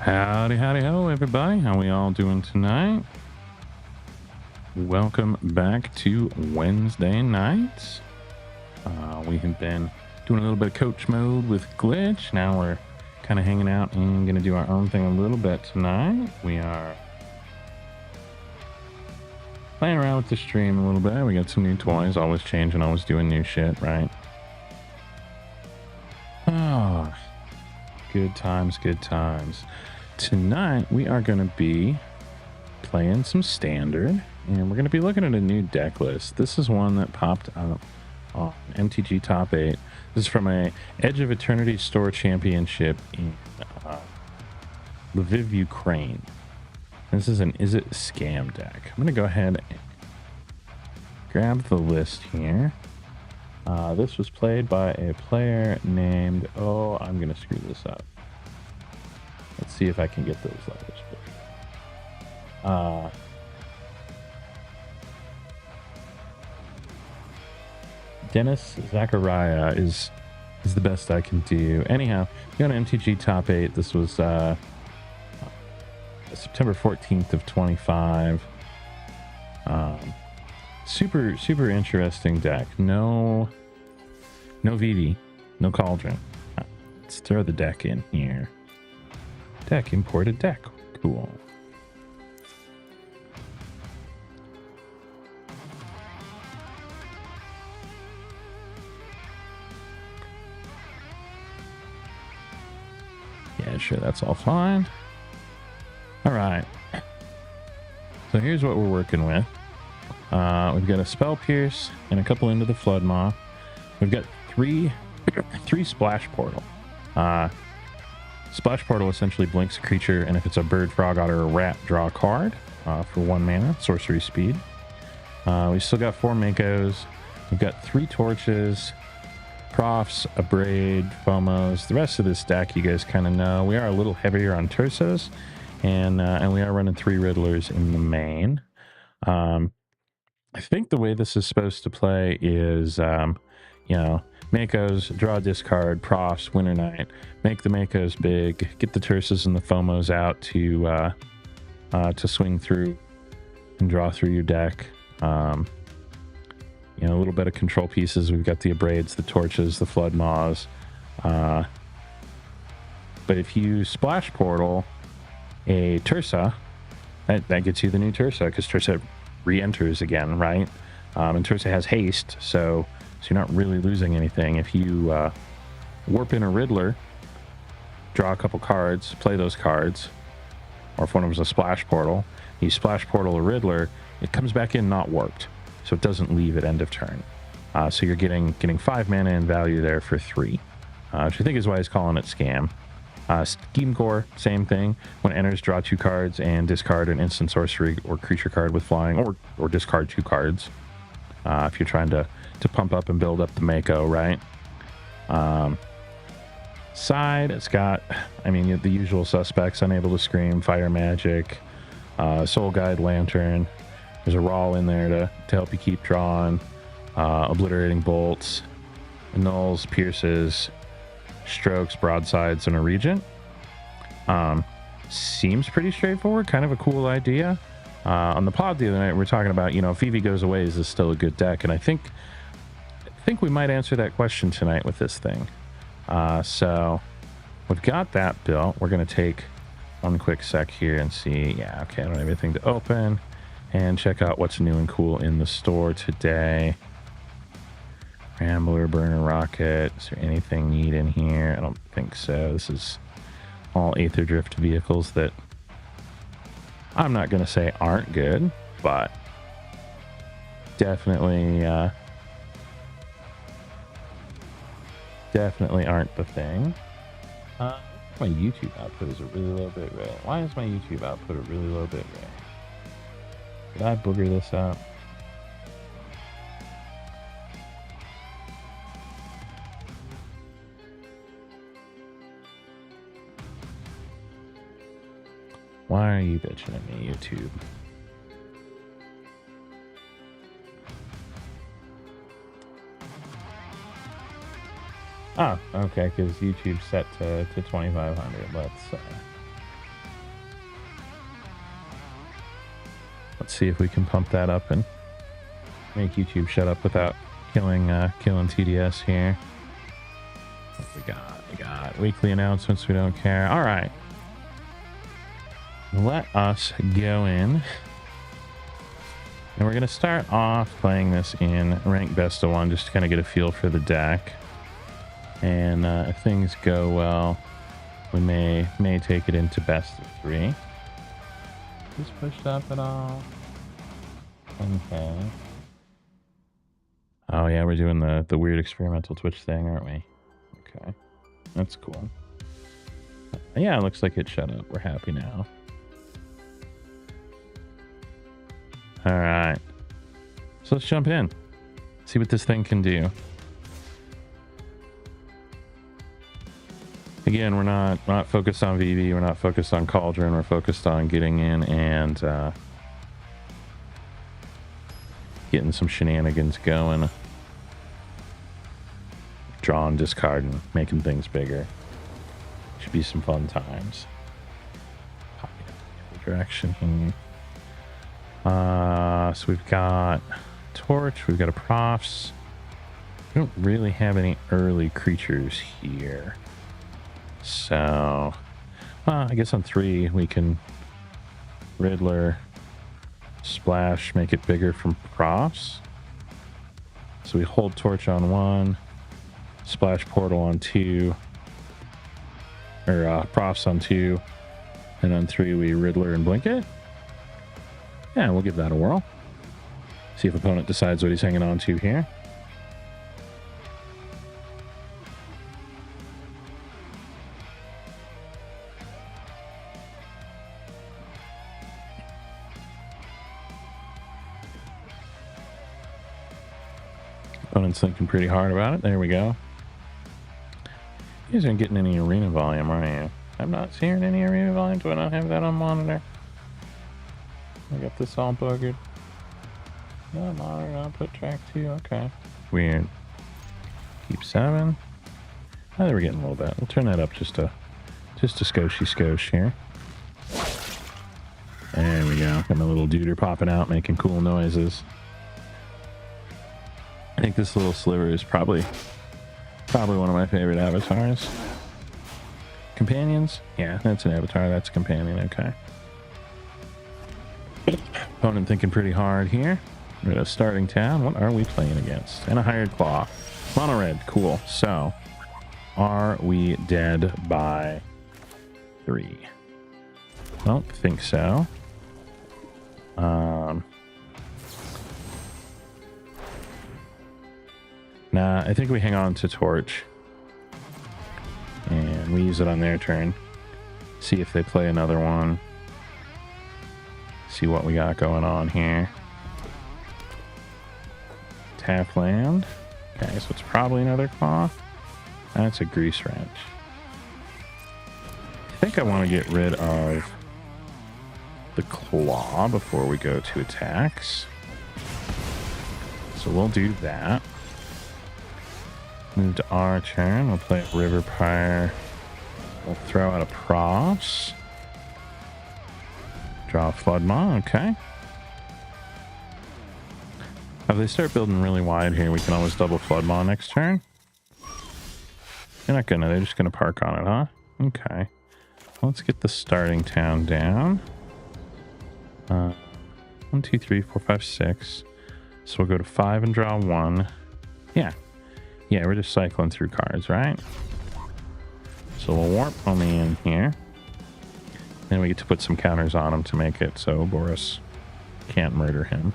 Howdy, howdy, ho, everybody. How we all doing tonight? Welcome back to Wednesday nights. We have been doing a little bit of coach mode with Glitch. Now we're kind of hanging out and going to do our own thing a little bit tonight. We are playing around with the stream a little bit. We got some new toys, always changing, always doing new shit, right? Oh, good times, good times. Tonight we are going to be playing some standard, and we're going to be looking at a new deck list. This is one that popped up on MTG Top 8. This is from a Edge of Eternity Store Championship in Lviv, Ukraine. This is an Izzet scam deck. I'm going to go ahead and grab the list here. This was played by a player named, I'm going to screw this up. Let's see if I can get those letters. Dennis Zachariah is the best I can do. Anyhow, you go to MTG Top 8. This was September 14th of 25. Super interesting deck. No VV, no Cauldron. Let's throw the deck in here. Deck, imported deck. Cool. Yeah, sure, that's all fine. All right. So here's what we're working with. We've got a Spell Pierce and a couple into the Flood Maw. We've got three Splash Portal. Splash Portal essentially blinks a creature, and if it's a bird, frog, otter, or rat, draw a card for 1 mana, sorcery speed. We still got 4 Makos. We've got 3 Torches, Profts, Abrade, Fomos. The rest of this deck you guys kind of know. We are a little heavier on Tersos, and we are running 3 Riddlers in the main. I think the way this is supposed to play is, Makos, draw a discard, Profts, Winter Night, make the Makos big, get the Terses and the Fomos out to swing through and draw through your deck. A little bit of control pieces. We've got the Abrades, the Torches, the Flood Maws. But if you Splash Portal a Tersa, that gets you the new Tersa, because Tersa re-enters again, right? And Tersa has haste, so you're not really losing anything. If you warp in a Riddler, draw a couple cards, play those cards, or if one of them is a Splash Portal, you Splash Portal a Riddler, it comes back in not warped, so it doesn't leave at end of turn. So you're getting 5 mana in value there for 3, which I think is why he's calling it scam. Scheme Core, same thing. When it enters, draw 2 cards and discard an instant sorcery or creature card with flying, or discard 2 cards. If you're trying to pump up and build up the Mako, right? Side, it's got, the usual suspects: Unable to Scream, Fire Magic, Soul Guide, Lantern. There's a Raw in there to help you keep drawing. Obliterating Bolts, Nulls, Pierces, Strokes, Broadsides, and a Regent. Seems pretty straightforward, kind of a cool idea. On the pod the other night, we were talking about, if Eevee goes away, is this still a good deck? And I think we might answer that question tonight with this thing. So we've got that built. We're going to take one quick sec here and see. Yeah, okay, I don't have anything to open. And check out what's new and cool in the store today. Rambler, Burner Rocket. Is there anything neat in here? I don't think so. This is all Aether Drift vehicles that I'm not going to say aren't good, but definitely aren't the thing. My YouTube output is a really low bit rate. Why is my YouTube output a really low bit rate? Did I booger this up? Why are you bitching at me, YouTube? Oh, okay, because YouTube's set to 2500. Let's Let's see if we can pump that up and make YouTube shut up without killing TDS here. What we got? We got weekly announcements. We don't care. All right. Let us go in. And we're going to start off playing this in rank best of 1 just to kind of get a feel for the deck. And if things go well, we may take it into best of 3. Just pushed up at all. Okay. Oh yeah, we're doing the weird experimental Twitch thing, aren't we? Okay. That's cool. Yeah, it looks like it shut up. We're happy now. All right. So let's jump in. See what this thing can do. Again, we're not focused on VV. We're not focused on Cauldron. We're focused on getting in and getting some shenanigans going. Drawing, discarding, making things bigger. Should be some fun times. Popping up the other direction here. So we've got Torch. We've got a Profts. We don't really have any early creatures here. So, I guess on 3 we can Riddler, Splash, make it bigger from Profts. So we hold Torch on 1, Splash Portal on 2, or Profts on 2, and on 3 we Riddler and blink it. Yeah, we'll give that a whirl. See if opponent decides what he's hanging on to here. Opponent's thinking pretty hard about it. There we go. You guys aren't getting any arena volume, are you? I'm not seeing any arena volume. Do I not have that on monitor? I got this all buggered. No monitor, I'll put track 2. Okay. Weird. Keep 7. Oh, we're getting a little bit. We'll turn that up just a skosh here. There we go. Got my little duder popping out, making cool noises. I think this little sliver is probably one of my favorite avatars. Companions? Yeah, that's an avatar. That's a companion. Okay. Opponent thinking pretty hard here. We're at a starting town. What are we playing against? And a hired claw. Mono red. Cool. So, are we dead by 3? Don't think so. Nah, I think we hang on to Torch. And we use it on their turn. See if they play another one. See what we got going on here. Tap land. Okay, so it's probably another claw. That's a grease wrench. I think I want to get rid of the claw before we go to attacks. So we'll do that. Move to our turn. We'll play a River Pyre. We'll throw out a Proft. Draw a Flood Maw. Okay. If they start building really wide here, we can always double Flood Maw next turn. They're not gonna. They're just gonna park on it, huh? Okay. Let's get the starting town down. 1, 2, 3, 4, 5, 6. So we'll go to 5 and draw 1. Yeah, we're just cycling through cards, right? So we'll warp only in here. Then we get to put some counters on him to make it so Boris can't murder him.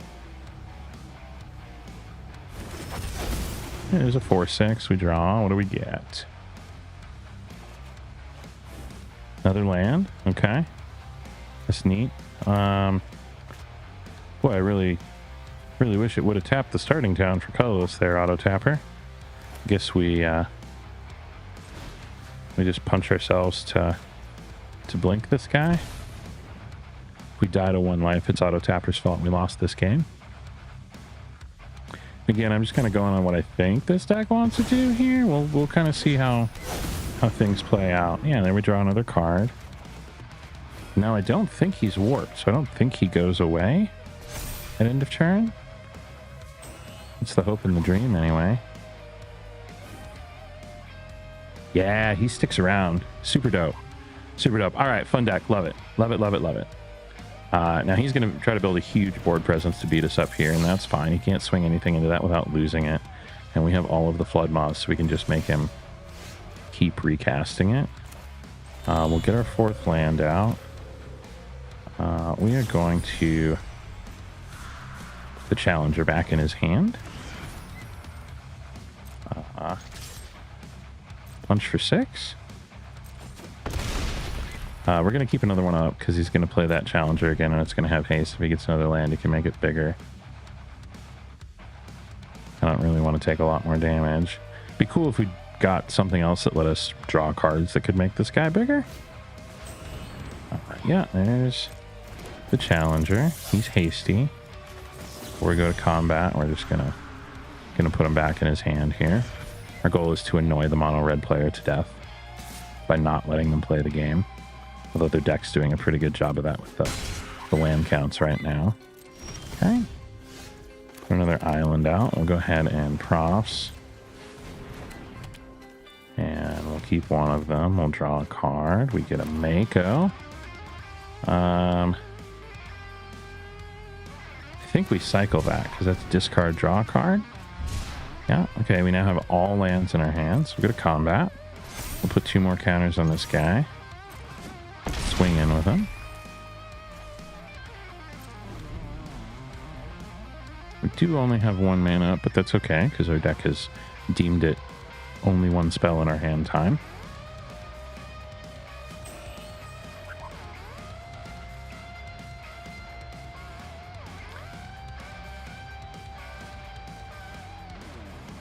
There's a 4/6. We draw. What do we get? Another land. Okay. That's neat. Boy, I really wish it would have tapped the starting town for colorless there, auto tapper. Guess we just punch ourselves to blink this guy. If we die to 1 life, it's auto tapper's fault. We lost this game. Again, I'm just kind of going on what I think this deck wants to do here. We'll kind of see how things play out. Yeah, there we draw another card. Now I don't think he's warped, so I don't think he goes away. at end of turn. It's the hope and the dream anyway. Yeah, he sticks around. Super dope. Super dope. All right, fun deck. Love it. Love it, love it, love it. Now he's going to try to build a huge board presence to beat us up here, and that's fine. He can't swing anything into that without losing it. And we have all of the flood moths, so we can just make him keep recasting it. We'll get our 4th land out. We are going to put the challenger back in his hand. Punch for 6. We're going to keep another one up because he's going to play that challenger again, and it's going to have haste. If he gets another land, he can make it bigger. I don't really want to take a lot more damage. Be cool if we got something else that let us draw cards that could make this guy bigger. Yeah, there's the challenger. He's hasty. Before we go to combat, we're just gonna put him back in his hand here. Our goal is to annoy the mono red player to death by not letting them play the game. Although their deck's doing a pretty good job of that with the land counts right now. Okay. Put another island out. We'll go ahead and profs. And we'll keep one of them. We'll draw a card. We get a Mako. I think we cycle that because that's discard, draw a card. Yeah, okay, we now have all lands in our hands. We'll go to combat. We'll put 2 more counters on this guy. Swing in with him. We do only have 1 mana up, but that's okay because our deck has deemed it only 1 spell in our hand time.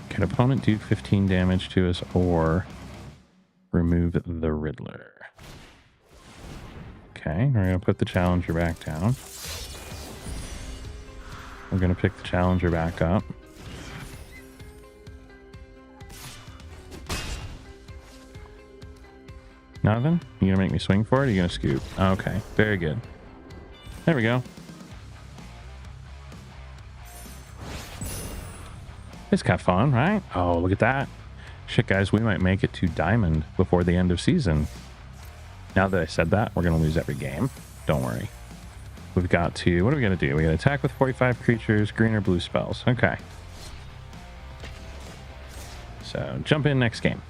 Can opponent do 15 damage to us or remove the Riddler? Okay, we're going to put the challenger back down. We're going to pick the challenger back up. Nothing? You gonna make me swing for it or you gonna scoop? Okay, very good. There we go. It's kind of fun, right? Oh, look at that. Shit, guys, we might make it to Diamond before the end of season. Now that I said that, we're going to lose every game. Don't worry. We've got to... What are we going to do? We got to attack with 45 creatures, green or blue spells. Okay. So, jump in next game.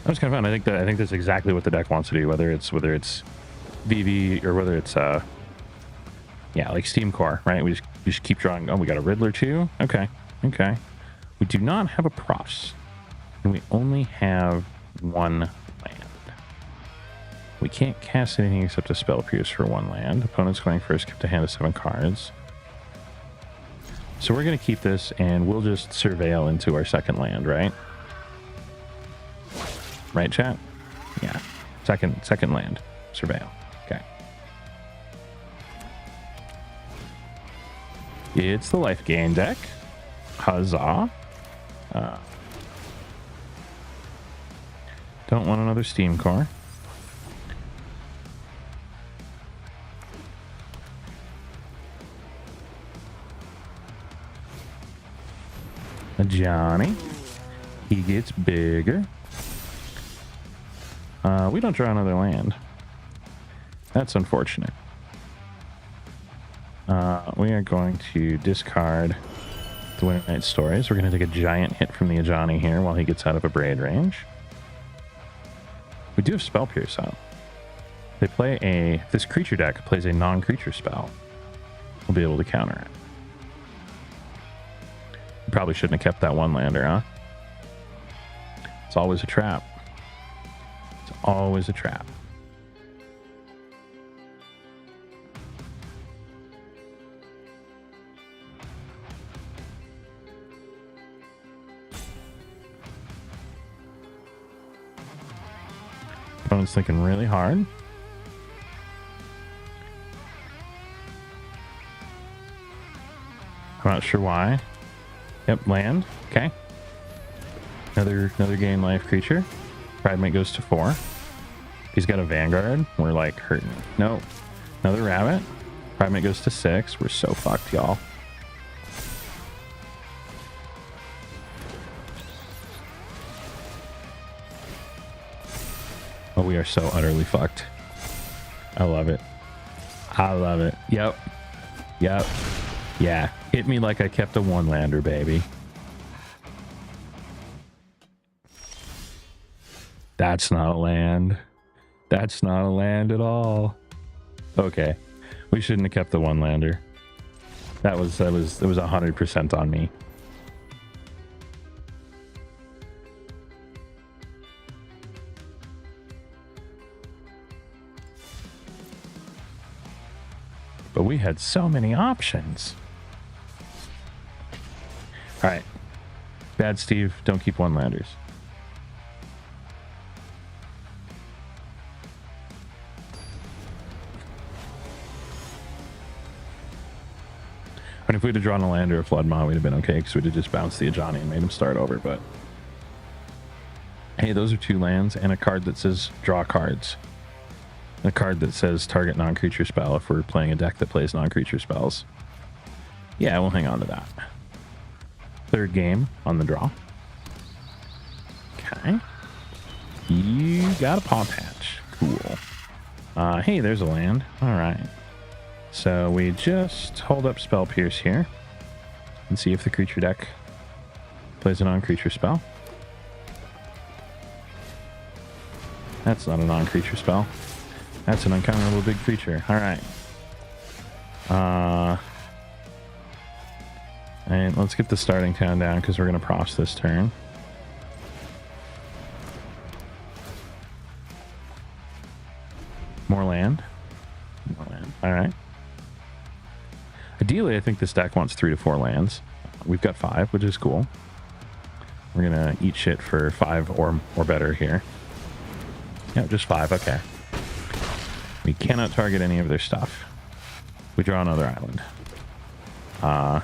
That was kind of fun. I think that's exactly what the deck wants to do, whether it's VV or whether it's yeah, like Steam Core, right? We just keep drawing. Oh, we got a Riddler too. Okay. We do not have a Proft, and we only have 1 land. We can't cast anything except a Spell Pierce for 1 land. Opponent's going first, kept a hand of 7 cards. So we're going to keep this, and we'll just surveil into our 2nd land, right? Right, chat? Yeah. Second land. Surveil. Okay. It's the life gain deck. Huzzah. Don't want another Steam Core. A Johnny. He gets bigger. We don't draw another land. That's unfortunate. We are going to discard the Winter Night Stories. We're going to take a giant hit from the Ajani here while he gets out of a braid range. We do have Spell Pierce out. They play this creature deck plays a non-creature spell. We'll be able to counter it. Probably shouldn't have kept that 1-lander, huh? It's always a trap. It's always a trap. Opponent's thinking really hard. I'm not sure why. Yep, land. Okay. Another gain life creature. Pride Mate goes to 4. He's got a Vanguard. We're like hurting. No. Another rabbit. Primate goes to 6. We're so fucked, y'all. Oh, we are so utterly fucked. I love it. I love it. Yep. Yep. Yeah. Hit me like I kept a 1-lander, baby. That's not a land. That's not a land at all. Okay. We shouldn't have kept the 1-lander. It was 100% on me. But we had so many options. All right. Bad Steve, don't keep 1-landers. And if we'd have drawn a land or a Flood Maw, we'd have been okay, because we'd have just bounced the Ajani and made him start over. But hey, those are 2 lands and a card that says draw cards. A card that says target non-creature spell if we're playing a deck that plays non-creature spells. Yeah, we'll hang on to that. 3rd game on the draw. Okay. You got a Paw Patch. Cool. Hey, there's a land. All right. So we just hold up Spell Pierce here and see if the creature deck plays a non-creature spell. That's not a non-creature spell. That's an uncounterable big creature. All right. And let's get the starting town down because we're going to Proft this turn. More land. More land. All right. Ideally, I think this deck wants 3 to 4 lands. We've got 5, which is cool. We're going to eat shit for 5 or better here. Yeah, just 5. Okay. We cannot target any of their stuff. We draw another island.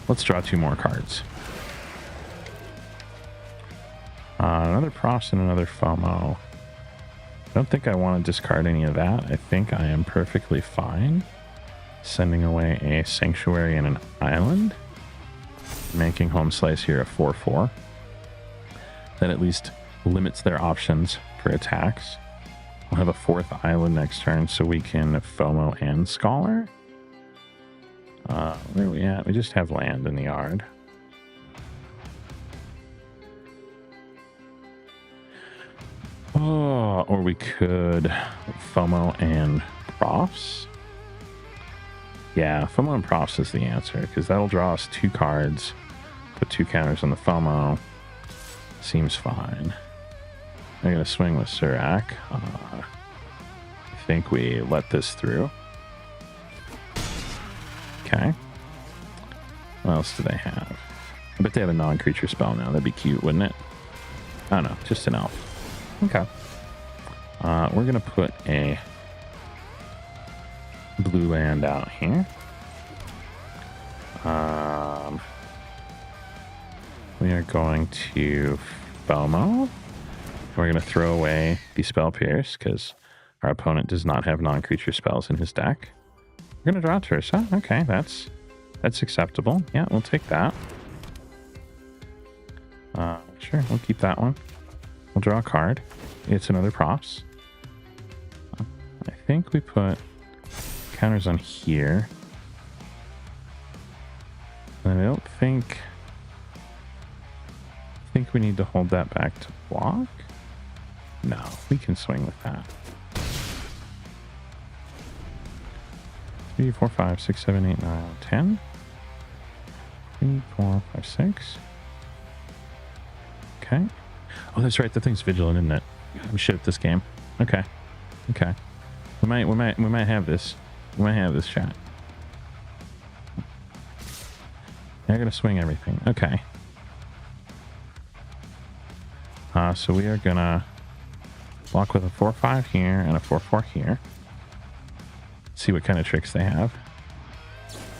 Let's draw 2 more cards. Another Proft and another FOMO. I don't think I want to discard any of that. I think I am perfectly fine sending away a Sanctuary and an island. Making Home Slice here a 4/4. That at least limits their options for attacks. We'll have a 4th island next turn so we can FOMO and Scholar. Where are we at? We just have land in the yard. Oh, or we could FOMO and Profts. Yeah, FOMO and Profts is the answer because that'll draw us 2 cards. Put 2 counters on the FOMO. Seems fine. I'm going to swing with Surak. I think we let this through. Okay. What else do they have? I bet they have a non-creature spell now. That'd be cute, wouldn't it? I don't know. Just an elf. Okay. We're going to put a blue land out here. We are going to FOMO. We're going to throw away the Spell Pierce because our opponent does not have non-creature spells in his deck. We're going to draw Tursa. Okay, that's acceptable. Yeah, we'll take that. Sure, we'll keep that one. We'll draw a card. It's another Props. I think we put counters on here. And I don't think we need to hold that back to block. No, we can swing with that. 3, 4, 5, 6, 7, 8, 9, 10. 3, 4, 5, 6. Okay. Oh, that's right. The thing's vigilant, isn't it? We should at this game. Okay. Okay. We might have this. We might have this shot. They're gonna swing everything. Okay. So we are gonna block with a 4/5 here and a 4/4 here. See what kind of tricks they have.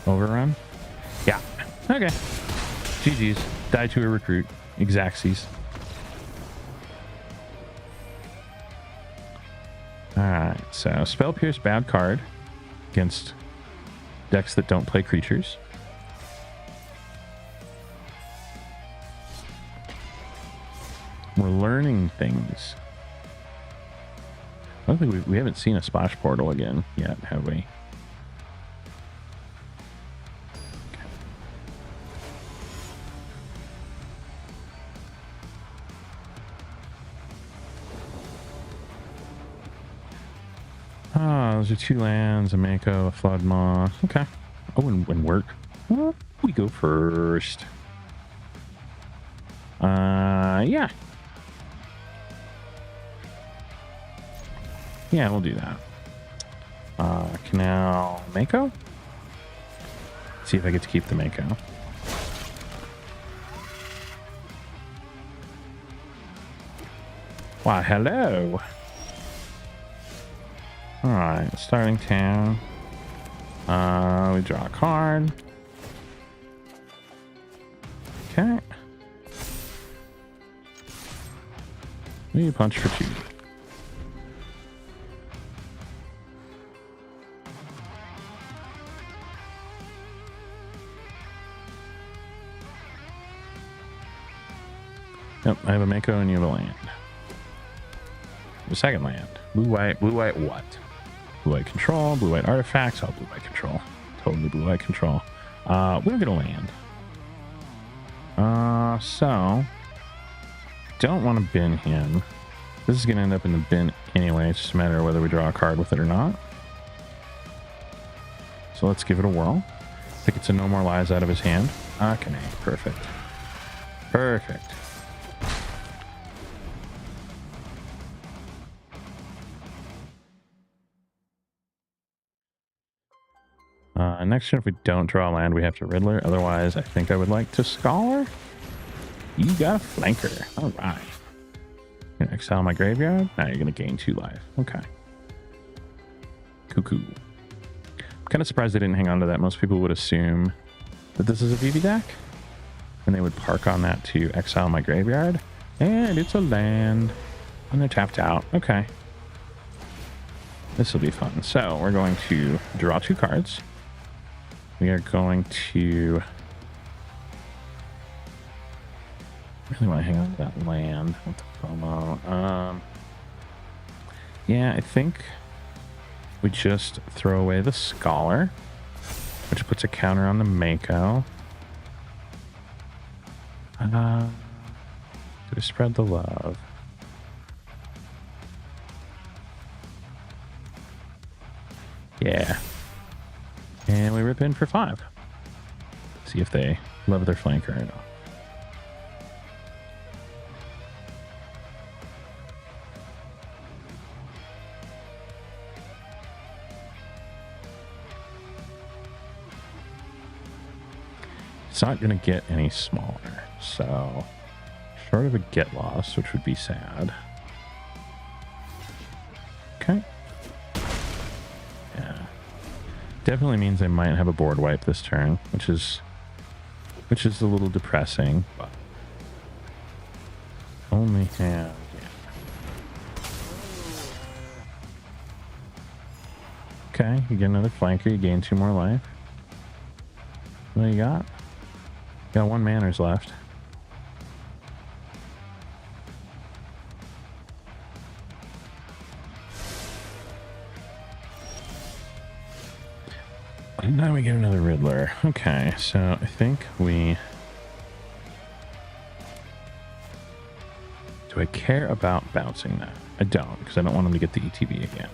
Overrun. Yeah. Okay. GG's. Die to a recruit. Exactsies. Alright, so Spell Pierce, bad card against decks that don't play creatures. We're learning things. I don't think we haven't seen a splash portal again yet, have we? Ah, those are 2 lands, a Mako, a Flood Maw. Okay. Oh, and work. We go first. Yeah. Yeah, we'll do that. Canal Mako? See if I get to keep the Mako. Why, hello. Alright, starting town. We draw a card. Okay. We punch for 2. Yep, I have a Mako and you have a land. The second land. Blue white what? Blue white control, blue white artifacts. Oh, blue white control. Totally blue white control. We're gonna land. So don't want to bin him. This is gonna end up in the bin anyway. It's just a matter of whether we draw a card with it or not. So let's give it a whirl. I think it's a No More Lies out of his hand. Okay, perfect. Perfect. Next turn, if we don't draw a land, we have to Riddler. Otherwise, I think I would like to Scholar. You got a Flanker. All right. You're gonna exile my graveyard. Now you're gonna gain 2 life. Okay. Cuckoo. I'm kind of surprised they didn't hang on to that. Most people would assume that this is a VV deck, and they would park on that to exile my graveyard. And it's a land, and they're tapped out. Okay. This will be fun. So we're going to draw 2 cards. We are going to really want to hang on to that land with the FOMO. Yeah, I think we just throw away the Scholar, which puts a counter on the Mako. To spread the love. Yeah. And we rip in for 5. See if they love their flanker or not. It's not going to get any smaller, so short of a get lost, which would be sad. Okay. Yeah. Definitely means I might have a board wipe this turn, which is a little depressing, but only have, yeah. Okay, you get another flanker, you gain 2 more life. What do you got? Got 1 manners left. And now we get another Riddler. Okay, so I think we... Do I care about bouncing that? I don't, because I don't want him to get the ETB again.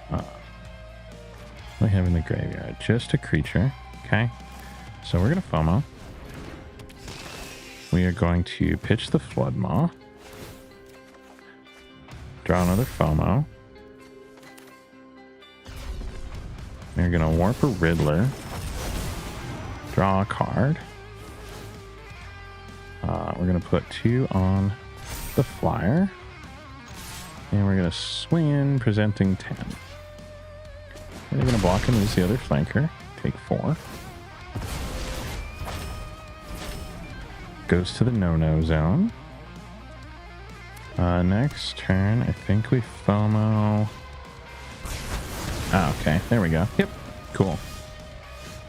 What do we have in the graveyard? Just a creature. Okay. So we're going to FOMO. We are going to pitch the Flood Maw. Draw another FOMO. We're going to warp a Riddler. Draw a card. We're going to put 2 on the flyer. And we're going to swing in, presenting 10. We're going to block and lose the other flanker. Take 4. Goes to the no-no zone. Next turn, I think we FOMO. Oh, okay. There we go. Yep. Cool.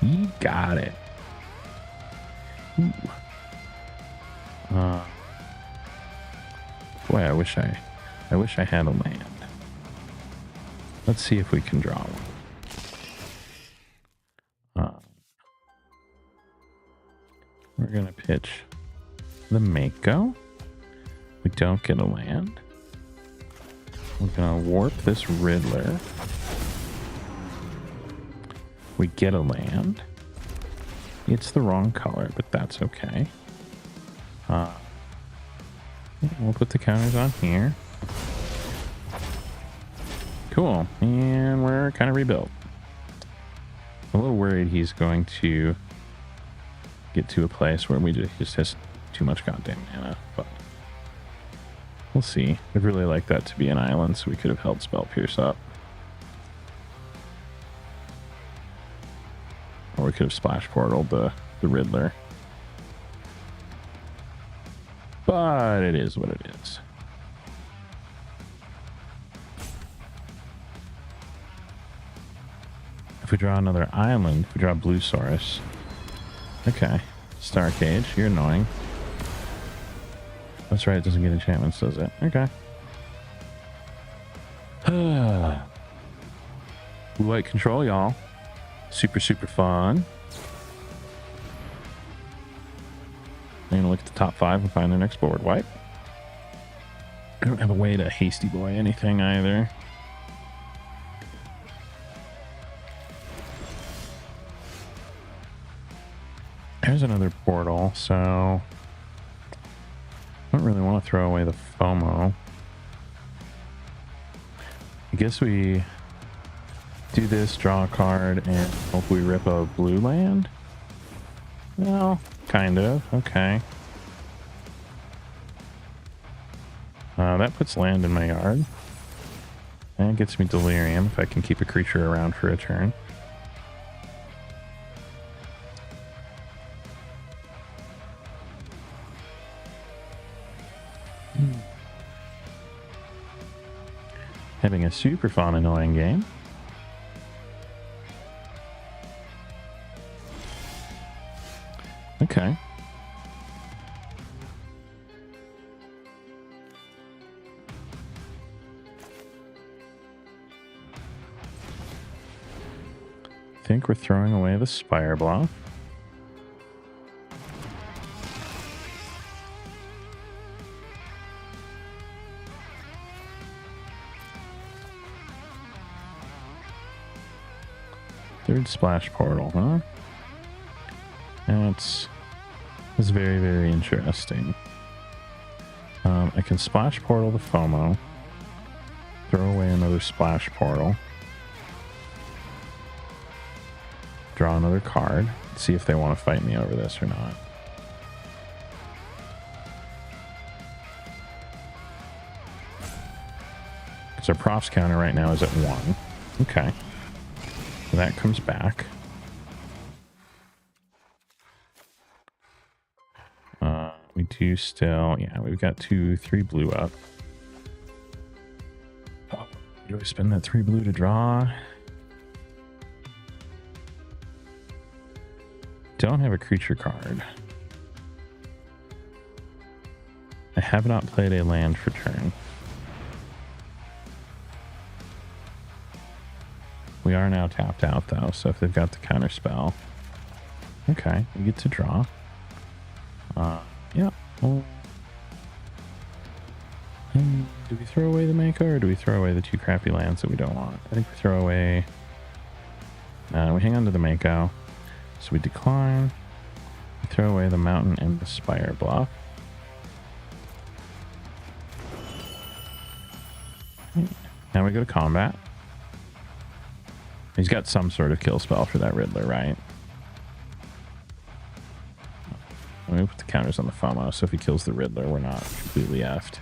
You got it. Ooh. Boy, I wish I had a land. Let's see if we can draw one. We're gonna pitch the Mako. We don't get a land. We're gonna warp this Riddler. We get a land. It's the wrong color, but that's okay. We'll put the counters on here. Cool. And we're kind of rebuilt. I'm a little worried he's going to get to a place where we just has too much goddamn mana, but we'll see. I'd really like that to be an island so we could have held Spell Pierce up. Or we could have splash portaled the Riddler. But it is what it is. If we draw another island, we draw Blue Saurus. Okay. Star Cage, you're annoying. That's right, it doesn't get enchantments, does it? Okay. Blue-white control, y'all. Super, super fun. I'm gonna look at the top 5 and find their next board wipe. I don't have a way to hasty boy anything either. There's another portal, so I don't really want to throw away the FOMO. I guess we do this, draw a card, and hope we rip a blue land? Well, kind of. Okay. That puts land in my yard. And gets me Delirium if I can keep a creature around for a turn. Having a super fun, annoying game. Okay. I think we're throwing away the Spire Bluff. Third splash portal, huh? That's very, very interesting. I can splash portal the FOMO, throw away another splash portal, draw another card, see if they want to fight me over this or not. Because our Proft's counter right now is at 1. Okay. So that comes back. We do still, yeah, we've got 2-3 blue up. Oh, do I spend that 3 blue to draw? Don't have a creature card. I have not played a land for turn. We are now tapped out though, so if they've got the counter spell. Okay, we get to draw. Yeah. Well, do we throw away the Mako or do we throw away the 2 crappy lands that we don't want? I think we throw away... we hang on to the Mako. So we decline. We throw away the Mountain and the Spire Bluff. Now we go to combat. He's got some sort of kill spell for that Riddler, right? We put the counters on the FOMO, so if he kills the Riddler, we're not completely effed.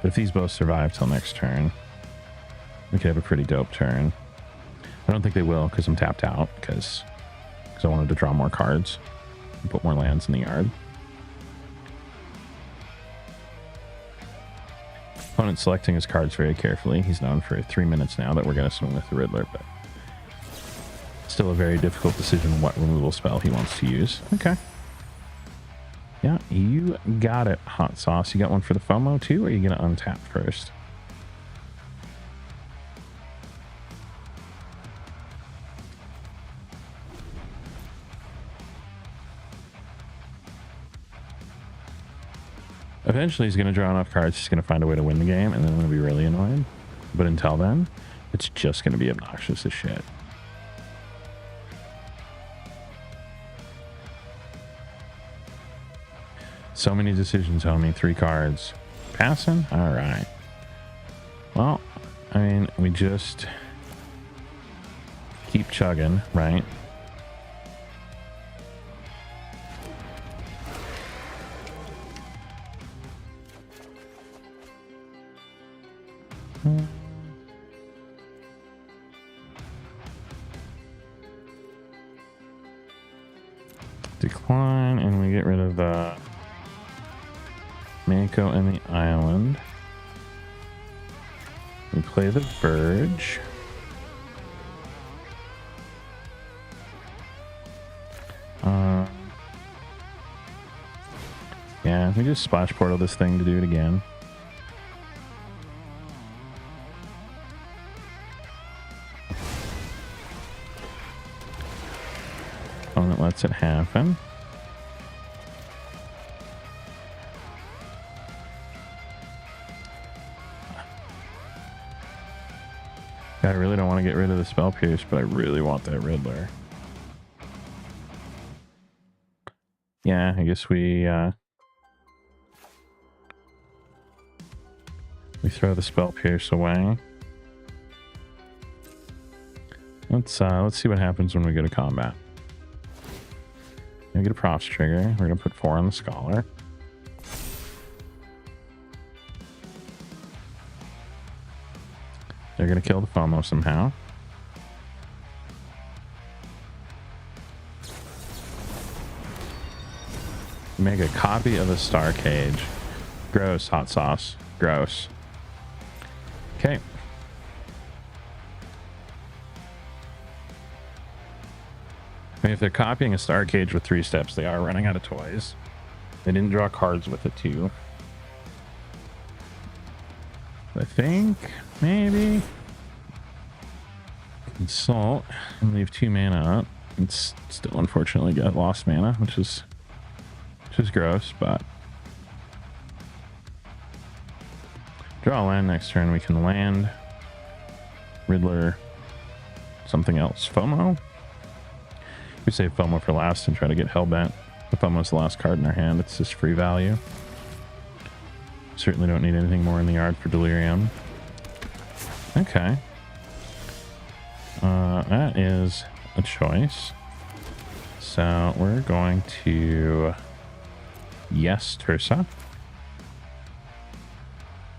But if these both survive till next turn, we could have a pretty dope turn. I don't think they will, because I'm tapped out, because I wanted to draw more cards and put more lands in the yard. Opponent selecting his cards very carefully. He's known for 3 minutes now that we're going to swing with the Riddler, but still a very difficult decision what removal spell he wants to use. Okay. Yeah, you got it, Hot Sauce. You got one for the FOMO too, or are you going to untap first? Eventually he's going to draw enough cards, he's going to find a way to win the game, and then I'm going to be really annoyed. But until then, it's just going to be obnoxious as shit. So many decisions, homie. 3 cards. Passing? Alright. Well, I mean, we just keep chugging, right? Decline, and we get rid of the Mako and the island. We play the Verge. Yeah, we just splash portal this thing to do it again. Opponent lets it happen. I really don't want to get rid of the Spell Pierce, but I really want that Riddler. Yeah, I guess we throw the Spell Pierce away. Let's see what happens when we go to combat. We get a Proft trigger. We're gonna put 4 on the Scholar. They're gonna kill the FOMO somehow. Make a copy of a Star Cage. Gross, Hot Sauce. Gross. Okay. I mean, if they're copying a Star Cage with 3 steps, they are running out of toys. They didn't draw cards with it too. I think maybe Consult and leave 2 mana up. It's still unfortunately got lost mana, which is gross, but draw a land next turn. We can land Riddler, something else. FOMO. We save FOMO for last and try to get Hellbent. The FOMO's the last card in our hand. It's just free value. Certainly don't need anything more in the yard for Delirium. Okay. That is a choice. So we're going to yes, Tursa.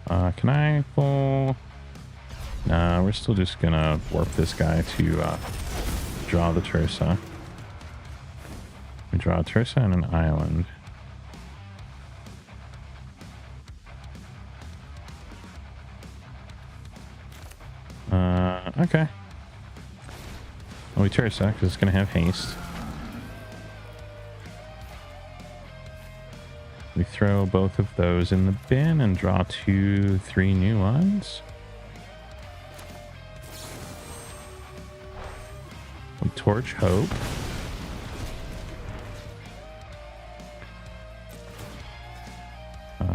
Can I pull? Nah, we're still just gonna warp this guy to draw the Tursa. We draw a Tursa and an island. Okay. Well, we Tursa because it's gonna have haste. We throw both of those in the bin and draw 2, 3 new ones. We Torch Hope.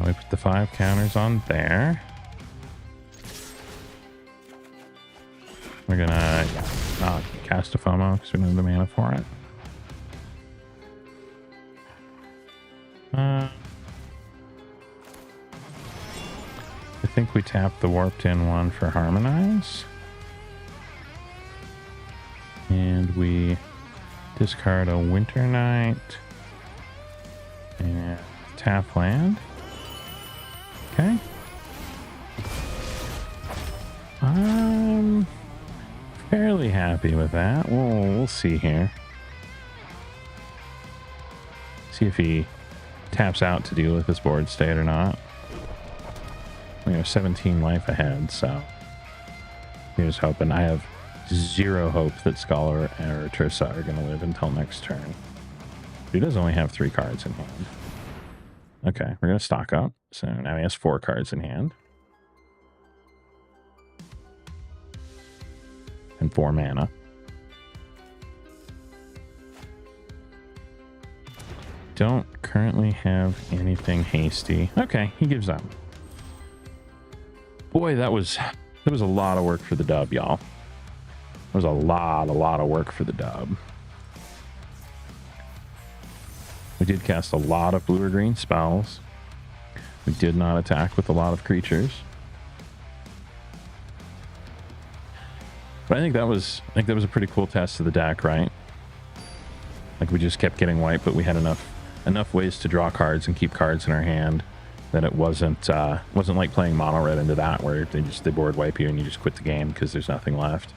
We put the 5 counters on there. We're gonna cast a FOMO because we don't have the mana for it. I think we tap the Warped In one for Harmonize. And we discard a Winter Night. And tap land. Okay. I'm fairly happy with that. We'll see here. See if he taps out to deal with his board state or not. 17 life ahead, so here's hoping. I have zero hope that Scholar or Tersa are going to live until next turn. He does only have 3 cards in hand. Okay, we're going to stock up. So now he has 4 cards in hand. And 4 mana. Don't currently have anything hasty. Okay, he gives up. Boy, that was a lot of work for the dub, y'all. That was a lot of work for the dub. We did cast a lot of blue or green spells. We did not attack with a lot of creatures. But I think that was a pretty cool test of the deck, right? Like we just kept getting wiped, but we had enough ways to draw cards and keep cards in our hand that it wasn't like playing mono red into that where they board wipe you and you just quit the game because there's nothing left.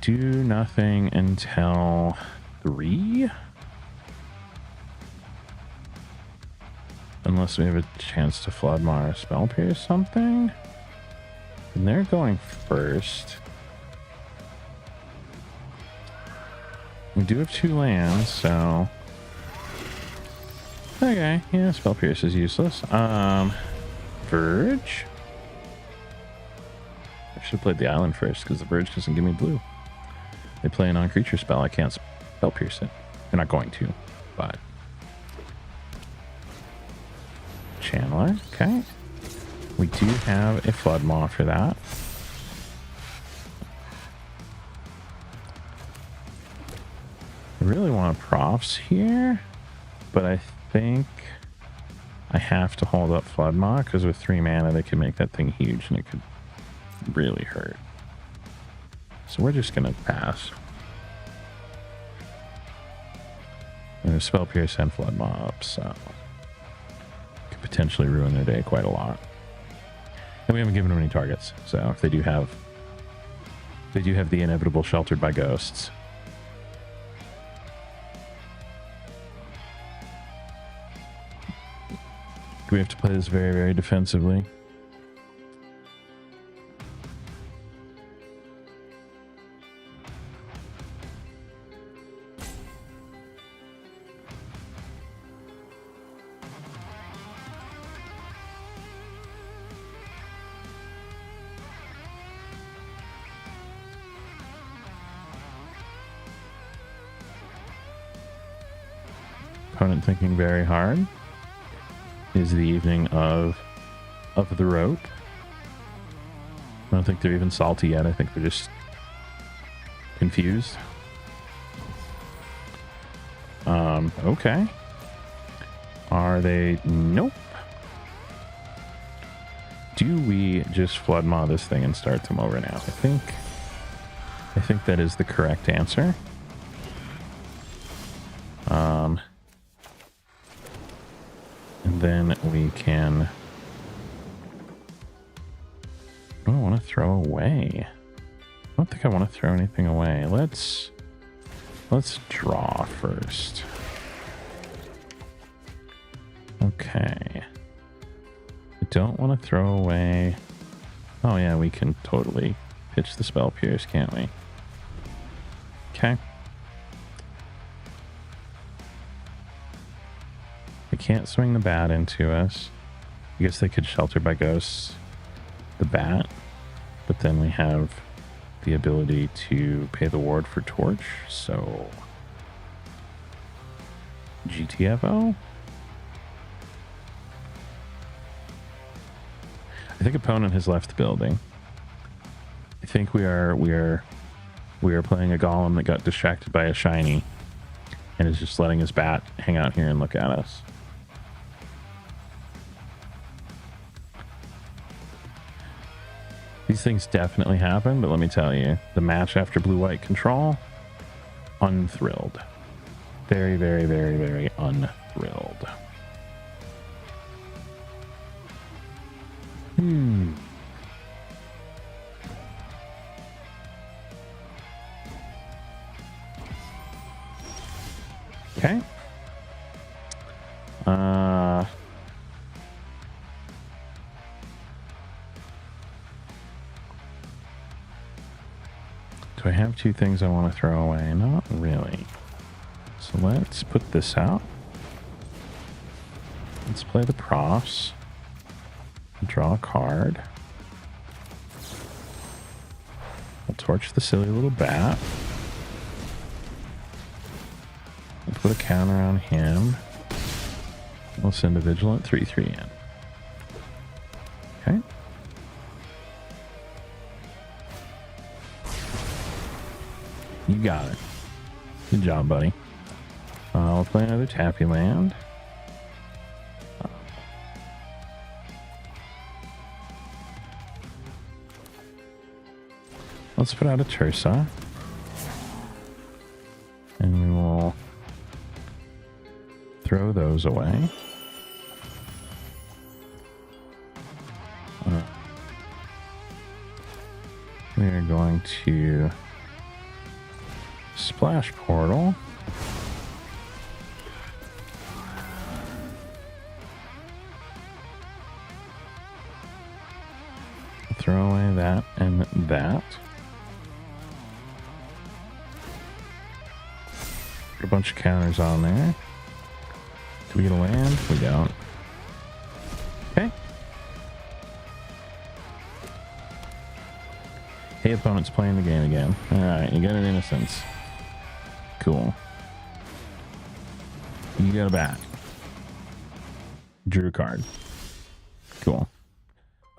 Do nothing until 3? Unless we have a chance to Flood Mara, Spell Pierce something. And they're going first. We do have 2 lands, so... Okay, yeah, Spell Pierce is useless. Verge? I should have played the island first, because the Verge doesn't give me blue. They play a non-creature spell, I can't Spell Pierce it. They're not going to, but... Channeler, okay. We do have a Flood Maw for that. I really want Profts here, but I think I have to hold up Flood Maw because with 3 mana they can make that thing huge and it could really hurt. So we're just gonna pass. And Spell Pierce and Flood Maw up, so could potentially ruin their day quite a lot. And we haven't given them any targets, so if they do have the inevitable Sheltered by Ghosts. We have to play this very, very defensively. Opponent thinking very hard. Is the evening of the rope. I don't think they're even salty yet. I think they're just confused. Okay. Are they? Nope. Do we just Flood Maw this thing and start them over now? I think that is the correct answer. And then we can... I don't want to throw away. I don't think I want to throw anything away. Let's draw first. Okay. I don't want to throw away... Oh yeah, we can totally pitch the Spell Pierce, can't we? Okay. They can't swing the bat into us. I guess they could Shelter by Ghosts the bat, but then we have the ability to pay the ward for Torch, so GTFO? I think opponent has left the building. I think we are playing a golem that got distracted by a shiny and is just letting his bat hang out here and look at us. These things definitely happen, but let me tell you, the match after blue-white control, unthrilled. Very, very, very, very unthrilled. Okay. Do I have two things I want to throw away? Not really. So let's put this out. Let's play the Profts. Draw a card. We'll torch the silly little bat. We'll put a counter on him. We'll send a Vigilant 3/3 in. Okay. You got it. Good job, buddy. I'll play another Tappy Land. Let's put out a Tursa. And we will throw those away. We are going to Splash Portal. Throw away that and that. Put a bunch of counters on there. Do we get a land? We don't. Okay. Hey, opponent's playing the game again. Alright, you got an Innocence. Cool. You got a bat. Drew a card. Cool.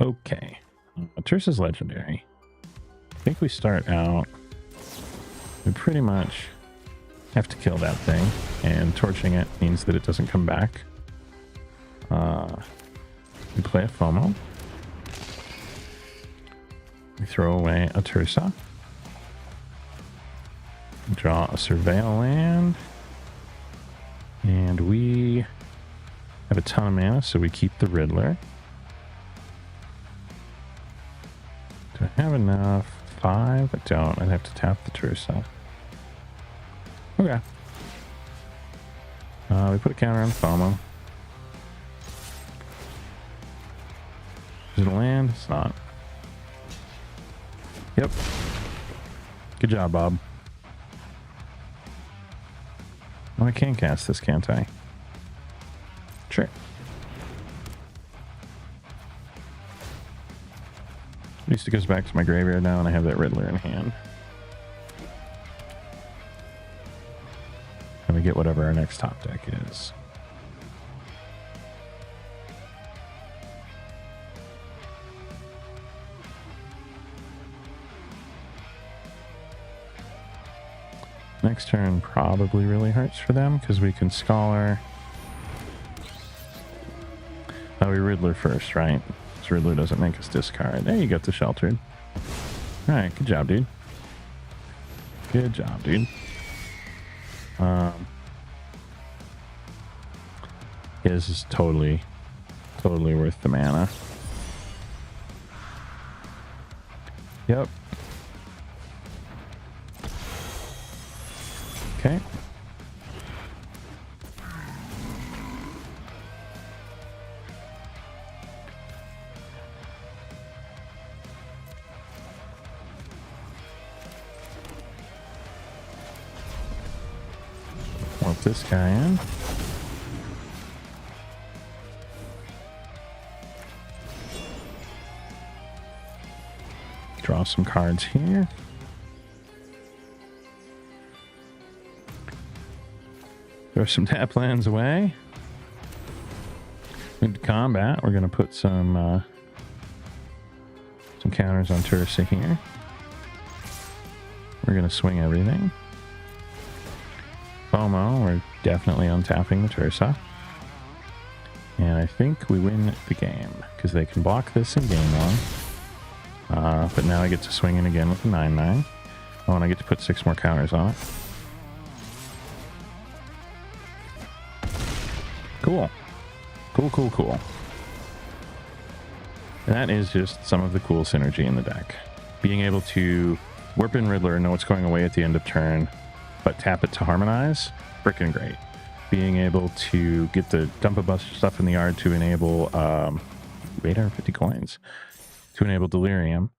Okay. Tursa's legendary. I think we start out. We pretty much have to kill that thing, and torching it means that it doesn't come back. We play a FOMO. We throw away a Tursa. Draw a Surveil land. And we have a ton of mana, so we keep the Riddler. Do I have enough? 5? I don't. I'd have to tap the Tursa. Okay. We put a counter on FOMO. Is it a land? It's not. Yep. Good job, Bob. Oh, I can cast this, can't I? Sure. At least it goes back to my graveyard now, and I have that Riddler in hand. And we get whatever our next top deck is. Next turn probably really hurts for them because we can Scholar. Oh, we Riddler first, right? So Riddler doesn't make us discard. There you go, the Sheltered. Alright, good job, dude. Good job, dude. His is totally worth the mana. Yep. Okay. Want this guy in. Draw some cards here. Throw some tap lands away. Into combat, we're going to put some counters on Tursa here. We're going to swing everything. FOMO, we're definitely untapping the Tursa. And I think we win the game, because they can block this in game one. But now I get to swing in again with the 9/9. Oh, and I get to put 6 more counters on it. Cool. Cool. And that is just some of the cool synergy in the deck. Being able to warp in Riddler, know what's going away at the end of turn, but tap it to harmonize, freaking great. Being able to get the dump a bunch of stuff in the yard to enable 850 coins to enable Delirium.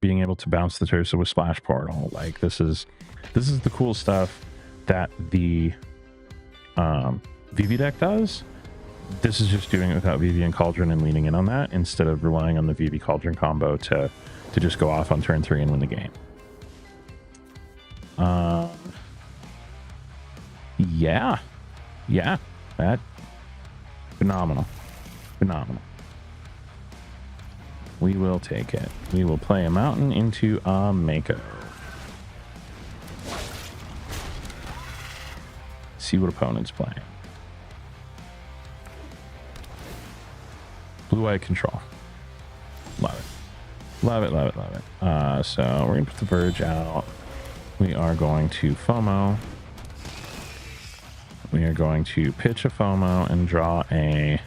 being able to bounce the Tursa with Splash Portal. Like this is the cool stuff that the VV deck does. This is just doing it without VV and Cauldron and leaning in on that instead of relying on the VV Cauldron combo to just go off on turn 3 and win the game. Yeah, that phenomenal. We will take it. We will play a mountain into a Mako. See what opponent's playing. Blue-white control. Love it. So we're gonna put the Verge out. We are going to FOMO. We are going to pitch a FOMO and draw a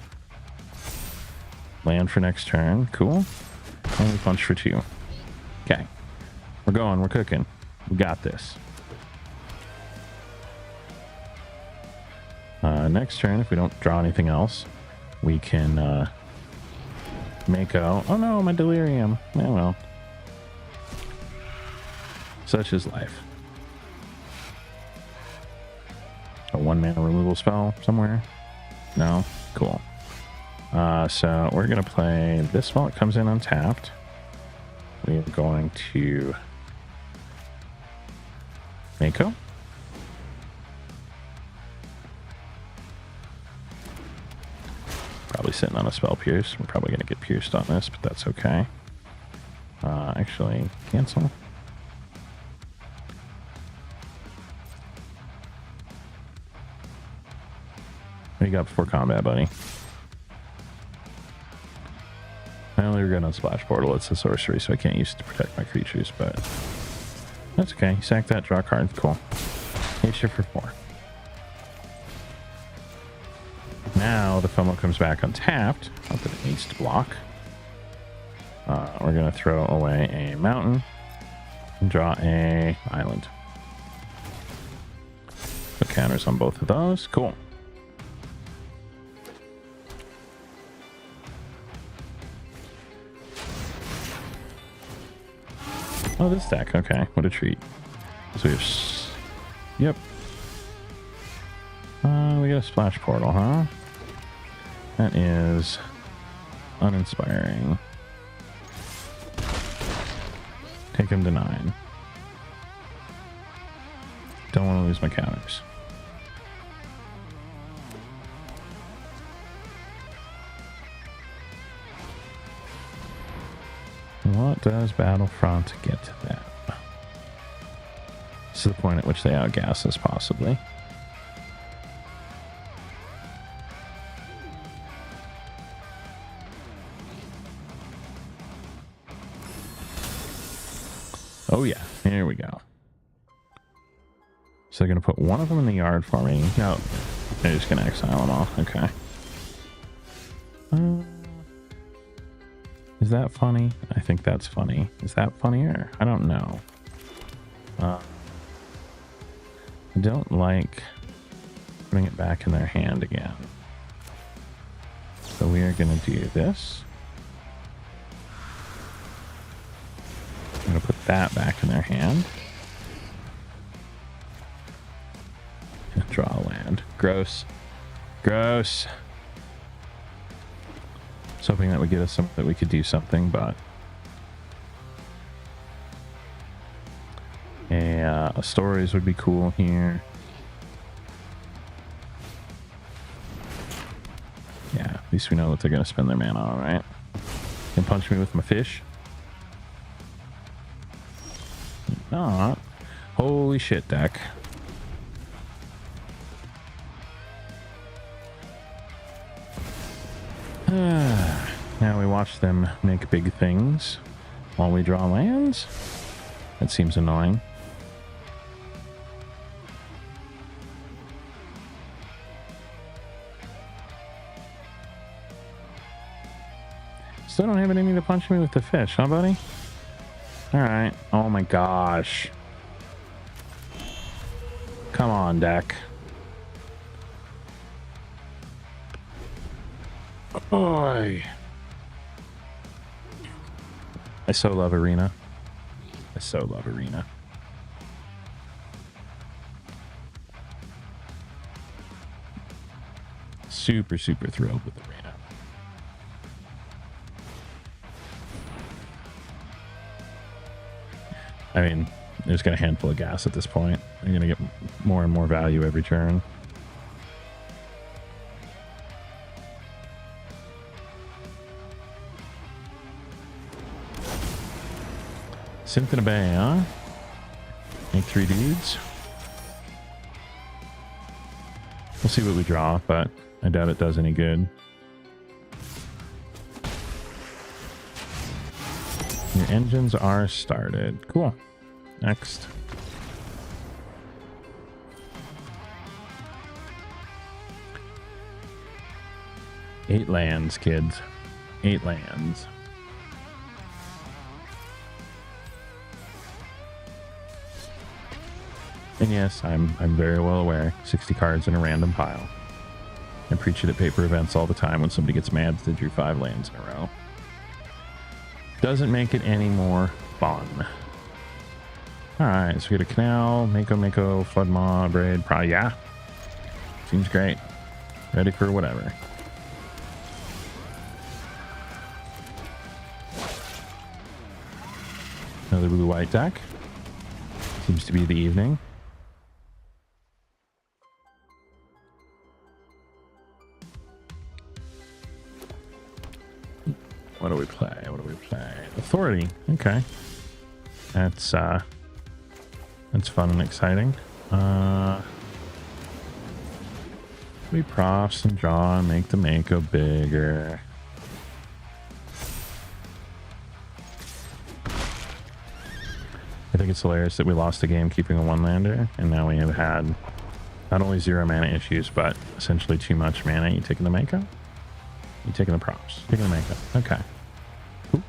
land for next turn. Cool. Only punch for 2. Okay. We're cooking. We got this. Next turn, if we don't draw anything else, we can Mako. Oh no, my Delirium. Oh well. Such is life. A 1-mana removal spell somewhere? No? Cool. So we're going to play this while it comes in untapped. We are going to Mako. Probably sitting on a spell pierce. We're probably going to get pierced on this, but that's okay. Actually, cancel. What do you got before combat, buddy? I only regret on Splash Portal. It's a sorcery, so I can't use it to protect my creatures, but that's okay. Sack that, draw a card. Cool. Nature for 4. Now the FOMO comes back untapped. Not that it needs to block. We're going to throw away a mountain and draw a island. Put counters on both of those. Cool. Oh, this deck. Okay, what a treat. So we have... Yep. We got a Splash Portal, huh? That is uninspiring. Take him to 9. Don't want to lose my counters. What does Battlefront get to that? This is the point at which they outgas us, possibly. Oh yeah, here we go. So they're going to put one of them in the yard for me. No, they're just going to exile them all. Okay. Is that funny? I think that's funny. Is that funnier? I don't know. I don't like putting it back in their hand again. So we are going to do this. I'm going to put that back in their hand. And draw a land. Gross. Gross. I was hoping that would get us some, that we could do something, but stories would be cool here. Yeah, at least we know what they're going to spend their mana on, right? Can punch me with my fish. Not. Holy shit, deck. Now we watch them make big things while we draw lands. That seems annoying. Still don't have anything to punch me with the fish, huh, buddy? Alright. Oh my gosh. Come on, deck. Oy. I so love Arena. I so love Arena. Super, super thrilled with Arena. I mean, there's got a handful of gas at this point. You're going to get more and more value every turn. Synth in a bay, huh? Make 3 dudes. We'll see what we draw, but I doubt it does any good. Your engines are started. Cool. Next. Eight lands, kids. 8 lands. And yes, I'm very well aware. 60 cards in a random pile. I preach it at paper events all the time when somebody gets mad that they drew 5 lands in a row. Doesn't make it any more fun. Alright, so we got a Canal, Mako, Flood Maw, Braid, probably, yeah. Seems great. Ready for whatever. Another blue-white deck. Seems to be the evening. What do we play? What do we play? Authority. Okay. That's fun and exciting. We profs and draw and make the Mako bigger. I think it's hilarious that we lost a game keeping a 1-lander, and now we have had not only 0 mana issues, but essentially too much mana. You taking the Mako? You taking the props? Taking the Mako. Okay. Cool.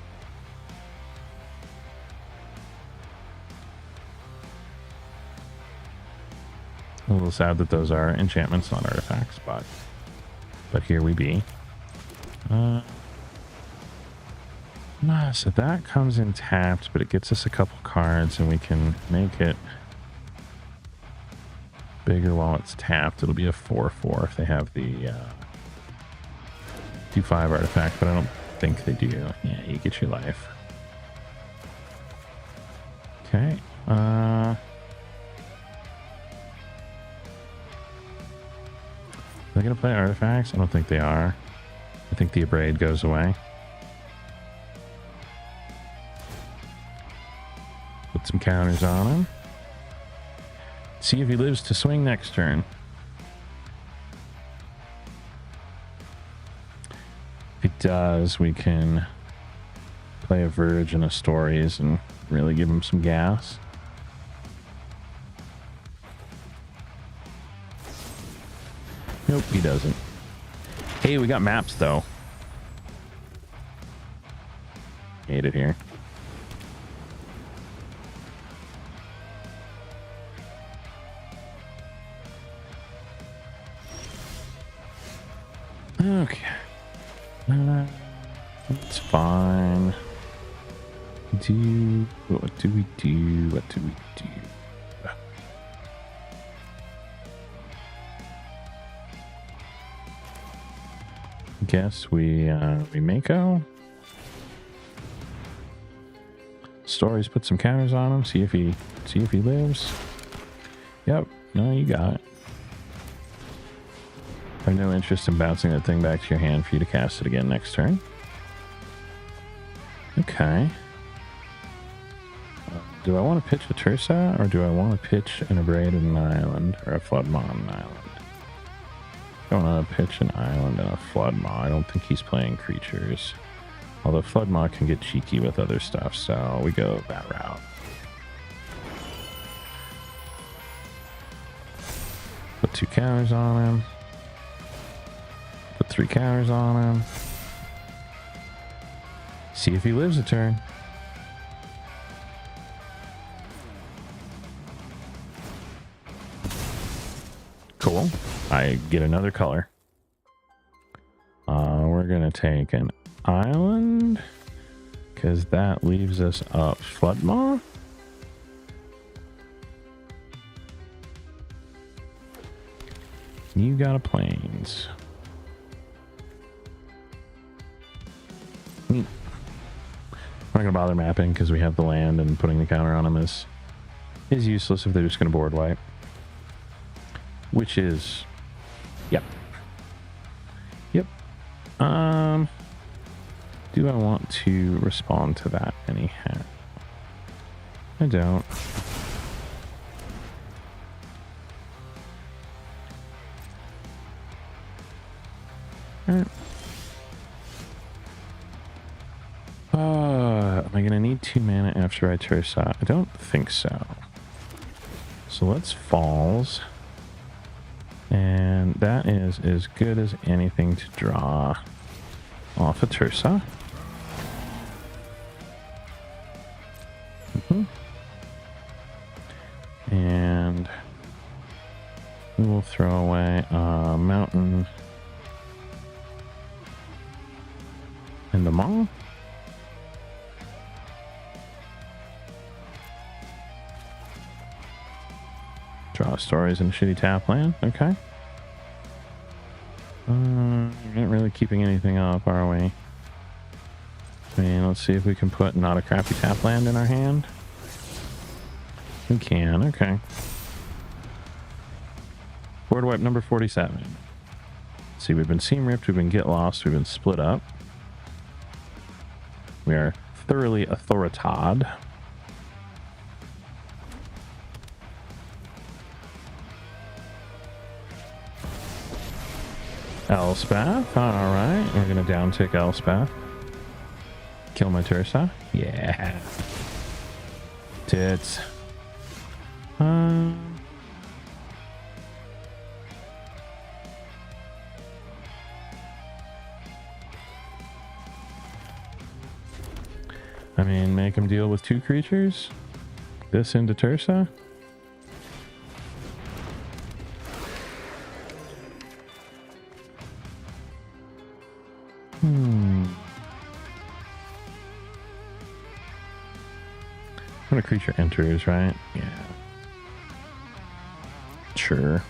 A little sad that those are enchantments, not artifacts, but here we be. So that comes in tapped, but it gets us a couple cards, and we can make it bigger while it's tapped. It'll be a 4/4 if they have the 2/5 artifact, but I don't think they do. Yeah, you get your life. Okay. Are they going to play artifacts? I don't think they are. I think the Abrade goes away. Put some counters on him. See if he lives to swing next turn. If he does, we can play a Verge and a Stories and really give him some gas. Nope, he doesn't. Hey, we got maps though. Hate it here. Okay. It's fine. What do we do? What do we do? Guess we Mako. Stories, put some counters on him. See if he lives. Yep. No, you got it. I have no interest in bouncing that thing back to your hand for you to cast it again next turn. Okay. Do I want to pitch a Tursa, or do I want to pitch an Abrade and an island, or a Flood Maw and an island? I don't want to pitch an island and a Flood Maw. I don't think he's playing creatures. Although Flood Maw can get cheeky with other stuff, so we go that route. Put 2 counters on him. Put 3 counters on him. See if he lives a turn. Cool. I get another color. We're gonna take an island. because that leaves us up Floodmaw. You got a plains. Neat. I'm not gonna bother mapping because we have the land, and putting the counter on them is useless if they're just gonna board wipe. Which is, yep. Yep. Do I want to respond to that anyhow? I don't. Alright. Am I gonna need 2 mana after I Tursa? I don't think so. So let's Falls. And that is as good as anything to draw off a Tursa. And we will throw away a Mountain and the Maw. Draw stories in shitty tap land. Okay. We're not really keeping anything up, are we? I mean, let's see if we can put not a crappy tap land in our hand. We can. Okay. Board wipe number 47. Let's see, we've been Seam Ripped, we've been Get Lost, we've been Split Up. We are thoroughly Authoritad. Elspeth, alright. We're gonna down tick Elspeth. Kill my Tursa. Yeah. Tits. I mean, make him deal with 2 creatures. This into Tursa. When a creature enters, right? Yeah. Sure.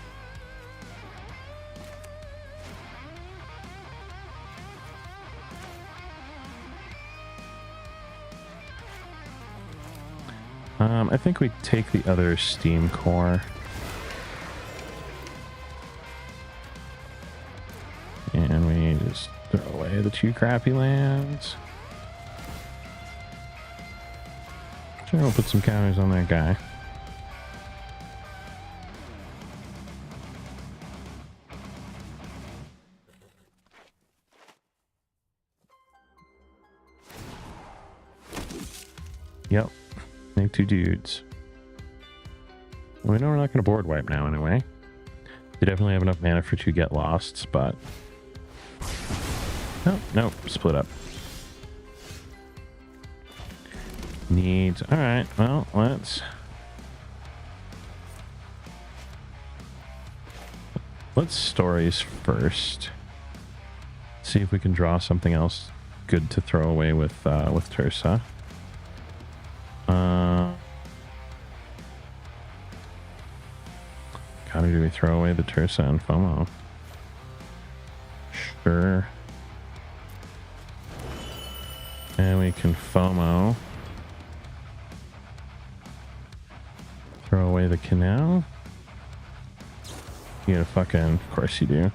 I think we take the other Steam Core. And we just throw away the 2 crappy lands. Sure, we'll put some counters on that guy. Yep. Make 2 dudes. We know we're not going to board wipe now anyway. They definitely have enough mana for 2 Get Losts, but... Oh, nope. Split Up. Needs. Alright, well, let's stories first. See if we can draw something else good to throw away with Tursa. God, do we throw away the Tursa and FOMO? Sure. And we can FOMO. Throw away the canal. You gotta fucking, of course you do.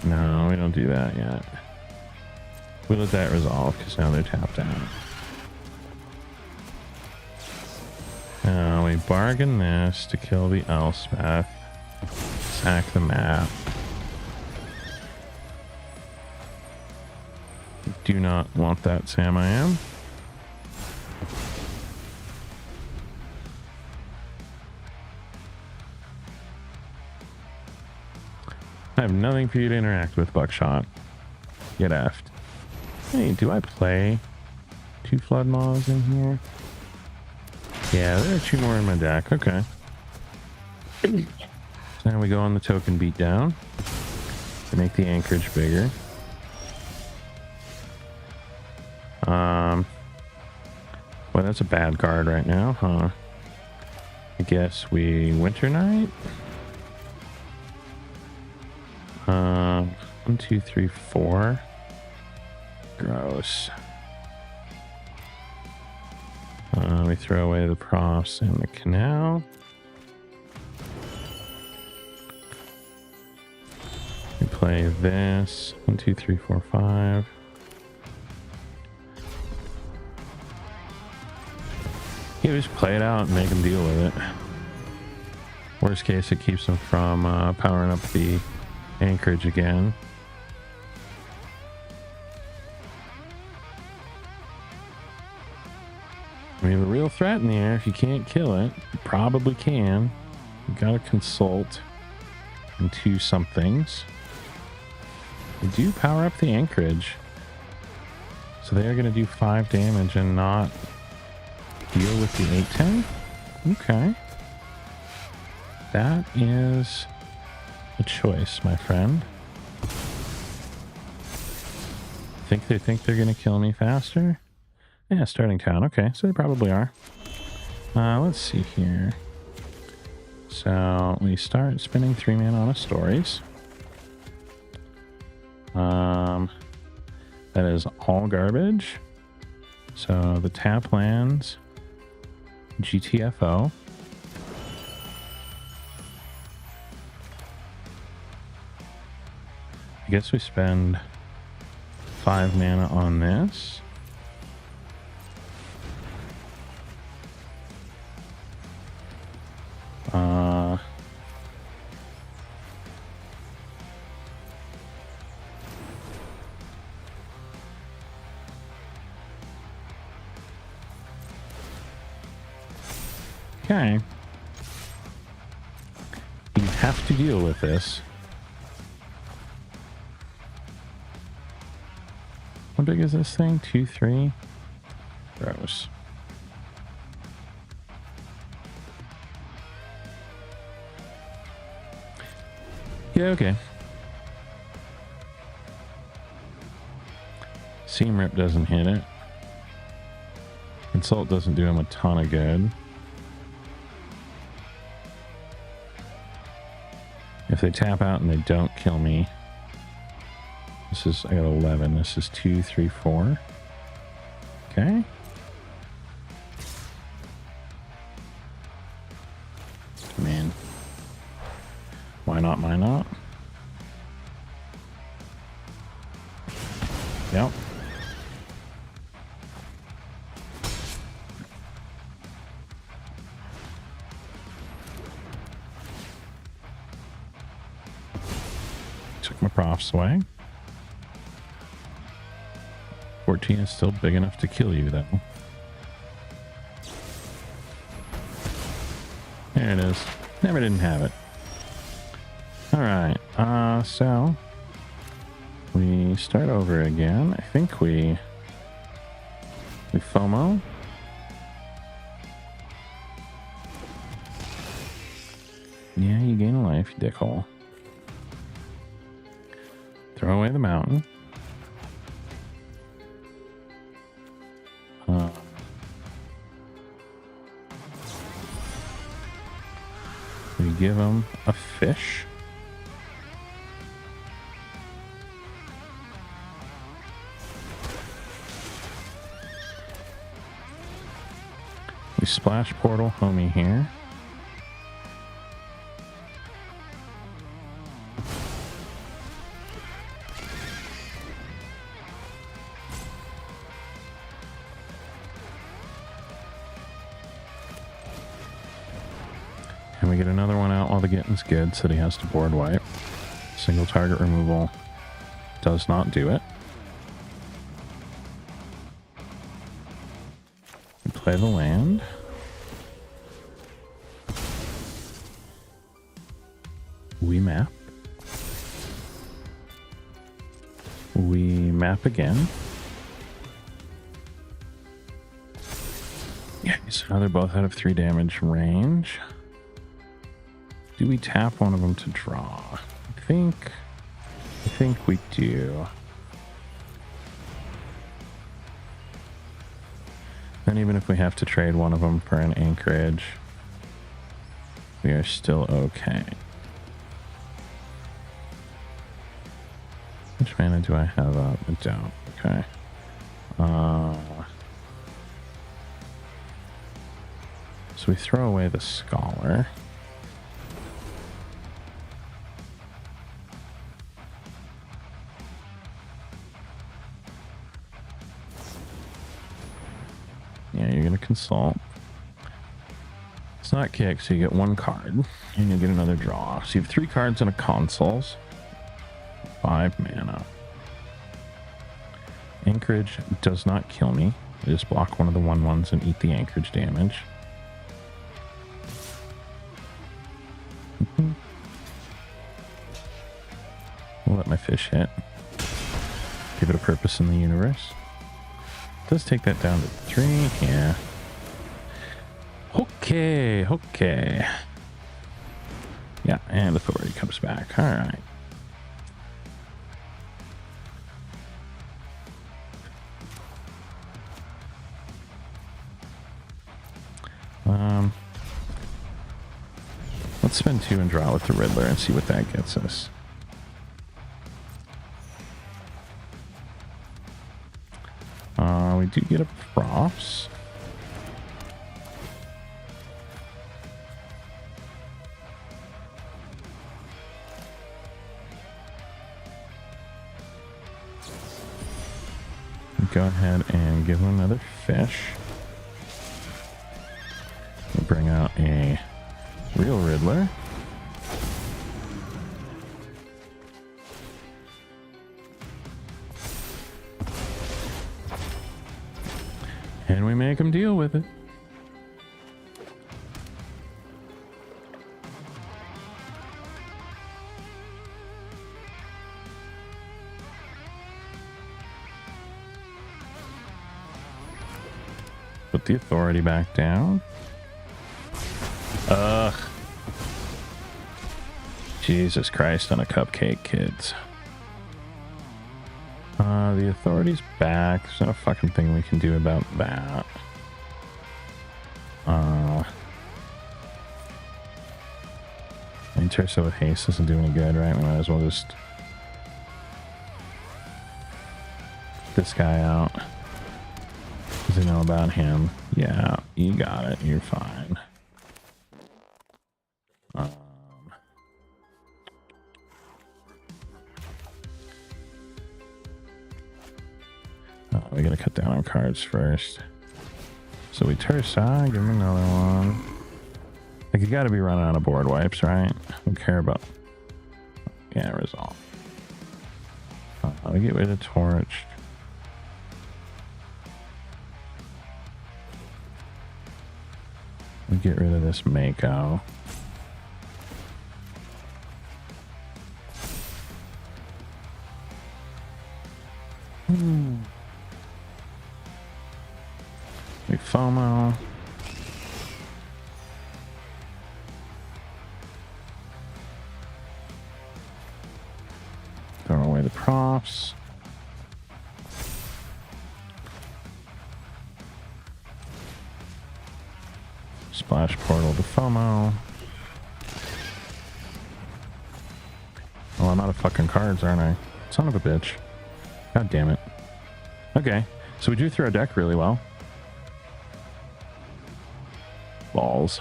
No, we don't do that yet. We let that resolve because now they're tapped out. Now we bargain this to kill the Elspeth. Sack the map. Do not want that, Sam. I am. I have nothing for you to interact with, Buckshot. Get effed. Hey, do I play 2 flood maws in here. Yeah, there are 2 more in my deck. Okay. So now we go on the token beatdown to make the anchorage bigger. Well, that's a bad card right now, huh? I guess we Winter Night. 1, 2, 3, 4. Gross. We throw away the Profts and the Canal. We play this. 1, 2, 3, 4, 5. You just play it out and make them deal with it. Worst case, it keeps them from powering up the anchorage again. We have a real threat in the air. If you can't kill it, you probably can. You gotta consult into some things. We do power up the anchorage. So they are gonna do 5 damage and not deal with the 8/10. Okay. That is a choice, my friend. They think they're gonna kill me faster? Yeah, starting town. Okay, so they probably are. Let's see here. So we start spending 3 mana on a stories. That is all garbage. So the tap lands GTFO. I guess we spend 5 mana on this. Okay. You have to deal with this. How big is this thing? 2, 3? Gross. Yeah, okay. Seam Rip doesn't hit it. Consult doesn't do him a ton of good. If they tap out and they don't kill me, this is, I got 11. This is 2, 3, 4. Okay. Come in. Why not? Why not? Yep. Took my Profts away. 14 is still big enough to kill you, though. There it is. Never didn't have it. Alright, so we start over again. I think we FOMO. Yeah, you gain a life, you dickhole. Throw away the mountain. We give him a fish. We splash portal homie here. And we get another one out while the getting's good, so he has to board wipe. Single target removal does not do it. We play the land. We map. We map again. So now they're both out of 3 damage range. Do we tap one of them to draw? I think we do. And even if we have to trade one of them for an anchorage, we are still okay. Which mana do I have up? I don't. Okay. So we throw away the Scholar. Yeah, you're going to consult. It's not kick, so you get 1 card, and you'll get another draw. So you have 3 cards and a consoles. 5 mana. Anchorage does not kill me. I just block one of the 1/1s and eat the anchorage damage. We'll let my fish hit. Give it a purpose in the universe. Does take that down to 3, yeah. Okay, okay. Yeah, and authority comes back. All right. Let's spend 2 and draw with the Riddler and see what that gets us. We do get a Proft. Go ahead and give him another fish. We'll bring out a real Riddler. And we make him deal with it. Put the authority back down. Ugh. Jesus Christ on a cupcake, kids. The authority's back. There's not a fucking thing we can do about that. Terso with haste isn't doing any good, right? We might as well just this guy out. Does he know about him? Yeah, you got it. You're fine. We gotta cut down on cards first. So we Tersa, give him another one. Like, you gotta be running out of board wipes, right? I don't care about. Yeah, resolve. We get rid of Torch. We get rid of this Mako. We FOMO. Throw away the Profts. Splash Portal to FOMO. Oh, I'm out of fucking cards, aren't I? Son of a bitch. God damn it. Okay, so we drew through our deck really well. Balls.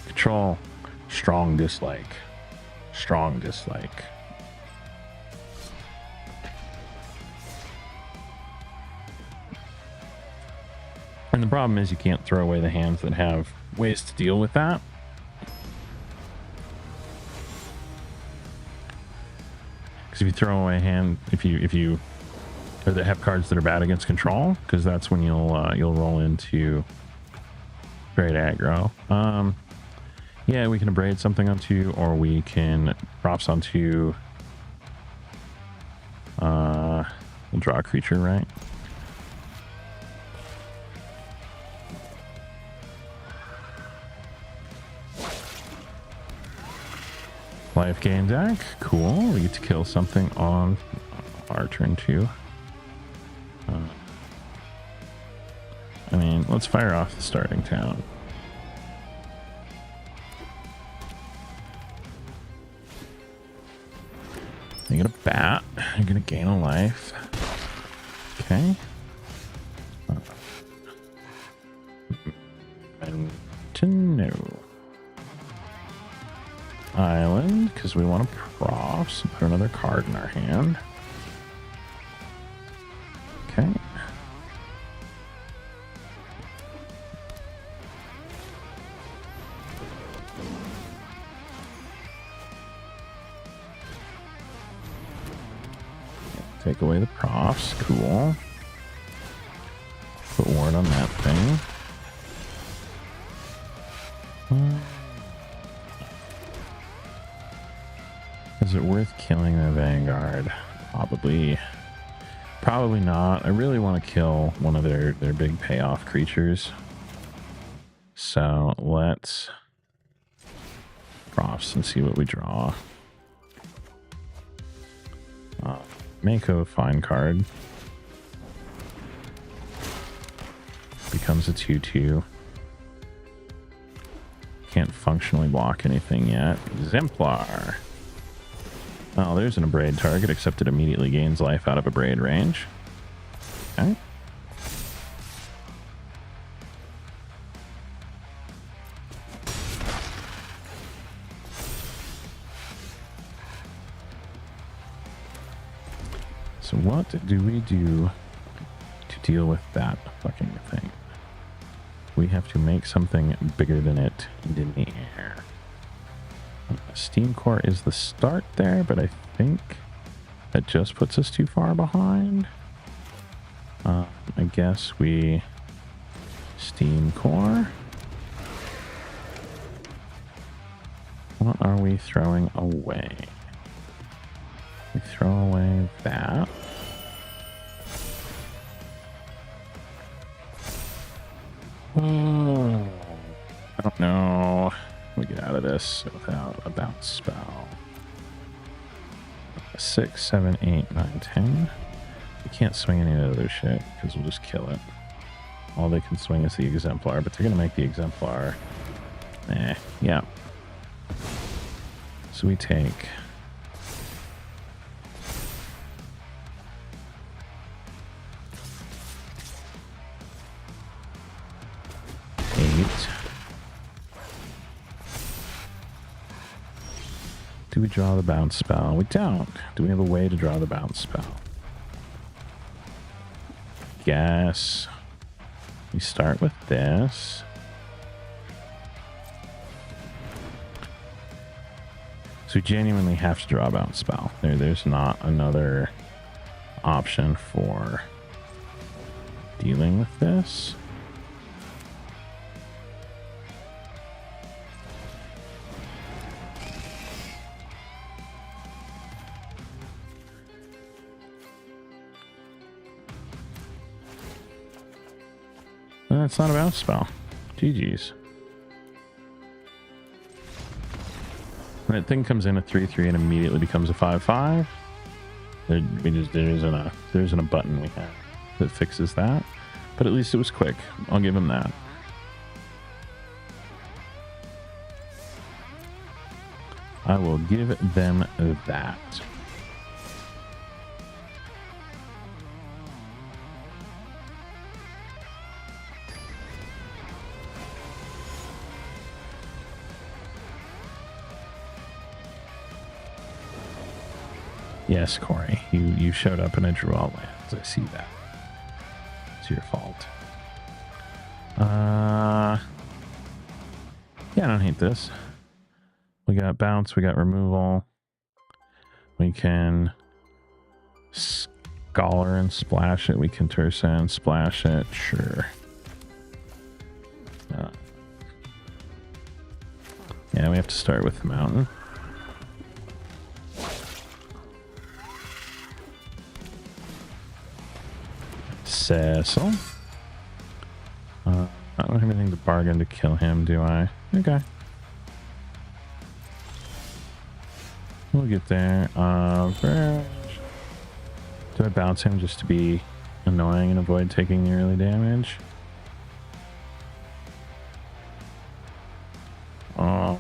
Control. Strong dislike. Strong dislike. And the problem is you can't throw away the hands that have ways to deal with that. Because if you throw away a hand, if you or that have cards that are bad against control, because that's when you'll roll into great aggro. Yeah, we can abrade something onto, or we can props onto. We'll draw a creature, right? Life gain deck. Cool. We get to kill something on our turn 2. I mean, let's fire off the starting town. You get a bat. You're going to gain a life. Okay. And to know. Island, because we want to Proft, so put another card in our hand. Okay. Take away the Profts. Cool. Put ward on that thing. Is it worth killing the Vanguard? Probably. Probably not. I really want to kill one of their big payoff creatures. So let's Profts and see what we draw. Mako, fine card. Becomes a 2/2. Can't functionally block anything yet. Exemplar. Oh, there's an abrade target, except it immediately gains life out of abrade range. Okay. So what do we do to deal with that fucking thing? We have to make something bigger than it in the air. Steam Core is the start there, but I think that just puts us too far behind. I guess we Steam Core. What are we throwing away? We throw away that. Oh, I don't know. We get out of this without a bounce spell. 6, 7, 8, 9, 10. We can't swing any of the other shit because we'll just kill it. All they can swing is the Exemplar, but they're going to make the Exemplar. Yeah. So we take... Do we draw the bounce spell? We don't. Do we have a way to draw the bounce spell? Guess we start with this. So we genuinely have to draw a bounce spell. There's not another option for dealing with this. It's not a bounce spell. GG's. When that thing comes in a 3/3 and immediately becomes a 5/5, there isn't a button we have that fixes that. But at least it was quick. I'll give him that. I will give them that. Yes, Corey, you showed up and I drew all lands. I see that. It's your fault. Yeah, I don't hate this. We got bounce, we got removal. We can scholar and splash it. We can Tersa and splash it. Sure. Yeah, we have to start with the mountain. Cecil. I don't have anything to bargain to kill him, do I? Okay. We'll get there. Do I bounce him just to be annoying and avoid taking the early damage? Oh.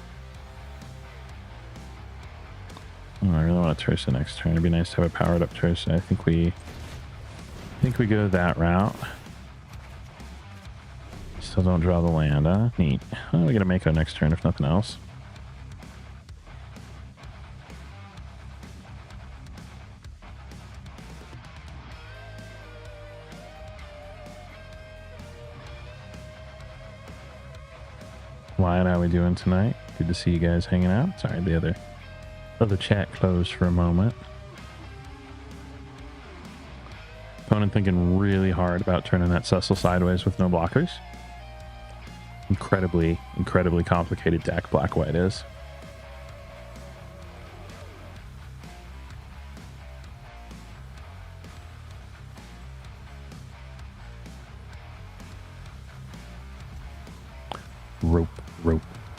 I really want to Tursa next turn. It'd be nice to have a powered up Tursa. I think we go that route. Still don't draw the land, huh? Neat. Well, we gotta make our next turn if nothing else. Wyatt, how we doing tonight? Good to see you guys hanging out. Sorry, the other chat closed for a moment. Opponent thinking really hard about turning that Cecil sideways with no blockers. Incredibly complicated deck black-white is.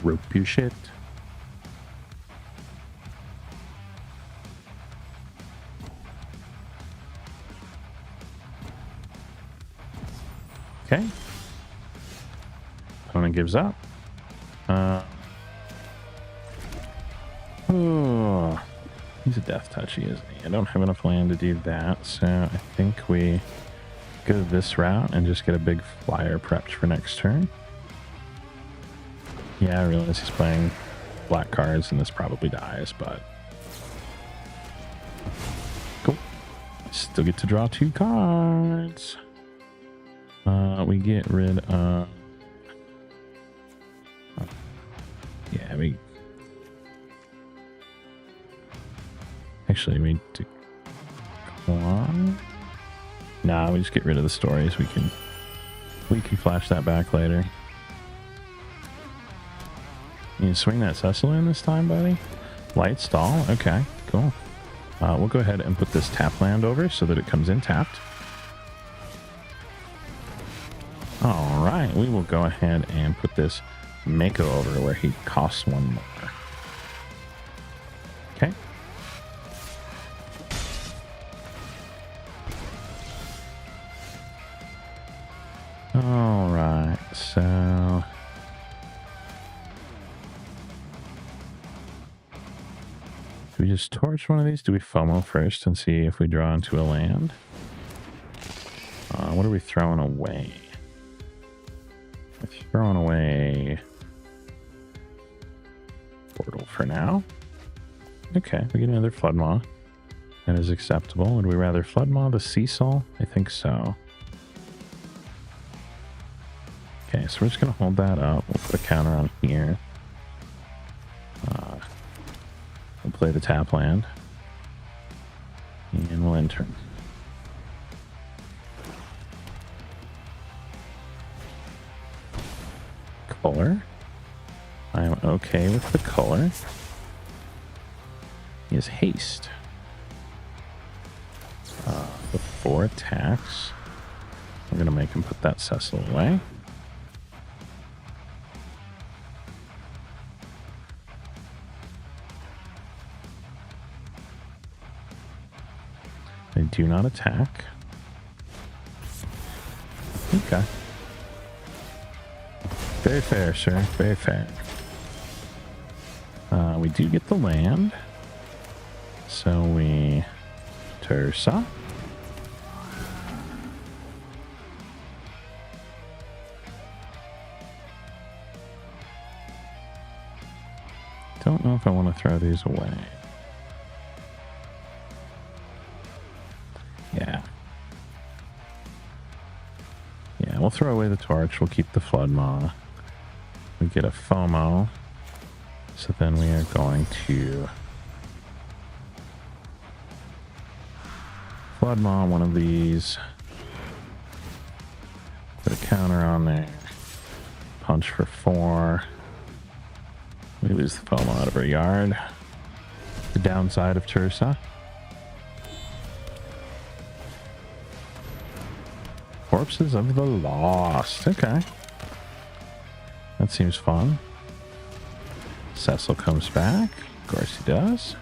Rope your shit. Okay. Opponent gives up. Oh, he's a death touchy, isn't he? I don't have enough land to do that, so I think we go this route and just get a big flyer prepped for next turn. Yeah, I realize he's playing black cards and this probably dies, but cool. Still get to draw 2 cards. We get rid of... Yeah, we... Actually, we do... Nah, we just get rid of the stories. We can flash that back later. You swing that Cecil in this time, buddy? Light stall? Okay, cool. We'll go ahead and put this tap land over so that it comes in tapped. Alright, we will go ahead and put this Mako over where he costs 1 more. Okay. Alright, so... Do we just torch one of these? Do we FOMO first and see if we draw into a land? What are we throwing away? We're throwing away Portal for now. Okay, we get another Flood Maw. That is acceptable. Would we rather Flood Maw the Cecil? I think so. Okay, so we're just going to hold that up. We'll put a counter on here. We'll play the tap land. And we'll enter. Color. I'm okay with the color. He has haste. The 4 attacks. We're going to make him put that Cecil away. They do not attack. Okay. Very fair, sir. Very fair. We do get the land. So we... Tursa. Don't know if I want to throw these away. Yeah. Yeah, we'll throw away the torch. We'll keep the Flood Maw. We get a FOMO. So then we are going to Flood Maw one of these. Put a counter on there. Punch for 4. We lose the FOMO out of our yard. The downside of Tursa. Corpses of the Lost. Okay. That seems fun. Cecil comes back. Of course he does.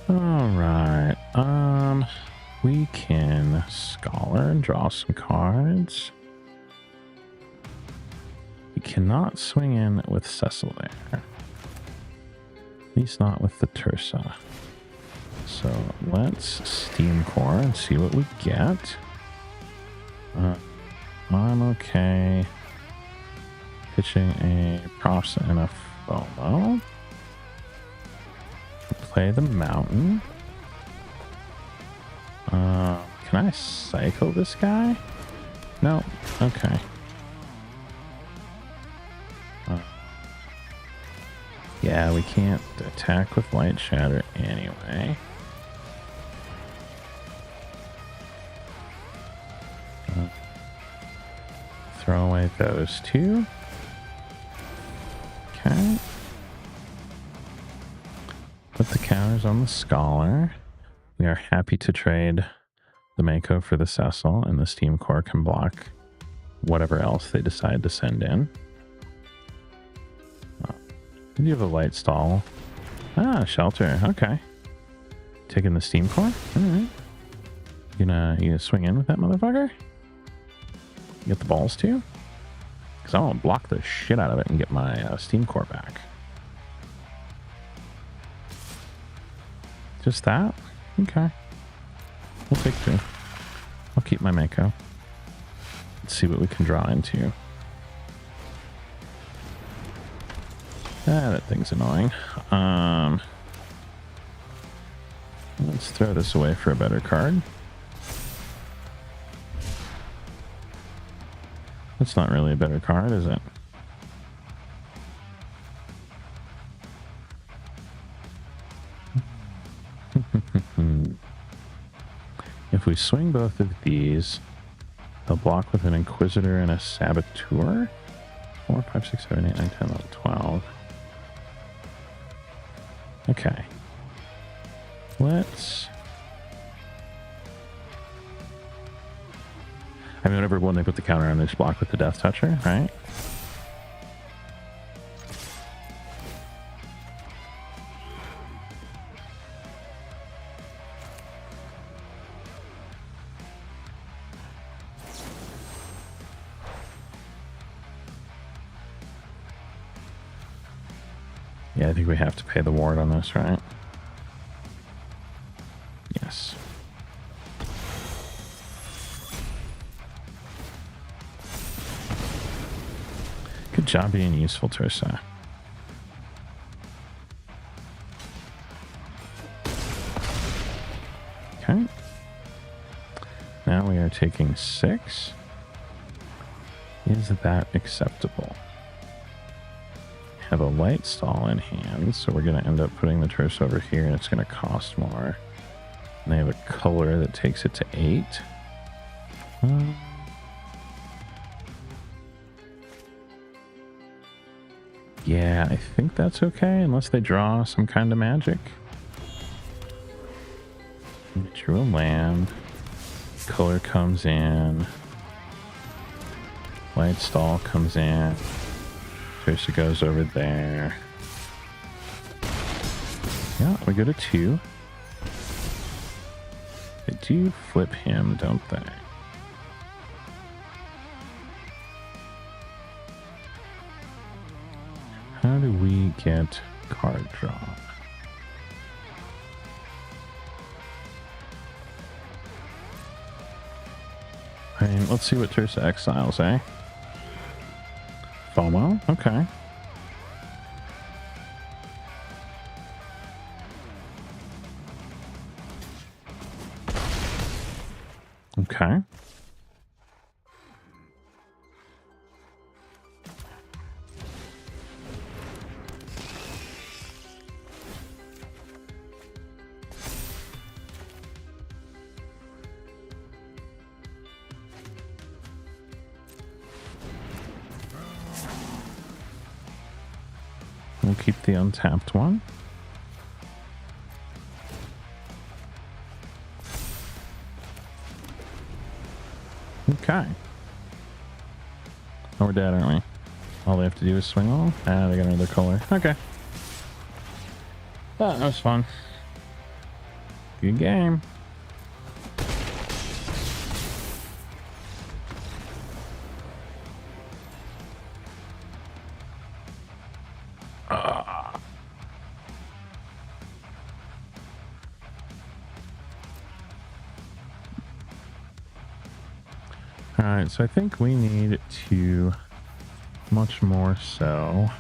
All right. We can scholar and draw some cards. We cannot swing in with Cecil there. At least not with the Tursa. So let's Steam Core and see what we get. I'm okay pitching a Proft and a FOMO. Play the mountain. Can I cycle this guy? No. Okay. Yeah, we can't attack with Light Shatter anyway. Throw away those two. Okay. Put the counters on the Scholar. We are happy to trade the Mako for the Cecil, and the Steam Core can block whatever else they decide to send in. You have a light stall. Ah, shelter. Okay. Taking the Steam Core? Alright. You gonna swing in with that motherfucker? You get the balls too? Because I want to block the shit out of it and get my Steam Core back. Just that? Okay. We'll take two. I'll keep my Mako. Let's see what we can draw into. Ah, that thing's annoying. Let's throw this away for a better card. That's not really a better card, is it? If we swing both of these, they'll block with an Inquisitor and a Saboteur. 4, 5, 6, 7, 8, 9, 10, 11, 12. Okay. Let's... I mean, whenever when they put the counter on, they just block with the Death Toucher, right? Yeah, I think we have to pay the ward on this, right? Yes. Good job being useful, Tursa. Okay. Now we are taking 6. Is that acceptable? Have a light stall in hand, so we're going to end up putting the Tursa over here, and it's going to cost more. And they have a color that takes it to 8. Yeah, I think that's okay, unless they draw some kind of magic. Drew a land. Color comes in. Light stall comes in. Tursa goes over there. Yeah, we go to 2. They do flip him, don't they? How do we get card draw? I mean, let's see what Tursa exiles, eh? FOMO? Okay. Okay. We'll keep the untapped one. Okay. Oh, we're dead, aren't we? All they have to do is swing on. Ah, they got another color. Okay. That was fun. Good game. Alright, so I think we need to much more so.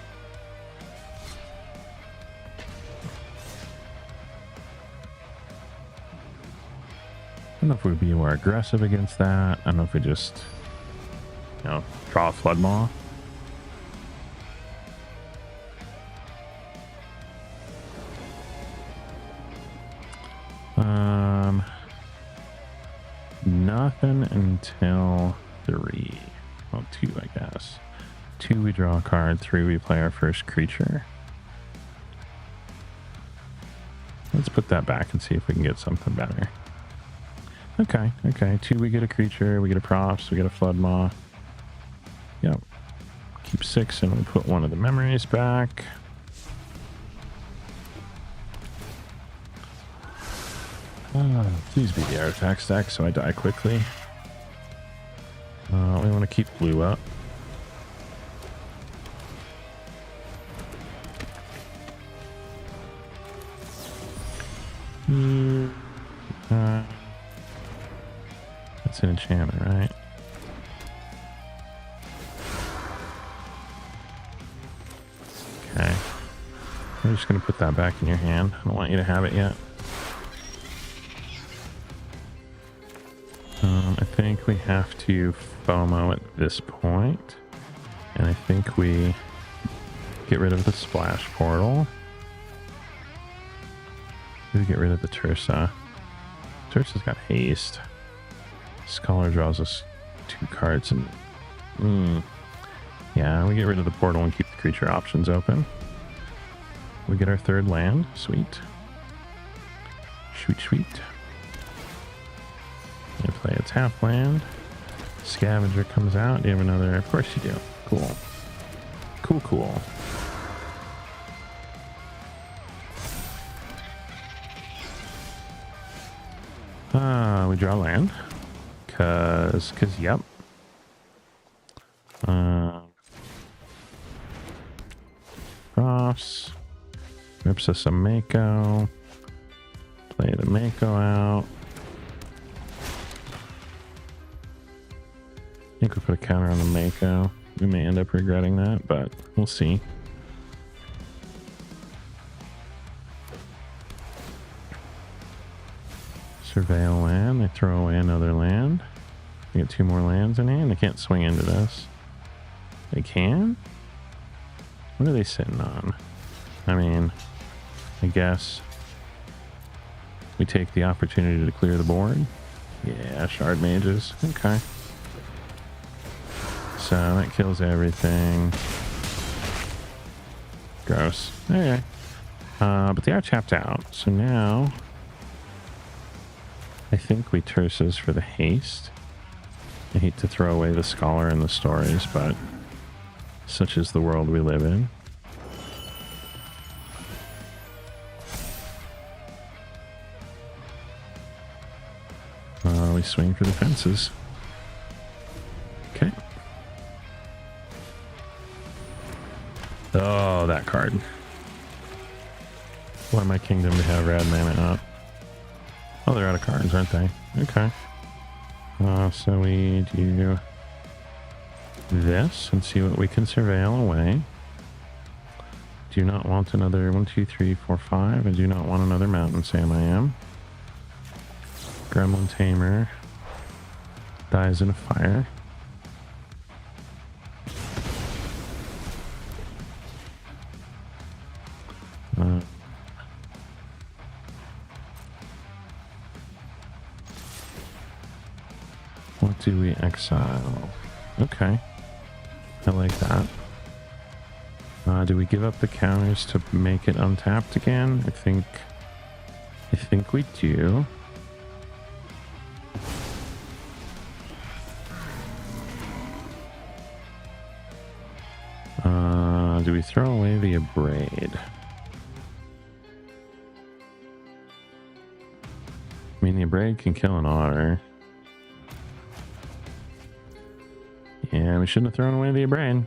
I don't know if we'd be more aggressive against that. I don't know if we just, you know, draw a Flood Maw. Nothing until 3. Well, 2, I guess. 2, we draw a card. 3, we play our first creature. Let's put that back and see if we can get something better. Okay, okay. 2, we get a creature, we get a Proft, we get a Flood Maw. Yep. Keep 6 and we put one of the memories back. Please be the artifact stack so I die quickly. We want to keep blue up. That's an enchantment, right? Okay. I'm just going to put that back in your hand. I don't want you to have it yet. I think we have to FOMO at this point, and I think we get rid of the splash portal. We get rid of the Tursa. Tursa's got haste. Scholar draws us 2 cards, and yeah, we get rid of the portal and keep the creature options open. We get our 3rd land. Sweet. Sweet, sweet. You play a tap land. Scavenger comes out. Do you have another? Of course you do. Cool. Cool, cool. We draw land. Cause yep. Profts. Rips us a Mako. Play the Mako out. I think we put a counter on the Mako. We may end up regretting that, but we'll see. Surveil land. They throw away another land. They get 2 more lands in hand. They can't swing into this. They can? What are they sitting on? I mean, I guess we take the opportunity to clear the board. Yeah, shard mages. Okay. So that kills everything. Gross. Okay. But they are tapped out. So now I think we Turses for the haste. I hate to throw away the Scholar and the stories, but such is the world we live in. We swing for the fences. Okay. Oh, that card. Want my kingdom to have red mana up. Oh, they're out of cards, aren't they? Okay. So we do this and see what we can surveil away. Do not want another 1, 2, 3, 4, 5. I do not want another Mountain Sam I am. Gremlin Tamer dies in a fire. What do we exile? Okay. I like that. Do we give up the counters to make it untapped again? I think we do. Do we throw away the Abrade? mean, the Abrade can kill an otter. Yeah, we shouldn't have thrown away the Abrade.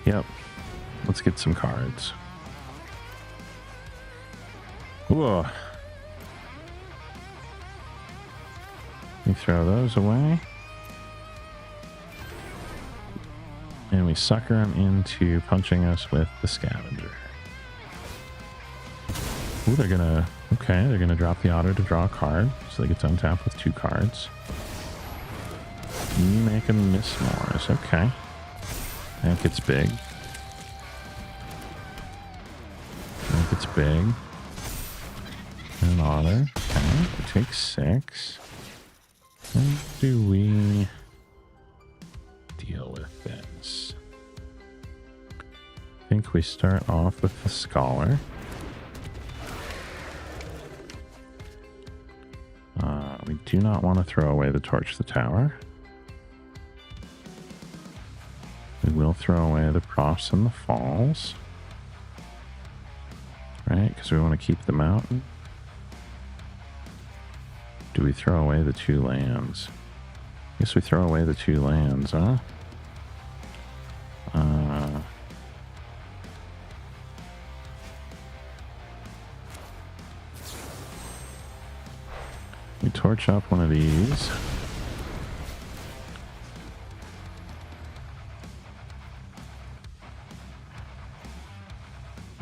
Yep. Let's get some cards. Whoa. We throw those away. And we sucker them into punching us with the scavenger. Ooh, they're gonna... Okay, they're gonna drop the otter to draw a card. So they get to untap with 2 cards. You make them miss Mars. Okay. That gets big. That gets big. An otter. Okay, it takes 6. How do we deal with this? I think we start off with the Scholar. We do not want to throw away the Torch the Tower. We will throw away the Profts and the Falls. Right, because we want to keep them out. Do we throw away the 2 lands? I guess we throw away the 2 lands, huh? We torch up one of these.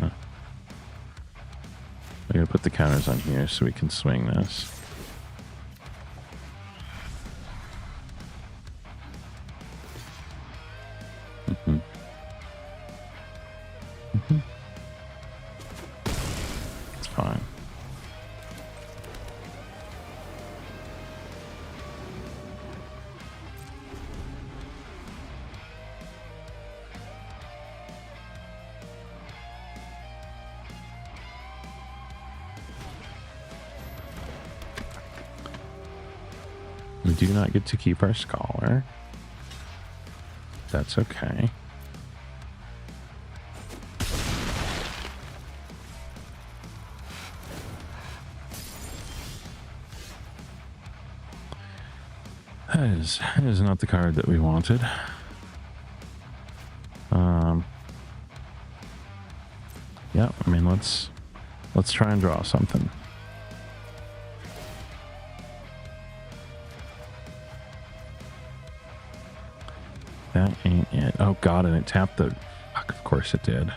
Huh. I gotta put the counters on here so we can swing this. It's fine. We do not get to keep our Scholar. That's okay. That is not the card that we wanted. Yeah, I mean, let's try and draw something. That ain't it. Oh god, and it tapped the... Fuck, of course it did.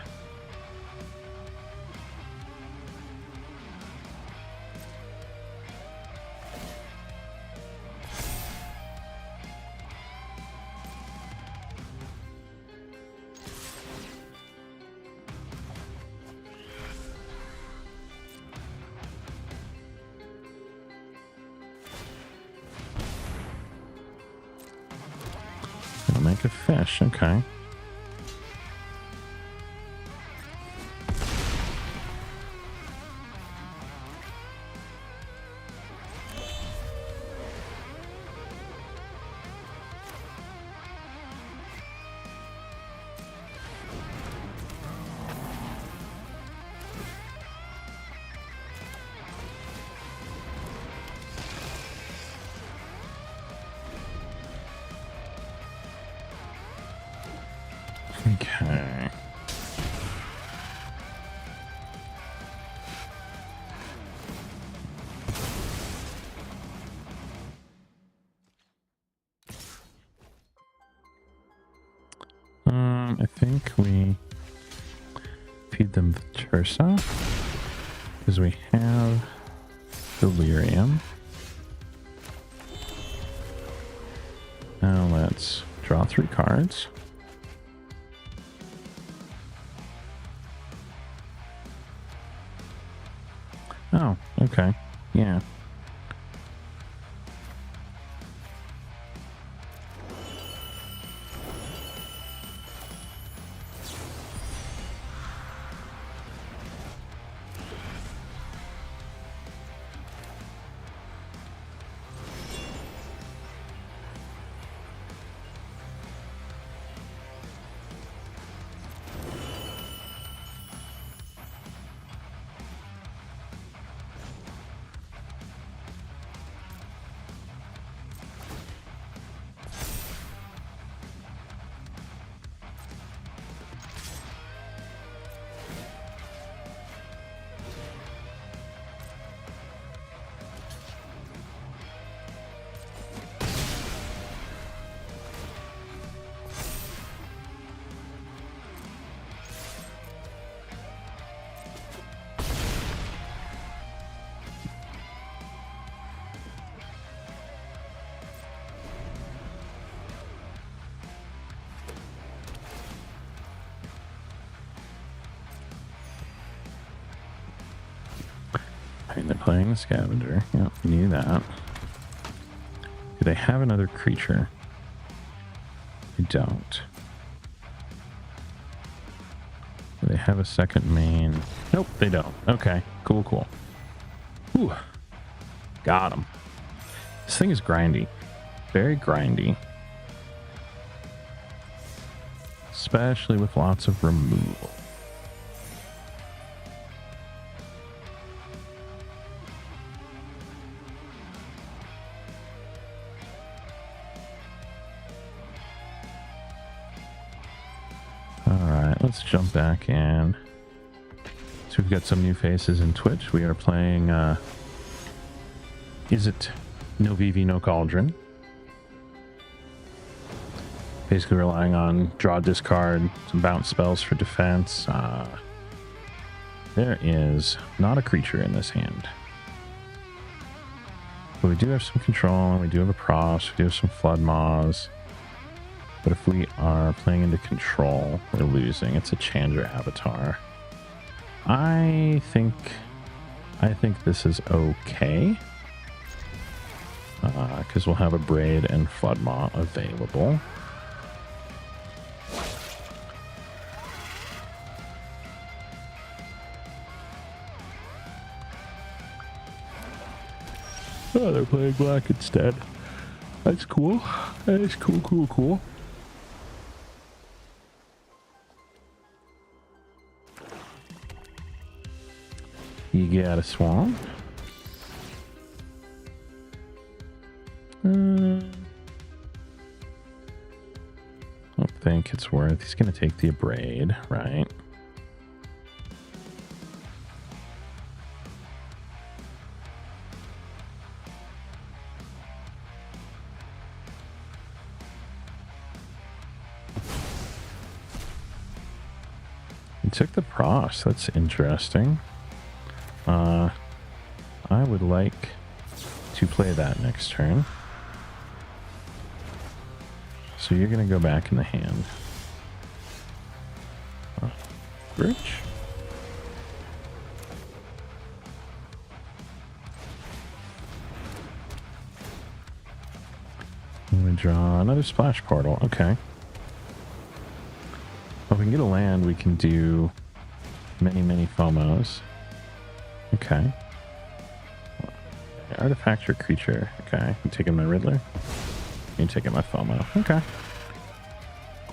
Make a fish, okay. Okay. I think we feed them the Tursa because we have Delirium. Now let's draw 3 cards. Oh, okay. Yeah. playing the Scavenger. Yep, knew that. Do they have another creature? They don't. Do they have a second main? Nope, they don't. Okay, cool, cool. Ooh, got him. This thing is grindy. Very grindy. Especially with lots of removal. Alright, let's jump back in. So we've got some new faces in Twitch. We are playing Izzet, no VV, no Cauldron. Basically relying on draw, discard, some bounce spells for defense. There is not a creature in this hand. But we do have some control, and we do have a Proft, we do have some Flood Maws. But if we are playing into control, we're losing. It's a Chandra Avatar. I think this is okay. Because we'll have a Braid and Flood Maw available. Oh, they're playing black instead. That's cool. That is cool, cool, cool. You got a Swamp. I don't think it's worth. He's going to take the Abrade, right? He took the Prost. That's interesting. I would like to play that next turn. So you're going to go back in the hand. Grix. I'm going to draw another Splash Portal. Okay. Well, if we can get a land, we can do many, many FOMOs. Okay. Artifact or creature. Okay. You taking my Riddler? You taking my FOMO. Okay.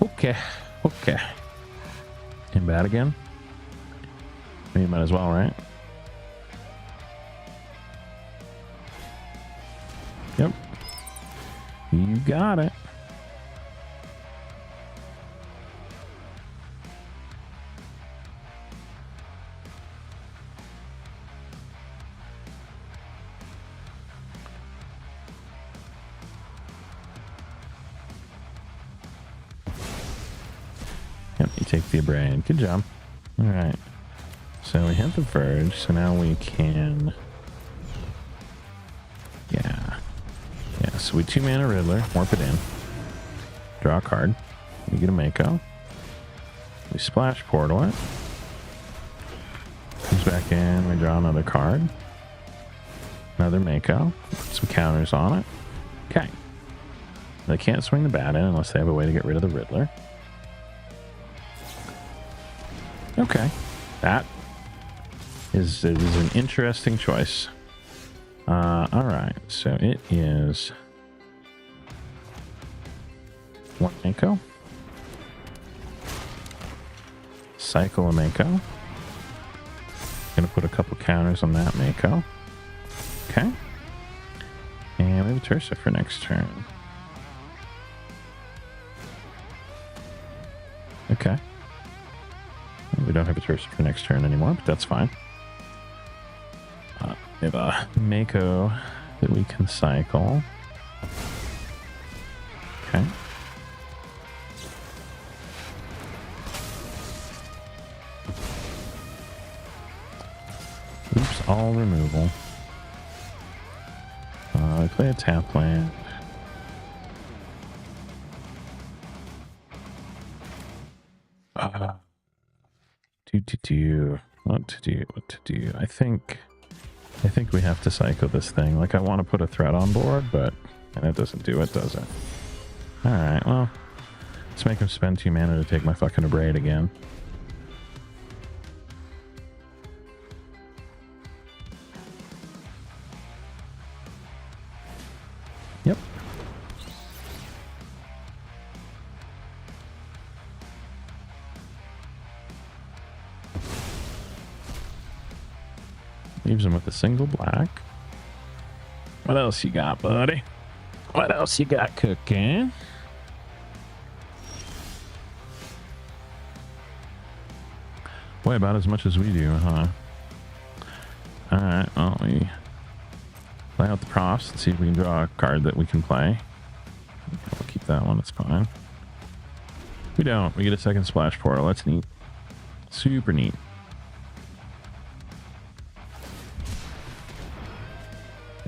Okay. Okay. In bad again? You might as well, right? Yep. You got it. Take the Abrade. Good job. All right. So we have the Verge. So now we can. Yeah. Yeah. So we 2-mana Riddler. Warp it in. Draw a card. We get a Mako. We Splash Portal it. Comes back in. We draw another card. Another Mako. Put some counters on it. Okay. They can't swing the bat in unless they have a way to get rid of the Riddler. Okay, that is an interesting choice. All right, so it is 1 Mako. Cycle a Mako. Gonna put a couple counters on that Mako. Okay. And we have a Tersa for next turn. Okay. We don't have a Tersa for next turn anymore, but that's fine. We have a Mako that we can cycle. Okay. Oops, all removal. I play a tap land. What to do. I think I think we have to cycle this thing. Like, I want to put a threat on board, but and it doesn't do it, does it? Alright, well, let's make him spend 2 mana to take my fucking Abrade again. Yep. Leaves him with a single black. What else you got, buddy? What else you got cooking? Boy, about as much as we do, huh? Alright, well, we play out the Profts and see if we can draw a card that we can play. We'll keep that one, it's fine. We don't. We get a second splash portal. That's neat. Super neat.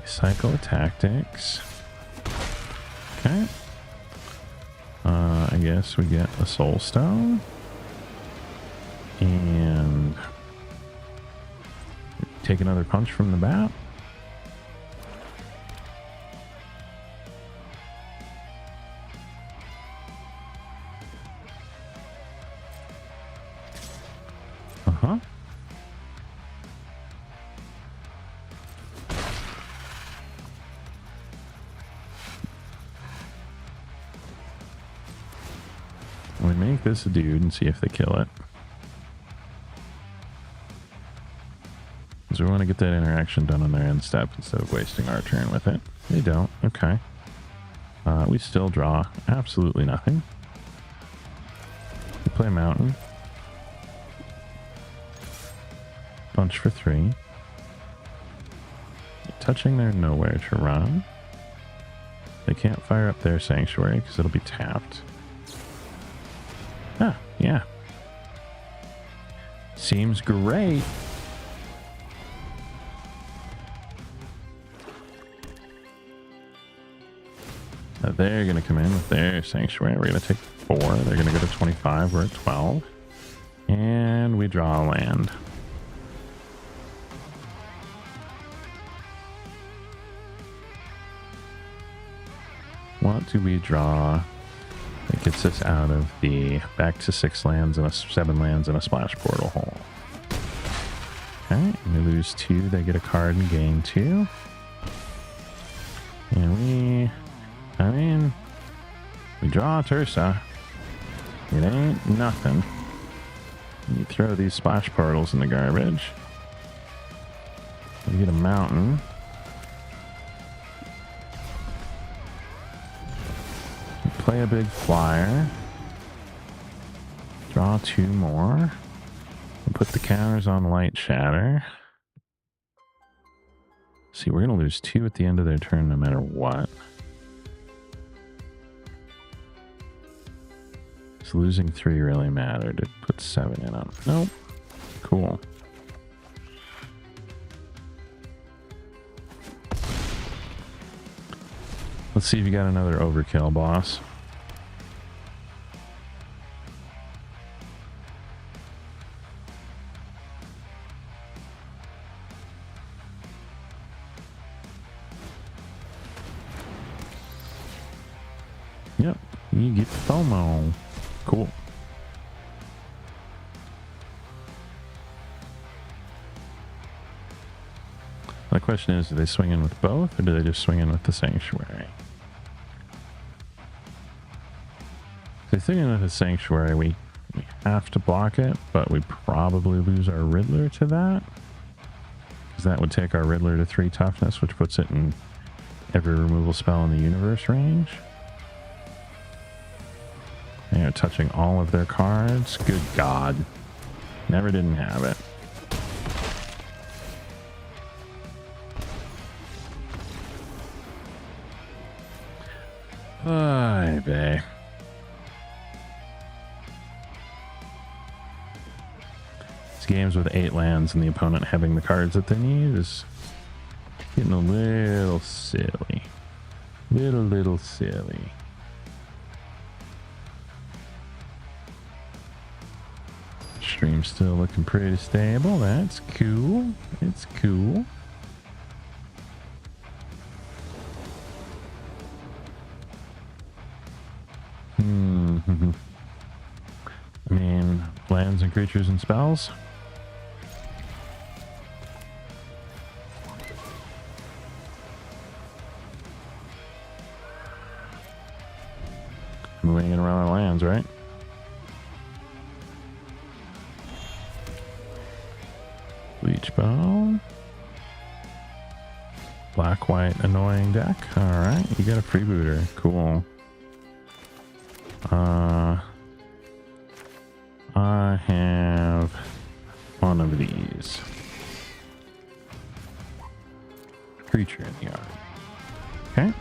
Cycle of Tactics. Okay. I guess we get a Soul Stone. And take another punch from the bat. Uh-huh. We make this a dude and see if they kill it. Because we want to get that interaction done on their end step instead of wasting our turn with it. They don't. Okay. We still draw absolutely nothing. We play Mountain. Punch for 3. Touching their nowhere to run. They can't fire up their Sanctuary because it'll be tapped. Ah, yeah. Seems great. They're going to come in with their Sanctuary. We're going to take 4. They're going to go to 25. We're at 12. And we draw a land. What do we draw? It gets us out of the back to 6 lands and a 7 lands and a splash portal hole. Okay, we lose 2. They get a card and gain 2. And we draw a Tursa. It ain't nothing. You throw these splash portals in the garbage. We get a mountain. Play a big flyer. Draw 2 more. And put the counters on Light Shatter. See, we're going to lose 2 at the end of their turn no matter what. Does losing 3 really matter to put 7 in them? Nope. Cool. Let's see if you got another overkill, boss. Yep, you get the FOMO. Cool. My question is, do they swing in with both, or do they just swing in with the Sanctuary? If they swing in with the Sanctuary, we have to block it, but we probably lose our Riddler to that. Because that would take our Riddler to 3 toughness, which puts it in every removal spell in the universe range. They are touching all of their cards. Good God. Never didn't have it. Ay, bae. These games with 8 lands and the opponent having the cards that they need is getting a little silly. Little silly. Stream's still looking pretty stable. That's cool. It's cool. I mean, lands and creatures and spells. Moving it around our lands, right? Bleach Bow. Black, white, annoying deck. Alright, you got a freebooter. Cool. I have one of these. Creature in the yard. Okay.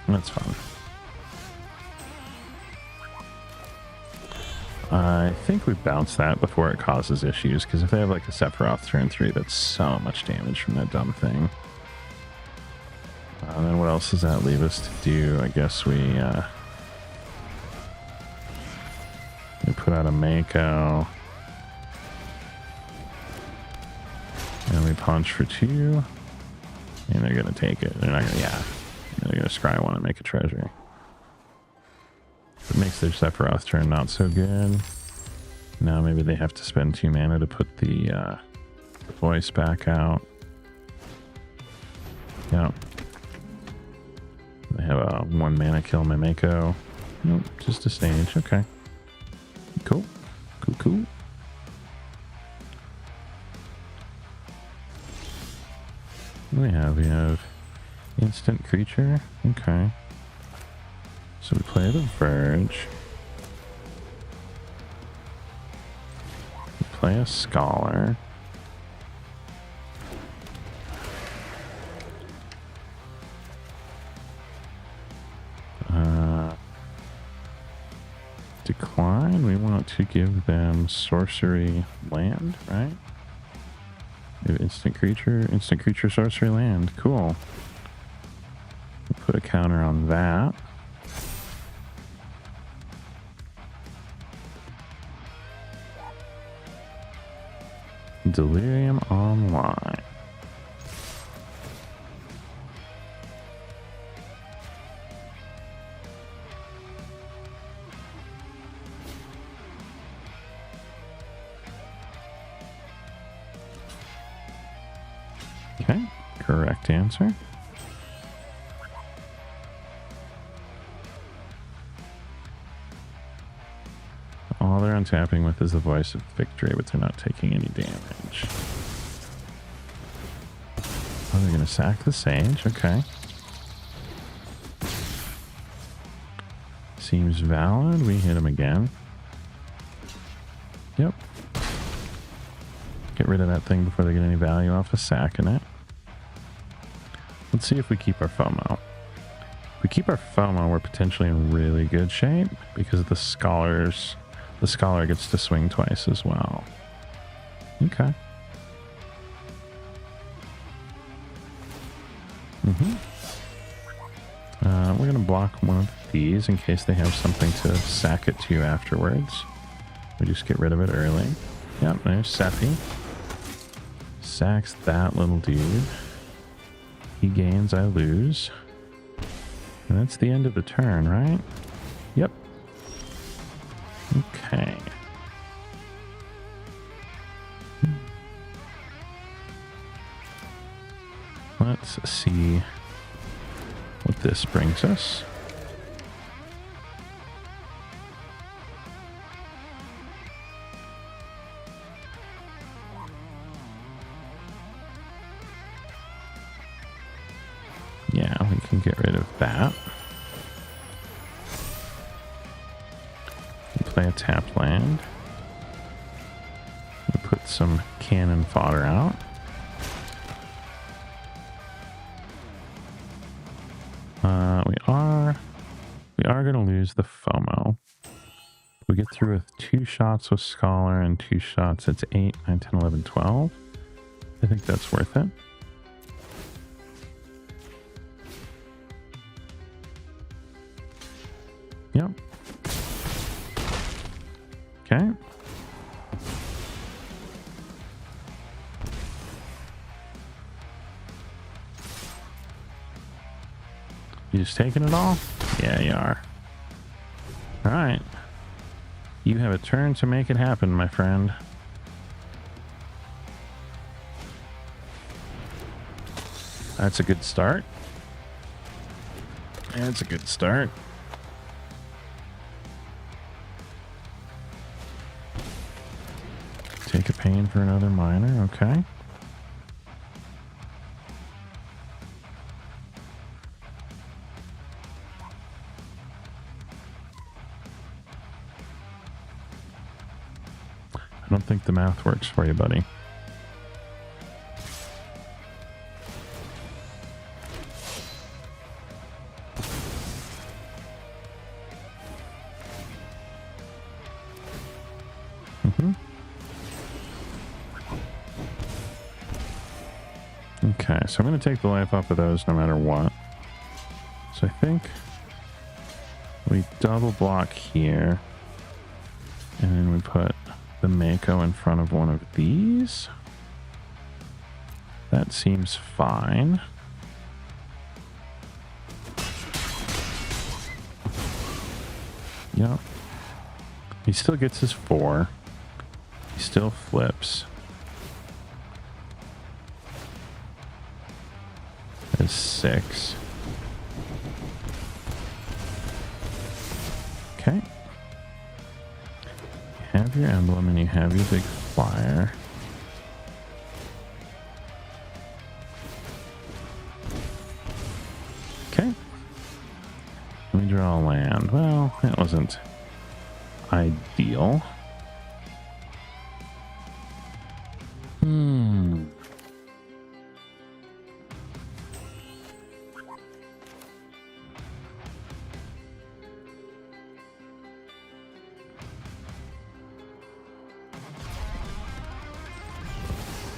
That's fun. I think we bounce that before it causes issues, because if they have like a Sephiroth turn 3, that's so much damage from that dumb thing. And then what else does that leave us to do? I guess we put out a Mako. And we punch for 2. And they're going to take it. They're not going to, yeah. They're going to scry one and make a treasure. It makes their Sephiroth turn not so good. Now maybe they have to spend 2 mana to put the voice back out. Yep. They have a 1 mana kill my Mako. Nope, just a stage. Okay. Cool. Cool, cool. What do we have instant creature. Okay. So we play the Verge. We play a Scholar. Decline. We want to give them sorcery land, right? We have instant creature, sorcery land. Cool. We'll put a counter on that. Delirium Online. Okay, correct answer. All they're untapping with is the Voice of Victory, but they're not taking any damage. Oh, they're going to sack the Sage. Okay. Seems valid. We hit him again. Yep. Get rid of that thing before they get any value off of sacking it. Let's see if we keep our FOMO. If we keep our FOMO, we're potentially in really good shape because the Scholar gets to swing twice as well. Okay. We're going to block one of these in case they have something to sack it to afterwards. We just get rid of it early. Yep, there's Sephi. Sacks that little dude. He gains, I lose. And that's the end of the turn, right? Yep. Okay. Let's see what this brings us. Yeah, we can get rid of that. We play a tapped land. We put some cannon fodder out. We are going to lose the FOMO. We get through with 2 shots with Scholar and 2 shots. It's 8, 9, 10, 11, 12. I think that's worth it. Yep. Okay. You just taking it all? Yeah, you are. All right. You have a turn to make it happen, my friend. That's a good start. That's a good start. Take a pain for another miner, okay. I don't think the math works for you, buddy. Okay, so I'm going to take the life off of those no matter what. So I think we double block here. And then we put the Mako in front of one of these. That seems fine. Yep. He still gets his 4. He still flips. His 6. Okay. You have your emblem and you have your big flyer. Okay. Let me draw a land. Well, that wasn't ideal.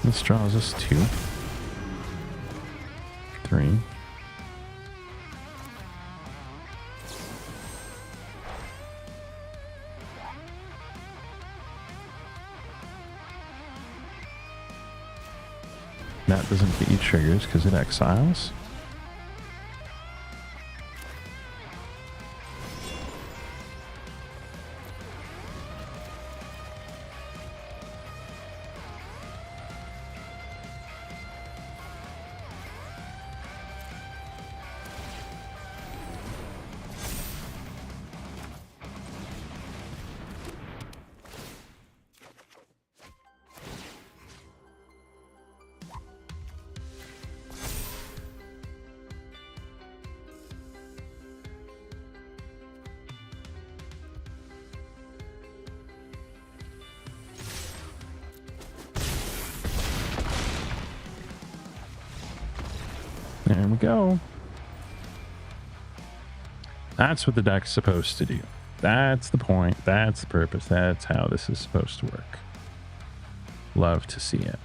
This draws us 2, 3. That doesn't get you triggers because it exiles. There we go. That's what the deck's supposed to do. That's the point. That's the purpose. That's how this is supposed to work. Love to see it.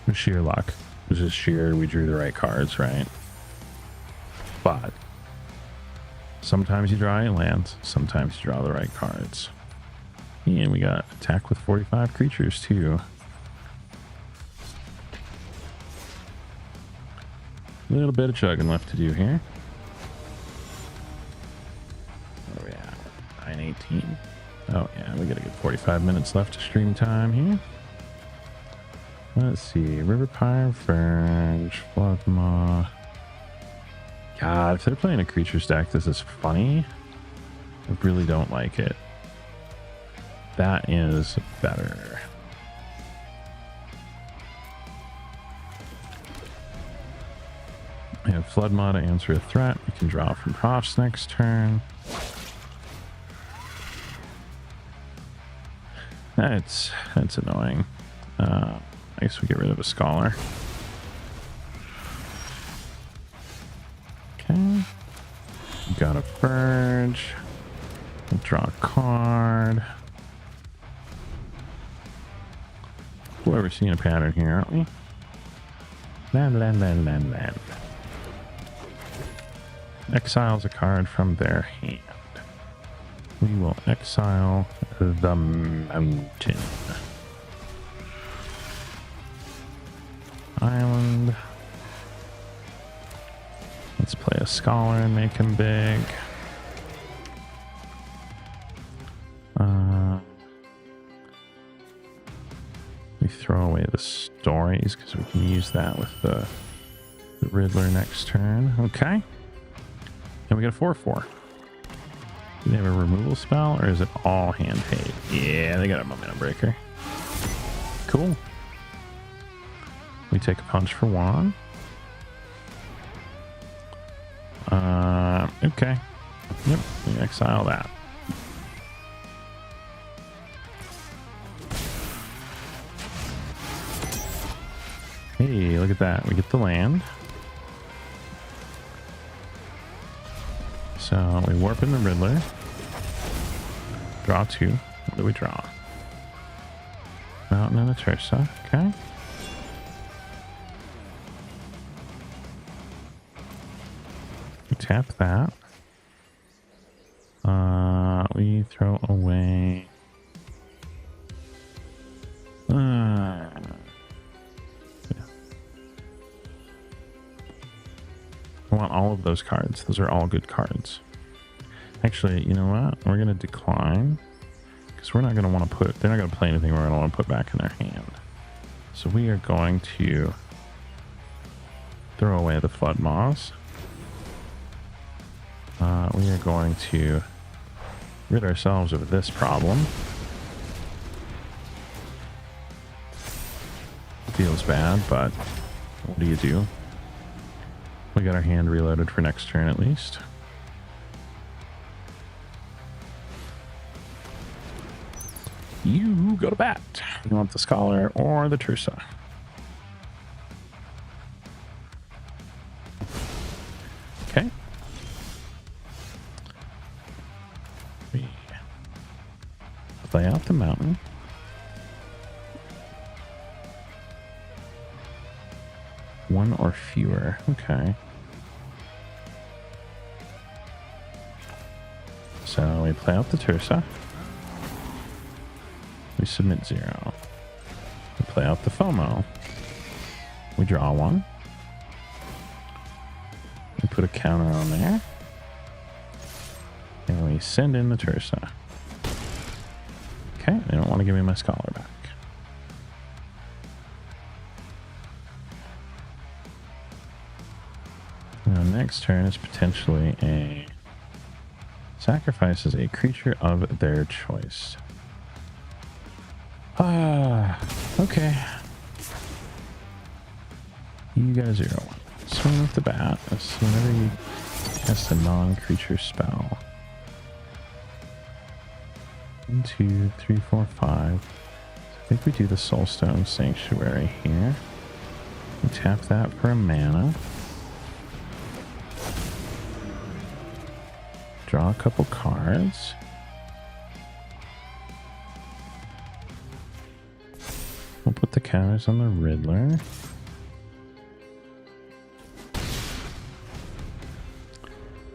With sheer luck. It was just sheer, we drew the right cards, right? But sometimes you draw a land, sometimes you draw the right cards. And we got attack with 45 creatures too. A little bit of chugging left to do here. Oh yeah, 9:18. Oh yeah, we got a good 45 minutes left of stream time here. Let's see, River Pyre, Verge, Floodmaw. God, if they're playing a creatures deck, this is funny. I really don't like it. That is better. We have Floodmaw to answer a threat. We can draw from Proft's next turn. That's annoying. I guess we get rid of a Scholar. Okay. Got a Verge. We'll draw a card. We're seeing a pattern here, aren't we? Land. Exiles a card from their hand. We will exile the mountain. island. Let's play a scholar and make him big. We throw away the stories because we can use that with the Riddler next turn. Okay. And we got a 4/4. Do they have a removal spell or is it all hand paid? Yeah, they got a momentum breaker. Cool. We take a punch for 1. Okay. Yep, we exile that. Hey, look at that. We get the land. So we warp in the Riddler. Draw 2. What do we draw? Mountain and a Tersa. Okay. We tap that. We throw away. Yeah. I want all of those cards. Those are all good cards. Actually, you know what? We're going to decline because we're not going to want to put, they're not going to play anything we're going to want to put back in their hand. So we are going to throw away the Flood Maws. We are going to rid ourselves of this problem. Feels bad, but what do you do? We got our hand reloaded for next turn at least. You go to bat. You want the Scholar or the Tersa? Okay. We play out the mountain. One or fewer. Okay. So we play out the Tersa. We submit 0. We play out the FOMO. We draw 1. We put a counter on there. And we send in the Tersa. Okay, they don't want to give me my Scholar back. Now next turn is potentially a sacrifices a creature of their choice. Okay. You got a 0/1. Swing with the bat. So whenever you cast a non-creature spell. 1, 2, 3, 4, 5. I think we do the Soulstone Sanctuary here. We tap that for a mana. Draw a couple cards. We'll put the counters on the Riddler.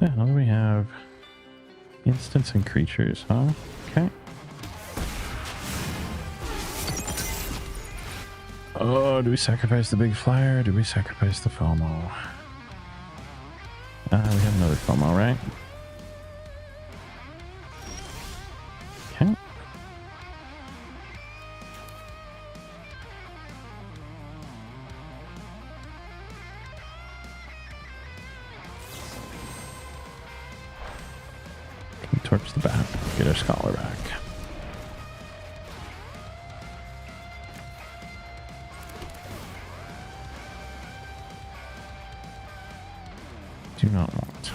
Yeah, now we have instants and creatures, huh? Okay. Oh, do we sacrifice the big flyer or do we sacrifice the FOMO? We have another FOMO, right? Okay. Torch the bat, get our Scholar back. Do not want.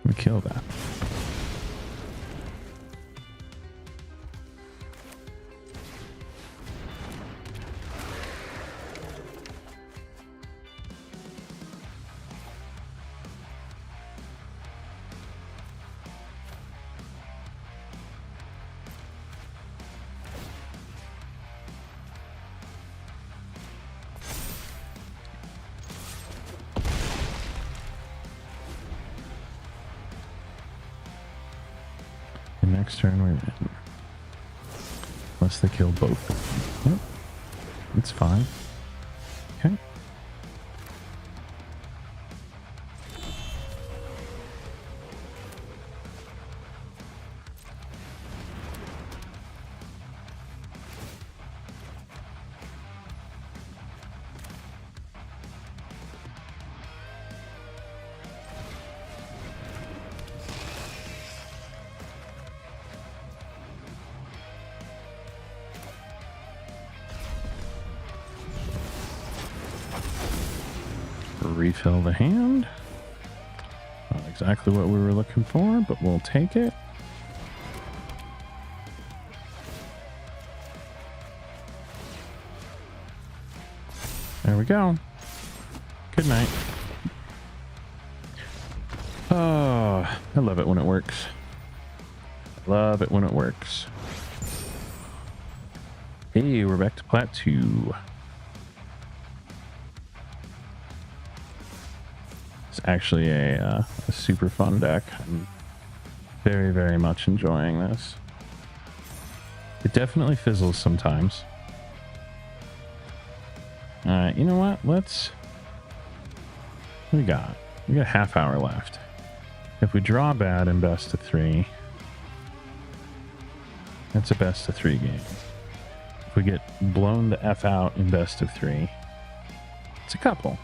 We kill that. next turn we're in. Unless they kill both. Yep. It's fine. Okay. Refill the hand. Not exactly what we were looking for, but we'll take it. There we go. Good night. Oh, I love it when it works. Love it when it works. Hey, we're back to plat 2. It's actually a super fun deck. I'm very, very much enjoying this. It definitely fizzles sometimes. You know what? What do we got? We got a half hour left. If we draw bad in best of 3, that's a best of 3 game. If we get blown the F out in best of 3, it's a couple.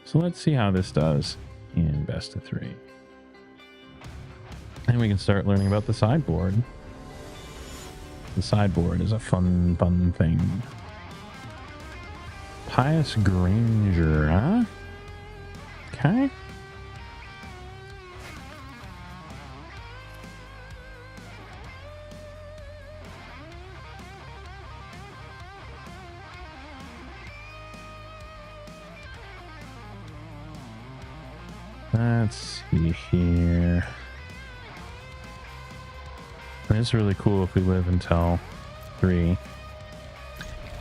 So let's see how this does in best of 3. And we can start learning about the sideboard. The sideboard is a fun thing. Pious Granger, huh? Okay. Let's see here. It's really cool if we live until 3.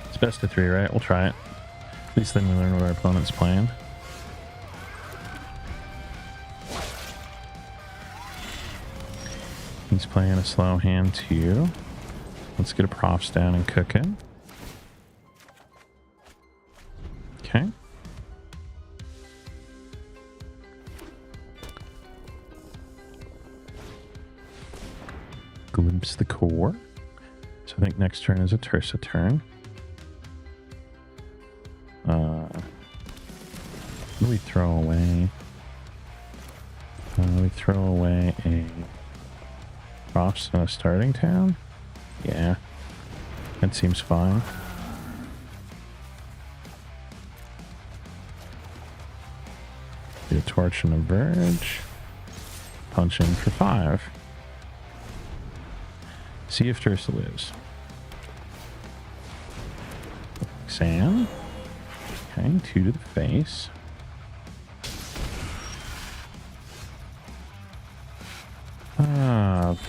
It's best of 3, right? We'll try it. At least then we learn what our opponent's playing. He's playing a slow hand too. Let's get a props down and cook it. Okay. Glimpse the core. So I think next turn is a Tursa turn. What do we throw away? We throw away a Proft and a starting town? Yeah. That seems fine. Get a torch and a verge. Punch in for 5. See if Tursa lives. Sam. Okay, 2 to the face.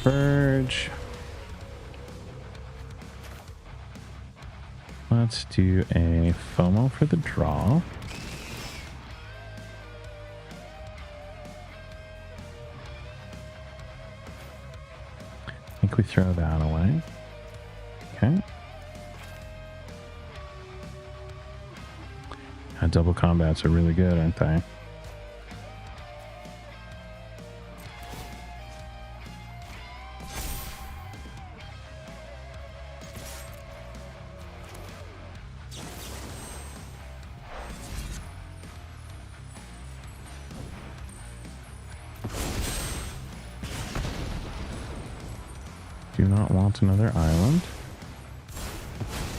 Verge. Let's do a FOMO for the draw. I think we throw that away. Okay. Double combats are really good, aren't they? Do not want another island.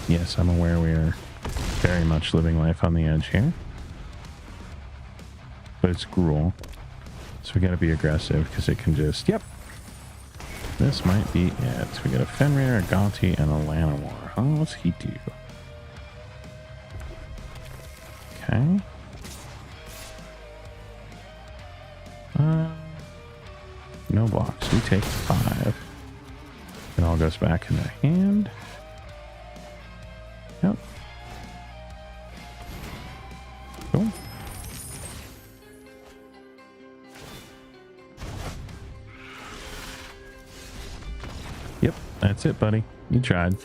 Yes, I'm aware we are very much living life on the edge here. But it's Gruul. So we gotta be aggressive because it can just, yep. This might be it. We got a Fenrir, a Gonti, and a Llanowar. Huh? What's he do? Okay. No blocks. We take 5. It all goes back in the hand. Yep. Cool. That's it, buddy. You tried.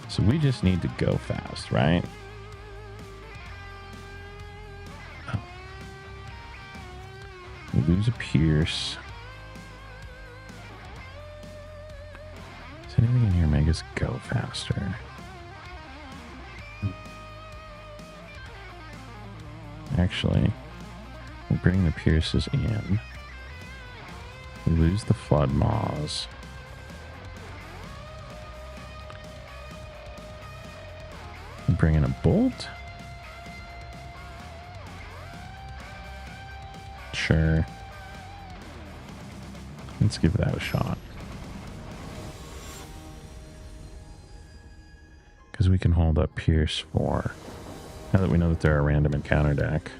So we just need to go fast, right? Oh. We lose a Pierce. Is anything in here make us go faster? Actually, we'll bring the Pierces in. We lose the Flood Maws. We bring in a Bolt. Sure. Let's give that a shot. Because we can hold up Pierce for... Now that we know that they're a random encounter deck.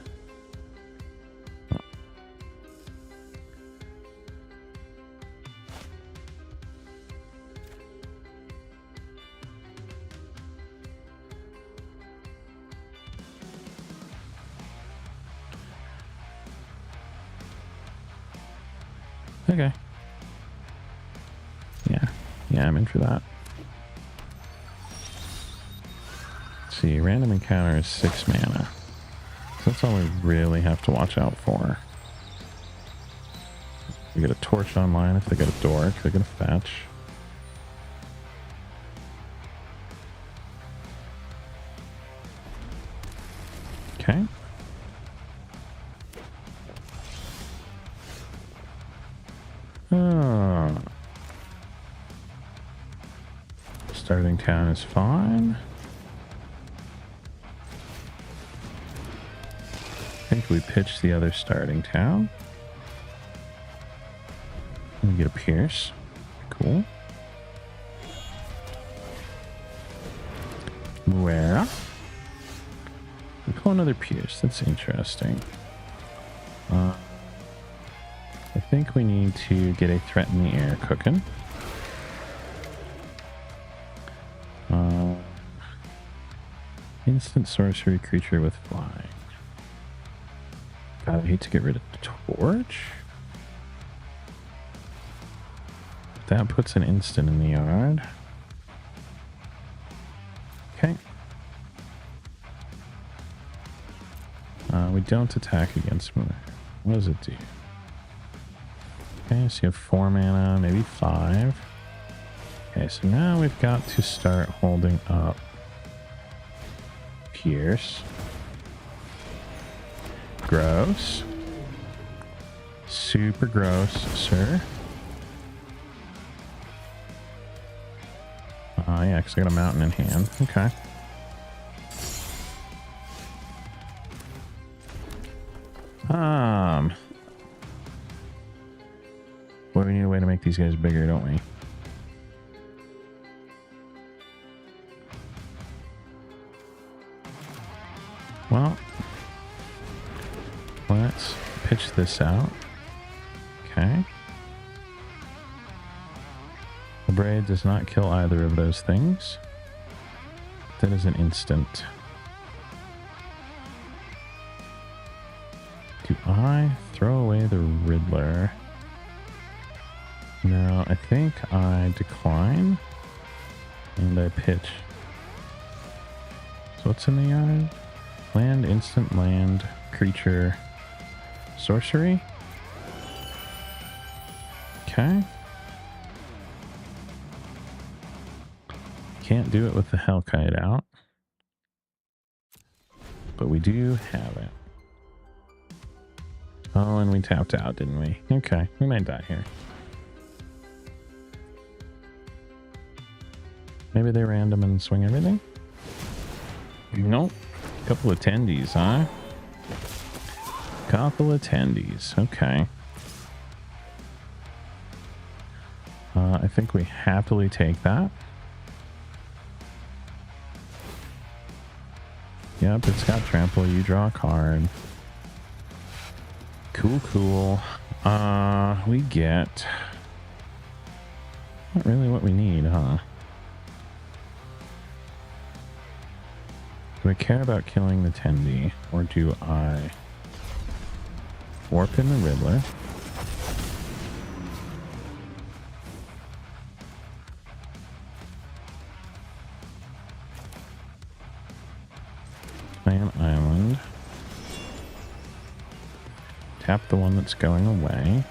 Okay. Yeah, I'm in for that. Let's see, random encounter is 6 mana. So that's all we really have to watch out for. We get a Torch online if they get a Dork, they're gonna fetch. Okay. Starting town is fine. I think we pitch the other starting town. We get a Pierce. Cool. Where? We pull another Pierce. That's interesting. I think we need to get a Threat in the Air cooking. Instant sorcery creature with flying. God, I hate to get rid of the Torch. That puts an instant in the yard. Okay. We don't attack against me. What does it do? Okay, so you have 4 mana, maybe 5. Okay, so now we've got to start holding up Pierce. Gross. Super gross, sir. Yeah, because I got a mountain in hand. Okay. Well, we need a way to make these guys bigger, don't we? Well, let's pitch this out. Okay. The Braid does not kill either of those things. That is an instant. Do I throw away the Riddler? No, I think I decline. And I pitch. So what's in the yard? Land, instant, land, creature, sorcery. Okay. Can't do it with the Hellkite out. But we do have it. Oh, and we tapped out, didn't we? Okay, we might die here. Maybe they random and swing everything? Nope. Couple of tendies, huh? Couple of tendies. Okay. I think we happily take that. Yep, it's got trample. You draw a card. Cool, cool. We get... Not really what we need, huh? Do I care about killing the Tendi, or do I warp in the Riddler? Play an island. Tap the one that's going away.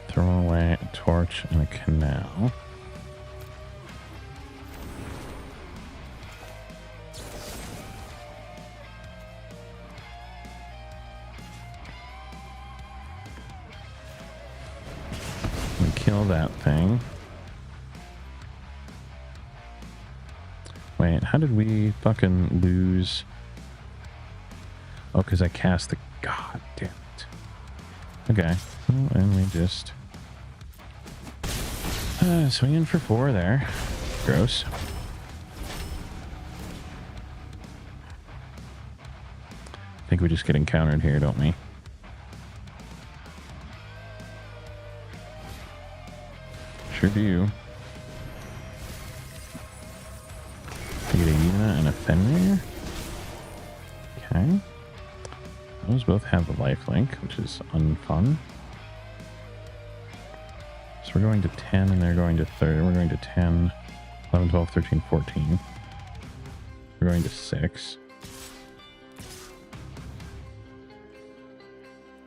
Throw away a torch and a canal. And kill that thing. Wait, how did we fucking lose? Oh, because I cast the... God damn it. Okay. Well, and we just... swinging for 4 there. Gross. I think we just get encountered here, don't we? Sure do. I get a Yuna and a Fenrir. Okay. Those both have the lifelink, which is unfun. So we're going to 10 and they're going to 30. We're going to 10, 11, 12, 13, 14. We're going to 6.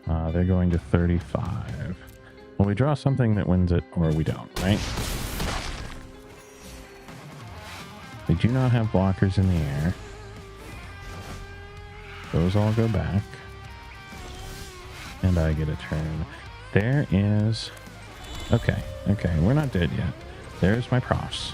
They're going to 35. Well, we draw something that wins it, or we don't, right? They do not have blockers in the air. Those all go back. And I get a turn. There is... Okay, we're not dead yet. There's my Profts.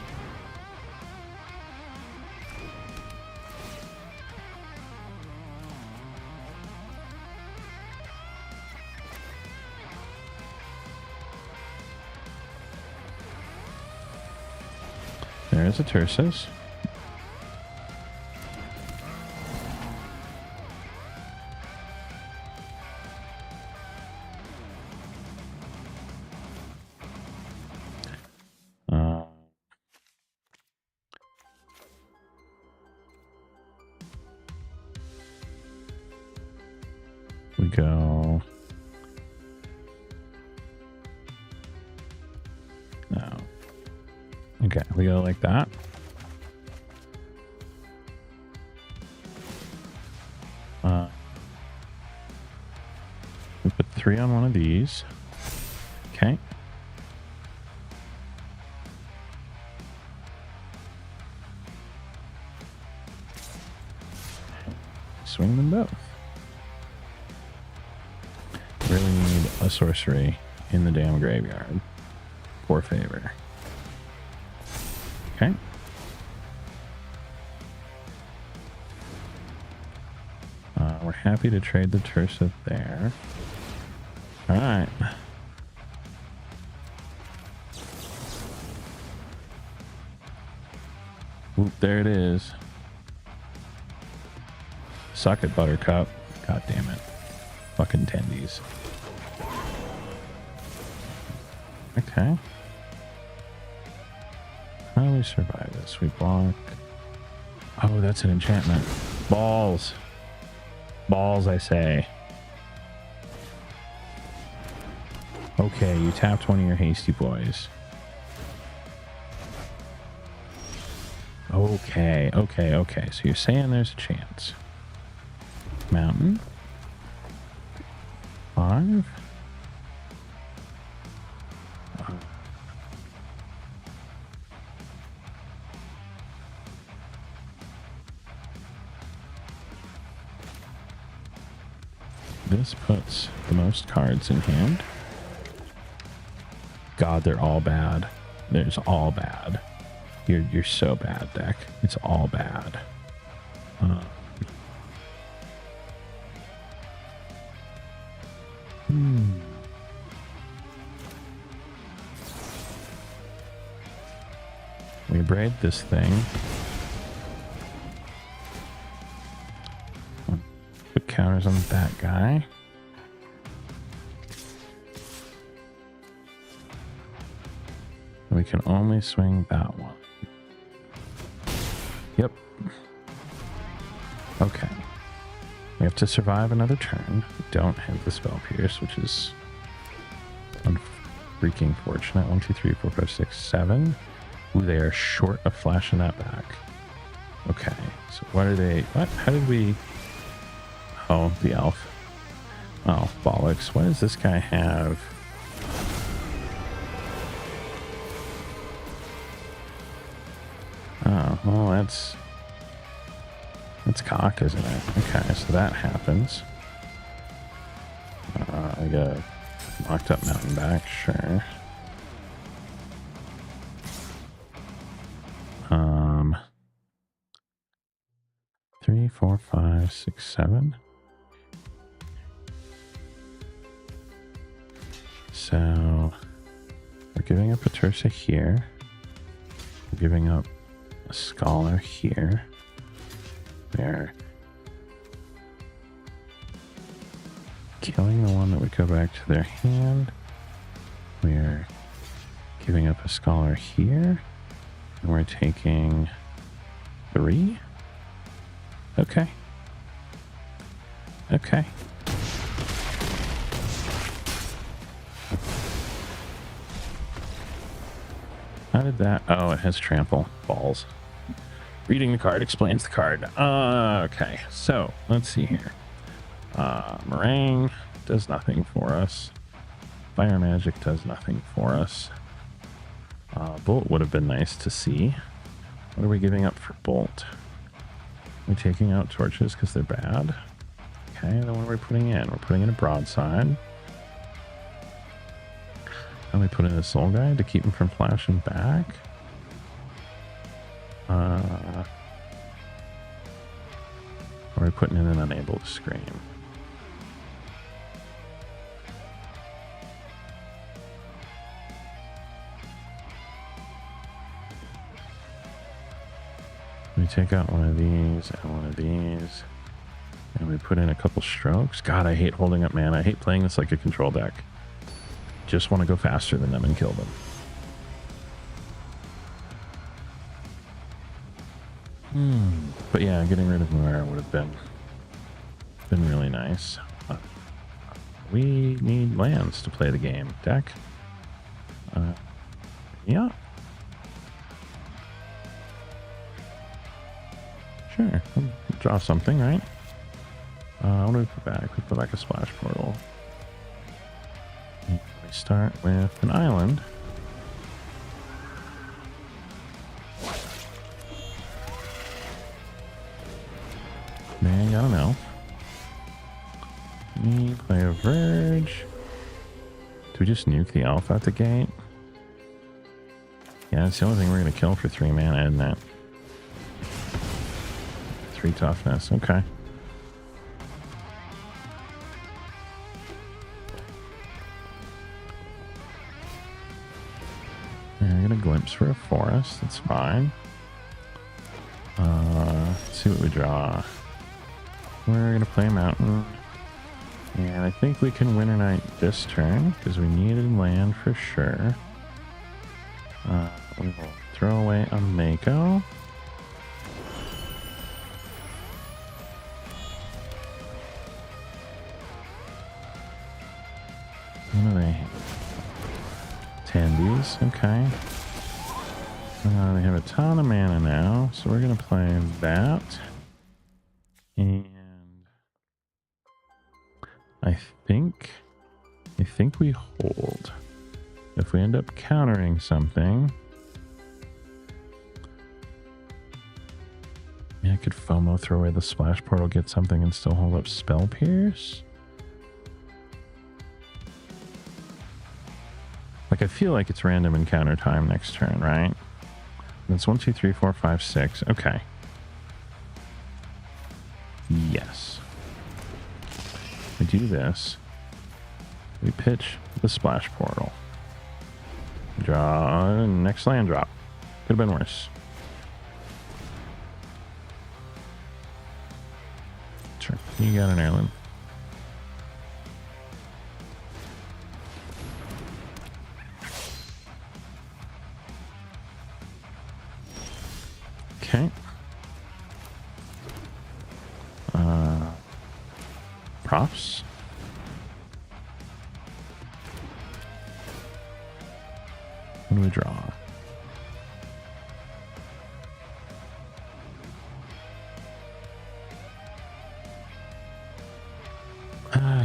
There's a Tersus. We go. No. Okay, we go like that. We put 3 on one of these. Okay. Swing them both. Really need a sorcery in the damn graveyard. For favor. Okay. We're happy to trade the Tersa there. Alright. Oop, there it is. Suck it, Buttercup. God damn it. Fucking tendies. Okay. How do we survive this? We block. Oh, that's an enchantment. Balls. Balls, I say. Okay, you tapped one of your hasty boys. Okay. So you're saying there's a chance. Mountain. 5. This puts the most cards in hand. God, they're all bad. There's all bad. You're so bad, deck. It's all bad. We braid this thing. Put counters on that guy. We can only swing that one. Yep. Okay. We have to survive another turn. We don't have the spell pierce, which is freaking fortunate. 1, 2, 3, 4, 5, 6, 7. Ooh, they are short of flashing that back. Okay, so what are they? What? How did we? Oh, the elf. Oh, bollocks. What does this guy have? Oh, well, that's cock, isn't it? Okay, so that happens. I got a knocked up mountain back, sure. 3, 4, 5, 6, 7. So we're giving up a Tersa here. We're giving up a Scholar here. We're killing the one that would go back to their hand. We're giving up a Scholar here. And we're taking 3. Okay. Okay. How did that? Oh, it has trample. Balls. Reading the card explains the card. Okay, so let's see here. Meringue does nothing for us. Fire magic does nothing for us. Bolt would have been nice to see. What are we giving up for Bolt? We're taking out torches because they're bad. Okay, then what are we putting in? We're putting in a broadside. And we put in a soul guide to keep him from flashing back. Or are we putting in an unable to scream? We take out one of these and one of these. And we put in a couple strokes. God, I hate holding up mana. I hate playing this like a control deck. Just want to go faster than them and kill them. But yeah, getting rid of Moira would have been really nice. We need lands to play the game. Deck. Yeah. Sure. We'll draw something, right? What do we put back? We put back a splash portal. We start with an island. Man, got an elf. We play a Verge. Do we just nuke the elf out the gate? Yeah, that's the only thing we're going to kill for 3 mana, isn't it? 3 toughness, okay. I'm going to glimpse for a forest, that's fine. Let's see what we draw. We're going to play a mountain. And I think we can Winter Night this turn, because we needed land for sure. We will throw away a Mako. What are they? Tandies, okay. They have a ton of mana now, so we're going to play that. And I think we hold. If we end up countering something, yeah, I could FOMO, throw away the splash portal, get something, and still hold up Spell Pierce. Like, I feel like it's random encounter time next turn, right? That's 1, 2, 3, 4, 5, 6. Okay. Yes. We do this. We pitch the splash portal. Draw next land drop. Could have been worse. Sure. You got an heirloom. Okay. Profs. What do we draw?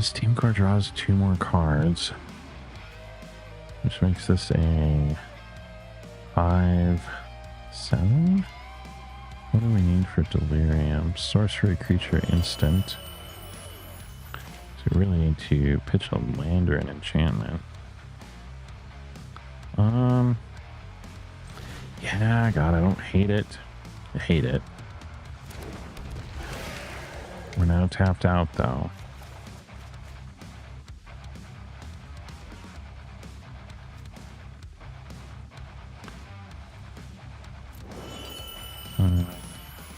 Steam Core draws 2 more cards, which makes this a 5/7. What do we need for Delirium? Sorcery creature instant. So we really need to pitch a land or an enchantment. Yeah, God, I don't hate it. I hate it. We're now tapped out, though.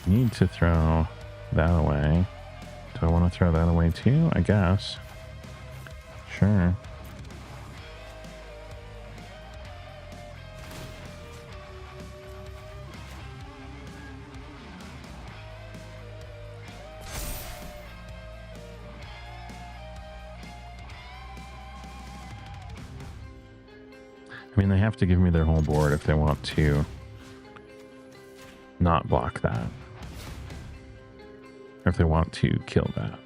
Need to throw that away. Do I want to throw that away too? I guess. Sure. I mean, they have to give me their whole board if they want to not block that. Or if they want to kill that.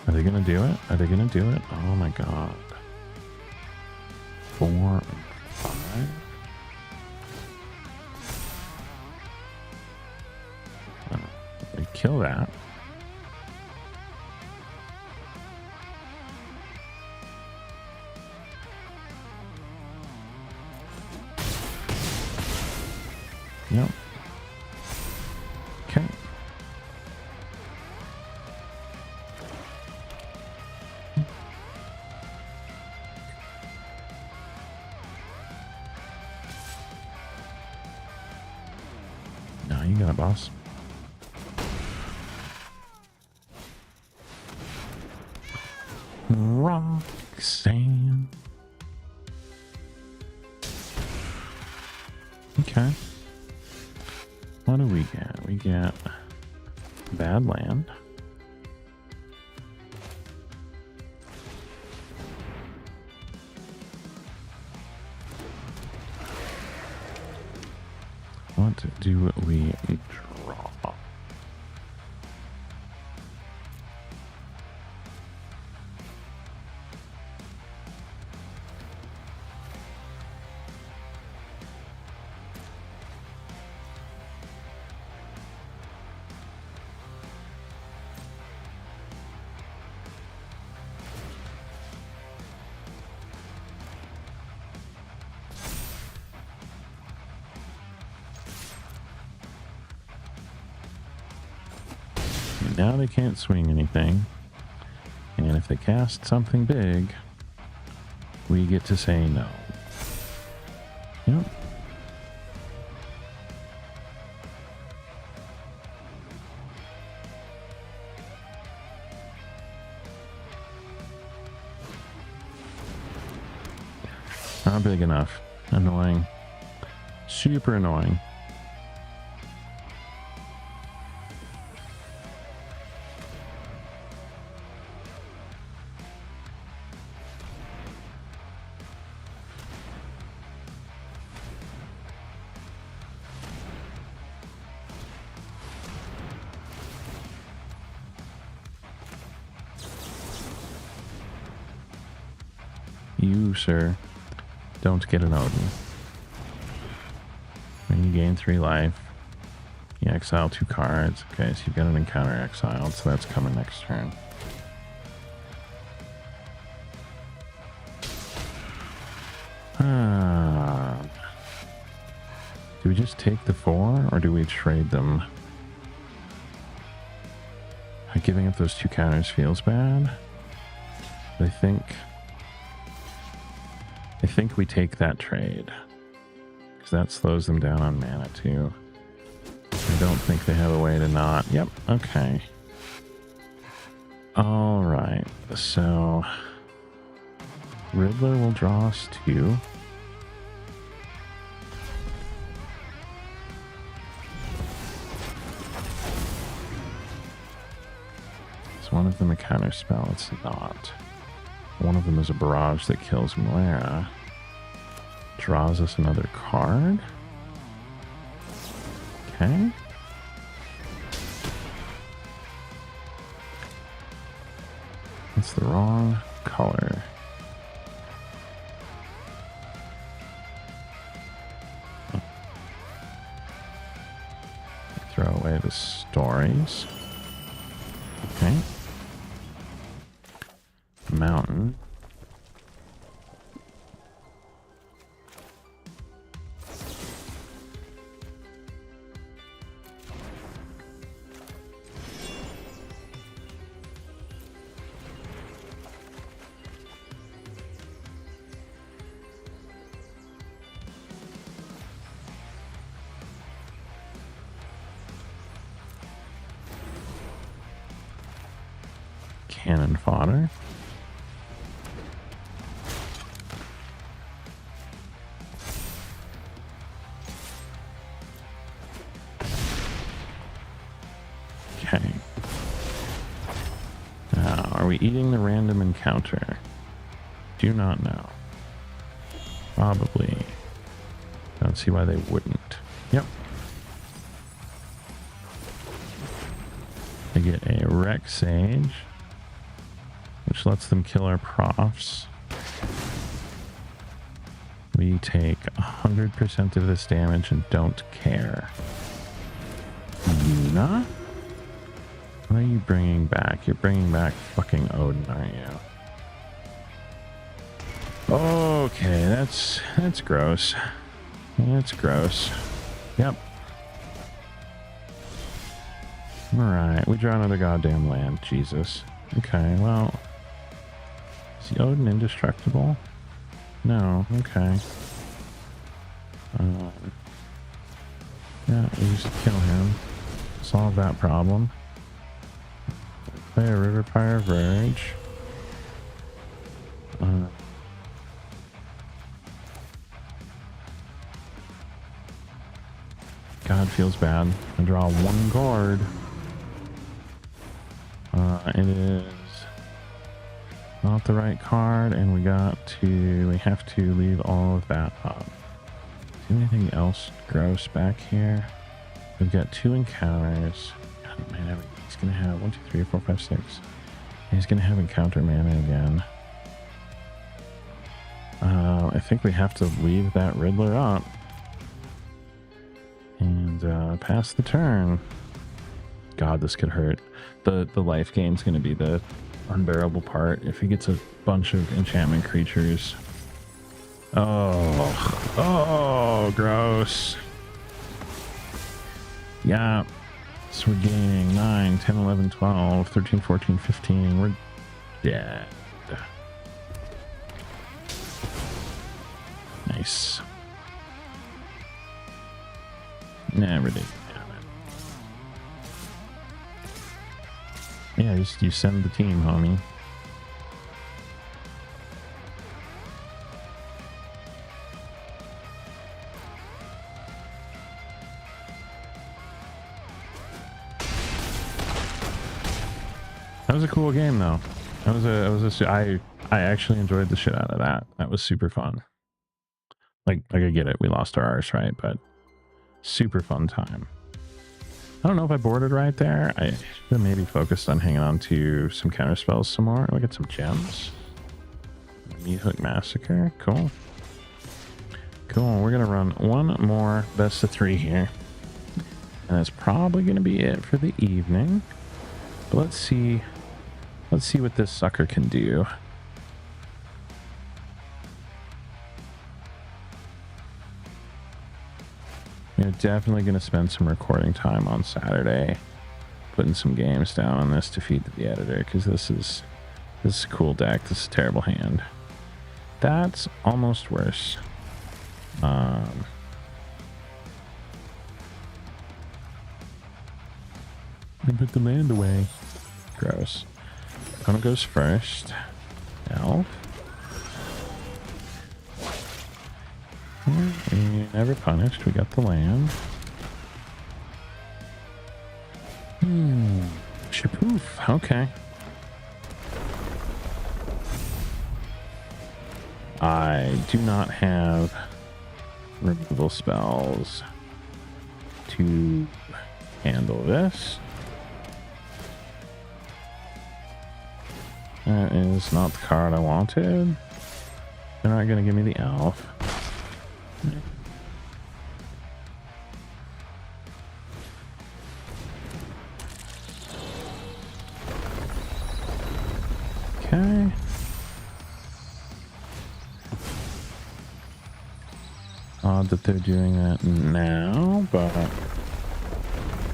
Are they going to do it? Are they going to do it? Oh my god. 4 and 5? They kill that. Yep. Okay. No, you got it, boss. Roxanne. Okay. What do we get? We get bad land. What do we draw? Now they can't swing anything. And if they cast something big, we get to say no. Yep. Not big enough. Annoying. Super annoying. You, sir, don't get an Odin. When you gain 3 life, you exile 2 cards. Okay, so you've got an encounter exiled, so that's coming next turn. Do we just take the 4, or do we trade them? Giving up those 2 counters feels bad. But I think we take that trade, because that slows them down on mana too. I don't think they have a way to not. Yep, okay. Alright, so Riddler will draw us 2. Is one of them a counter spell? It's not. One of them is a barrage that kills Moira. Draws us another card. Okay. That's the wrong color. Throw away the stories. Okay. Mountain. Cannon fodder. Okay. Now, are we eating the random encounter? Do not know. Probably. Don't see why they wouldn't. Yep. They get a Wreck Sage, which lets them kill our profs. We take 100% of this damage and don't care. Yuna? What are you bringing back? You're bringing back fucking Odin, aren't you? Okay, that's gross. That's gross. Yep. Alright, we draw another goddamn land. Jesus. Okay, well... Is the Odin indestructible? No, okay. Yeah, we just kill him. Solve that problem. Play a River Fire Verge. God, feels bad. I draw one card. It is not the right card, and we have to leave all of that up. Is there anything else gross back here? We've got 2 encounters. God, man, he's gonna have 1, 2, 3, 4, 5, 6. He's gonna have encounter mana again. I think we have to leave that Riddler up and pass the turn. God, this could hurt. The life gain's gonna be the unbearable part if he gets a bunch of enchantment creatures. Oh, gross. Yeah. So we're gaining 9, 10, 11, 12, 13, 14, 15. We're dead. Nice. Never did. Yeah, you send the team, homie. That was a cool game, though. I actually enjoyed the shit out of that. That was super fun. Like I get it, we lost our arse, right? But super fun time. I don't know if I boarded right there. I should have maybe focused on hanging on to some counter spells some more. Look at some gems. Meathook Massacre. Cool. Cool. We're gonna run one more best of 3 here, and that's probably gonna be it for the evening. But let's see what this sucker can do. We're definitely going to spend some recording time on Saturday putting some games down on this to feed to the editor, because this is a cool deck. This is a terrible hand. That's almost worse. Let me put the land away. Gross. Kona goes first. Elf. We never punished. We got the land. Shapoof. Okay. I do not have removal spells to handle this. That is not the card I wanted. They're not going to give me the elf. Okay. Odd that they're doing that now, but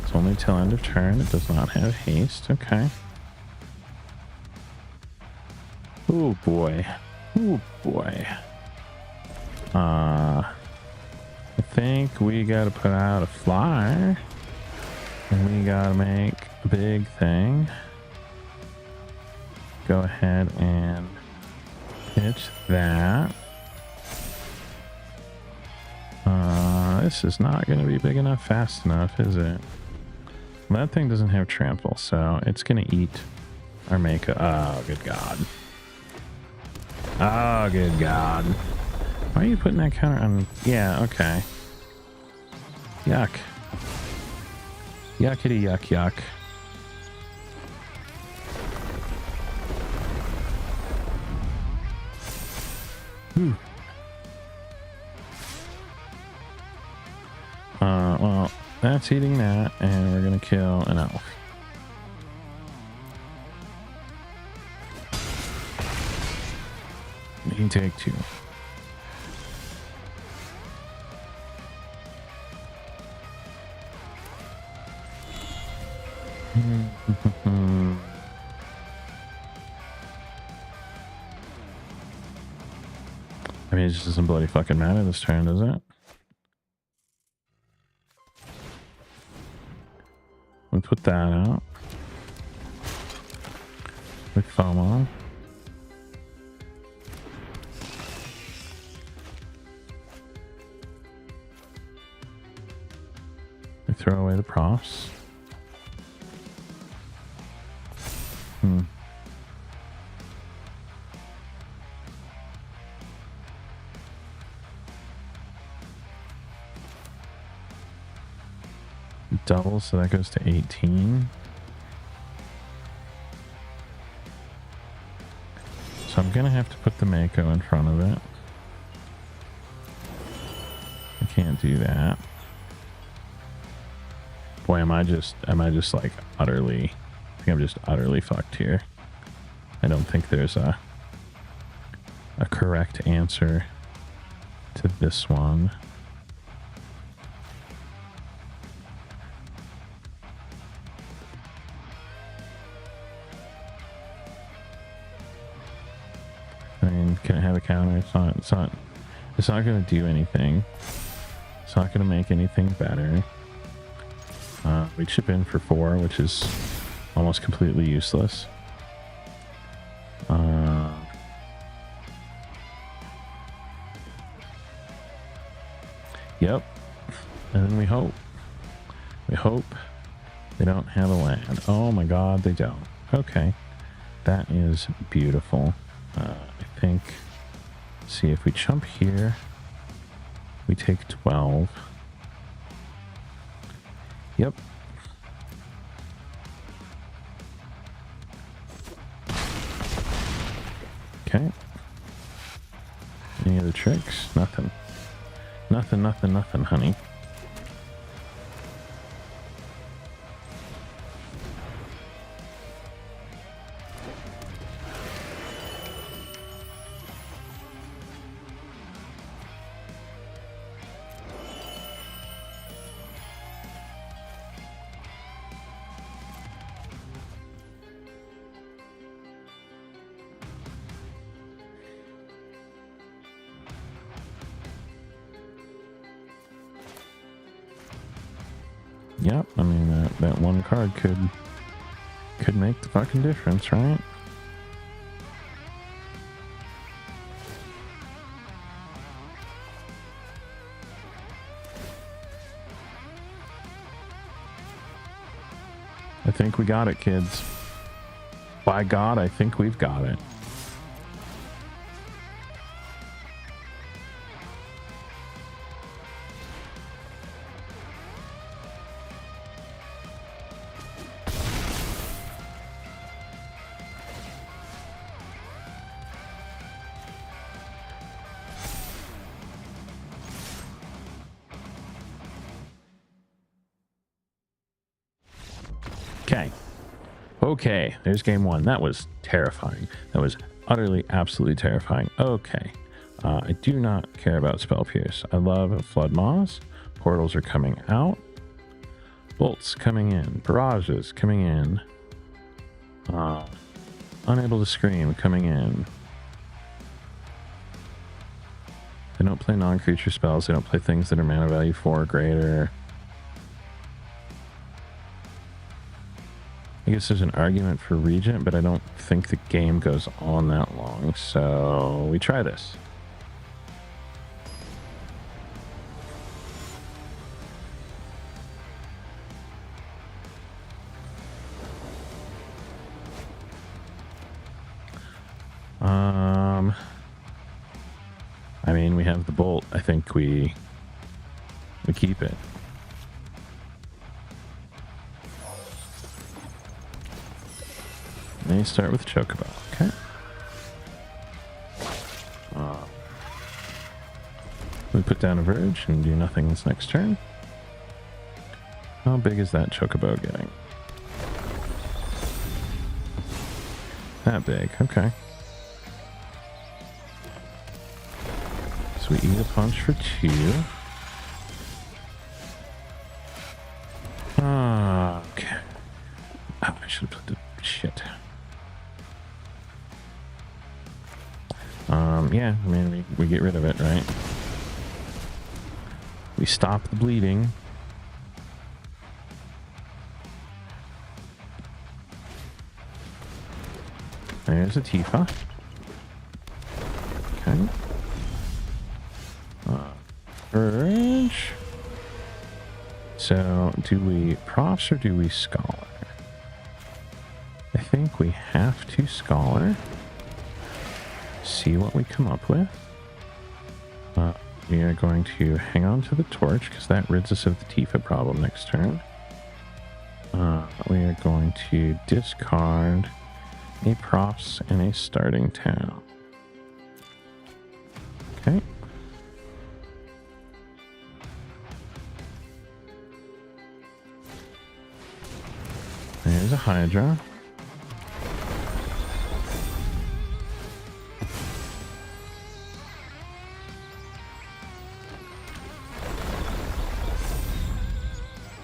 it's only till end of turn. It does not have haste. Okay. Oh boy. Oh boy. I think we gotta put out a flyer. And we gotta make a big thing. Go ahead and pitch that. This is not going to be big enough fast enough, is it? That thing doesn't have trample, so it's going to eat our Mako. Oh, good God. Oh, good God. Why are you putting that counter on? Yeah, okay. Yuck. Yuckity yuck yuck. Whew. Well, that's eating that, and we're gonna kill an elf. You can take 2. I mean, it just doesn't bloody fucking matter this turn, does it? We put that out. With FOMO. We throw away the profs. Double, so that goes to 18. So I'm gonna have to put the Mako in front of it. I can't do that. Boy, am I just like utterly, I think I'm just utterly fucked here. I don't think there's a correct answer to this one. I mean, can it have a counter? It's not going to do anything. It's not going to make anything better. We chip in for 4, which is almost completely useless. Yep. And then we hope. We hope they don't have a land. Oh my God, they don't. Okay. That is beautiful. I think, see, if we jump here, we take 12. Yep. Okay. Any other tricks? Nothing. Nothing, nothing, nothing, honey. Yep, I mean that one card could make the fucking difference, right? I think we got it, kids. By God, I think we've got it. Okay. Okay, there's game one. That was terrifying. That was utterly, absolutely terrifying. Okay. I do not care about Spell Pierce. I love Flood Maws. Portals are coming out. Bolts coming in. Barrages coming in. Unable to Scream coming in. They don't play non-creature spells. They don't play things that are mana value 4 or greater. I guess there's an argument for Regent, but I don't think the game goes on that long. So we try this. I mean, we have the bolt. I think we keep it. Then you start with Chocobo. Okay. We put down a Verge and do nothing this next turn. How big is that Chocobo getting? That big. Okay. We eat a punch for 2. Okay. Oh, I should have put the shit. Yeah, I mean, we get rid of it, right? We stop the bleeding. There's a Tifa. Okay. Verge. So, do we Profs or do we Scholar? I think we have to Scholar. See what we come up with. We are going to hang on to the Torch because that rids us of the Tifa problem next turn. We are going to discard a Profs and a Starting Town. Okay. There's a Hydra.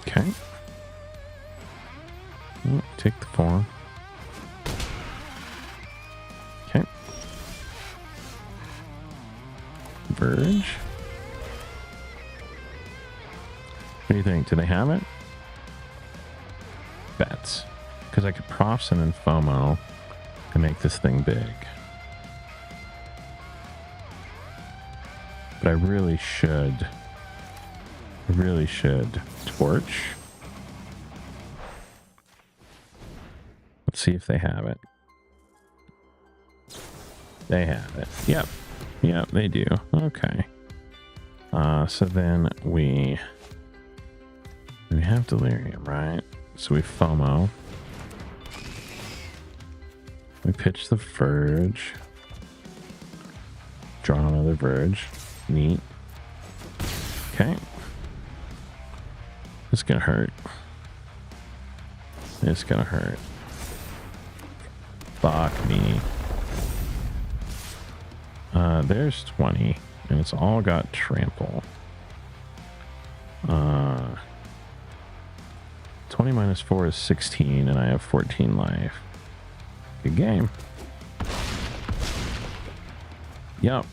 Okay. Take the 4. Okay. Verge. What do you think? Do they have it? Bets. Because I could Profs and then FOMO and make this thing big. But I really should Torch. Let's see if they have it. They have it. Yep, they do. Okay. So then we have Delirium, right? So we FOMO. We pitch the Verge. Draw another Verge. Neat. Okay. It's gonna hurt. It's gonna hurt. Fuck me. There's 20, and it's all got Trample. 20 minus 4 is 16, and I have 14 life. Good game. Yep.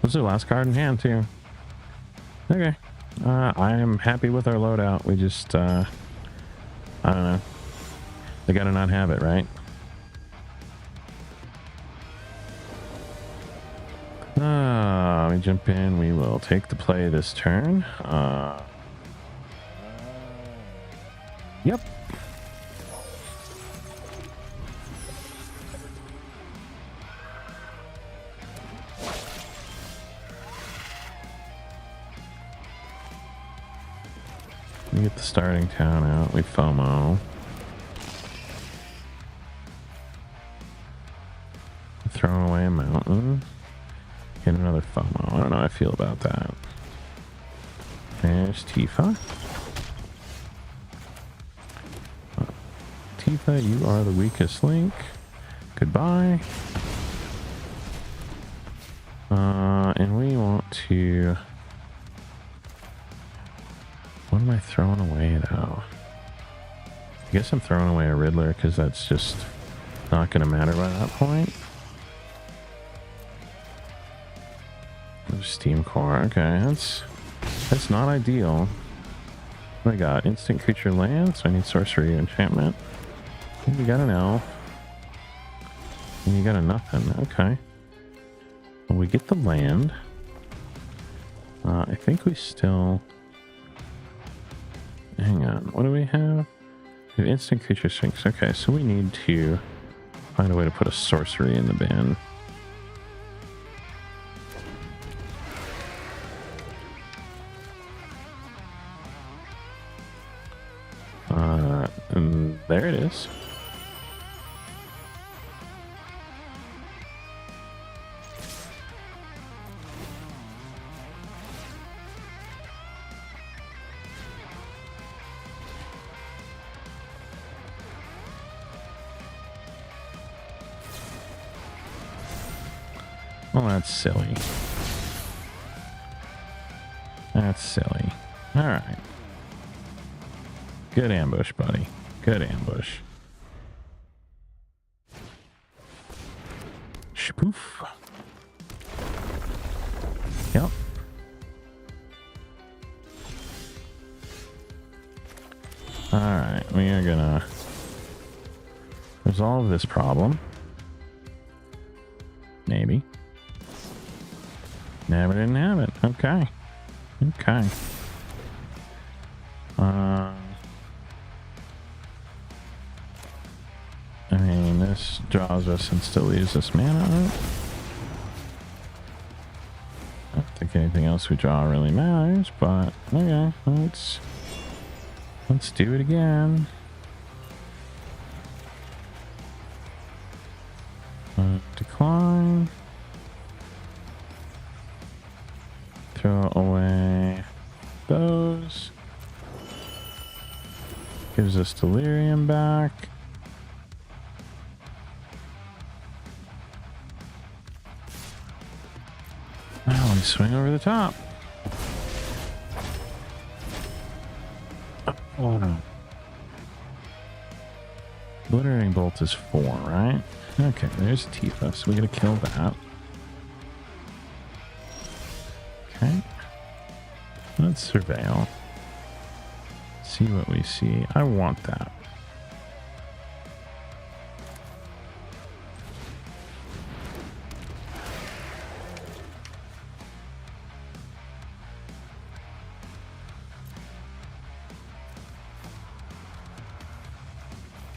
Was their last card in hand, too. Okay. I am happy with our loadout. We just, I don't know. They gotta not have it, right? We jump in. We will take the play this turn. Yep. We get the Starting Town out. We FOMO. Throwing away a mountain. Get another FOMO. I don't know how I feel about that. There's Tifa. Tifa, you are the weakest link. Goodbye. And we want to... What am I throwing away, though? I guess I'm throwing away a Riddler, because that's just not going to matter by that point. Steam Core, okay, that's not ideal. What do I got? Instant creature land, so I need sorcery enchantment. And we got an elf. And you got a nothing, okay. Well, we get the land. I think we still... Hang on, what do we have? We have instant creature sphinx. Okay, so we need to find a way to put a sorcery in the bin. And there it is. Well, that's silly. That's silly. All right. Good ambush, buddy. Good ambush. Shpoof. Yep. Alright, we are gonna resolve this problem. Maybe. Never didn't have it. Okay. Okay. I mean, this draws us and still leaves us mana. I don't think anything else we draw really matters, but okay, let's do it again. Decline. Throw away those. Gives us delirium back. Now we swing over the top. Oh no. Obliterating bolt is 4, right? Okay, there's Tifa, so we gotta kill that. Okay. Let's surveil. See what we see. I want that.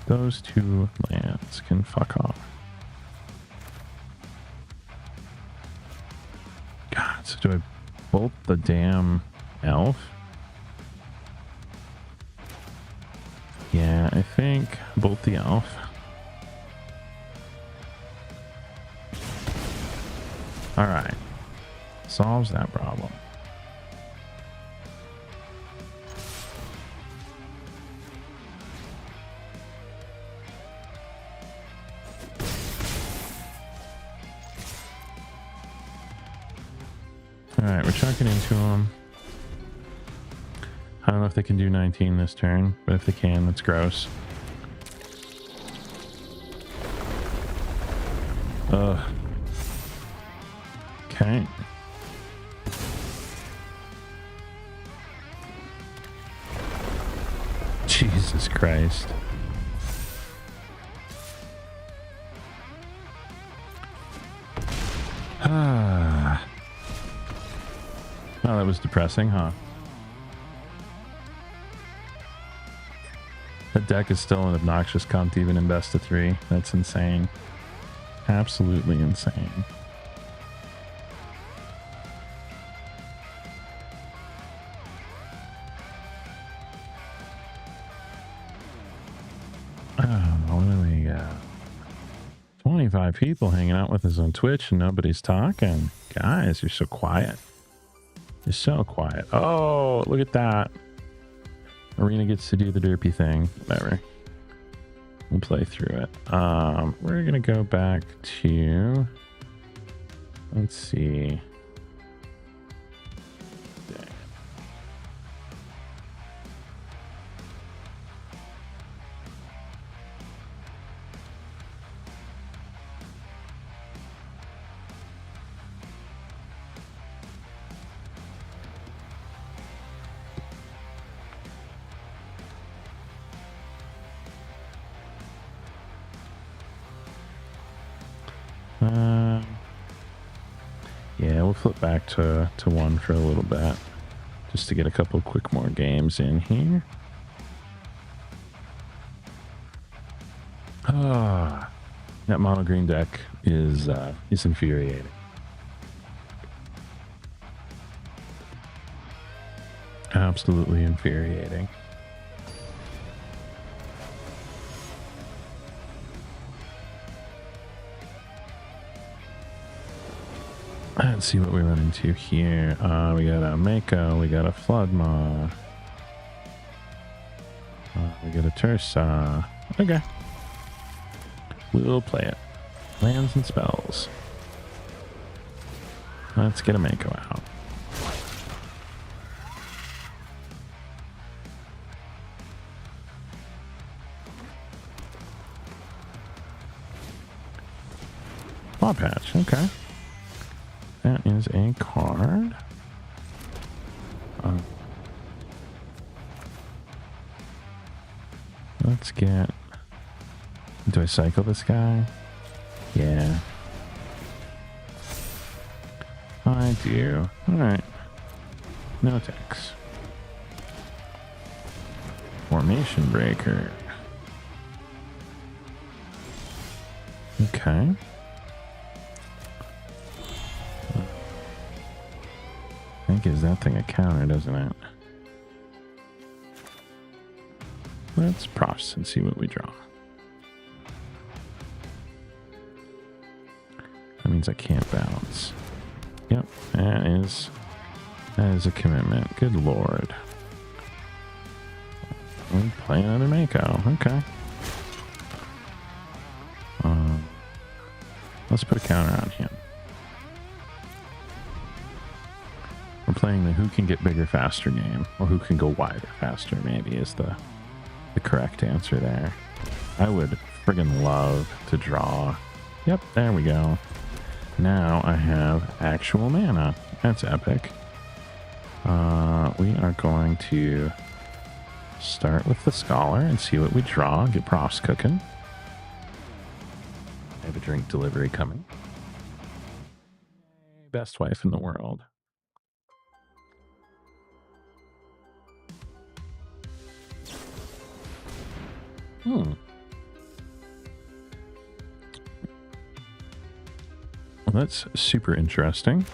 Those two lands can fuck off. God, so do I bolt the damn elf? Yeah, I think bolt the elf. Alright. Solves that problem. Alright, we're chucking into them. I don't know if they can do 19 this turn, but if they can, that's gross. Ugh. Okay. Jesus Christ. Ah. Oh, that was depressing, huh? That deck is still an obnoxious comp even in best of 3. That's insane. Absolutely insane. Oh, what do we got? 25 people hanging out with us on Twitch and nobody's talking. Guys, you're so quiet. You're so quiet. Oh, look at that. Arena gets to do the derpy thing. Whatever. We'll play through it. We're gonna go back to, let's see. Yeah, we'll flip back to one for a little bit, just to get a couple quick more games in here. That mono green deck is infuriating. Absolutely infuriating. Let's see what we run into here. We got a Mako, we got a Floodmaw, we got a Tursa. Okay. We'll play it. Lands and spells. Let's get a Mako out. Paw Patch, okay. That is a card. Let's get... Do I cycle this guy? Yeah. I do. Alright. No attacks. Formation Breaker. Okay. That gives that thing a counter, doesn't it? Let's Proft and see what we draw. That means I can't bounce. Yep, that is a commitment. Good lord. We play another Mako. Okay. Let's put a counter on him. We're playing the who can get bigger faster game, or who can go wider faster, maybe is the correct answer there. I would friggin' love to draw. Yep, there we go. Now I have actual mana. That's epic. We are going to start with the Scholar and see what we draw. Get Profts cooking. I have a drink delivery coming. Best wife in the world. Well, that's super interesting.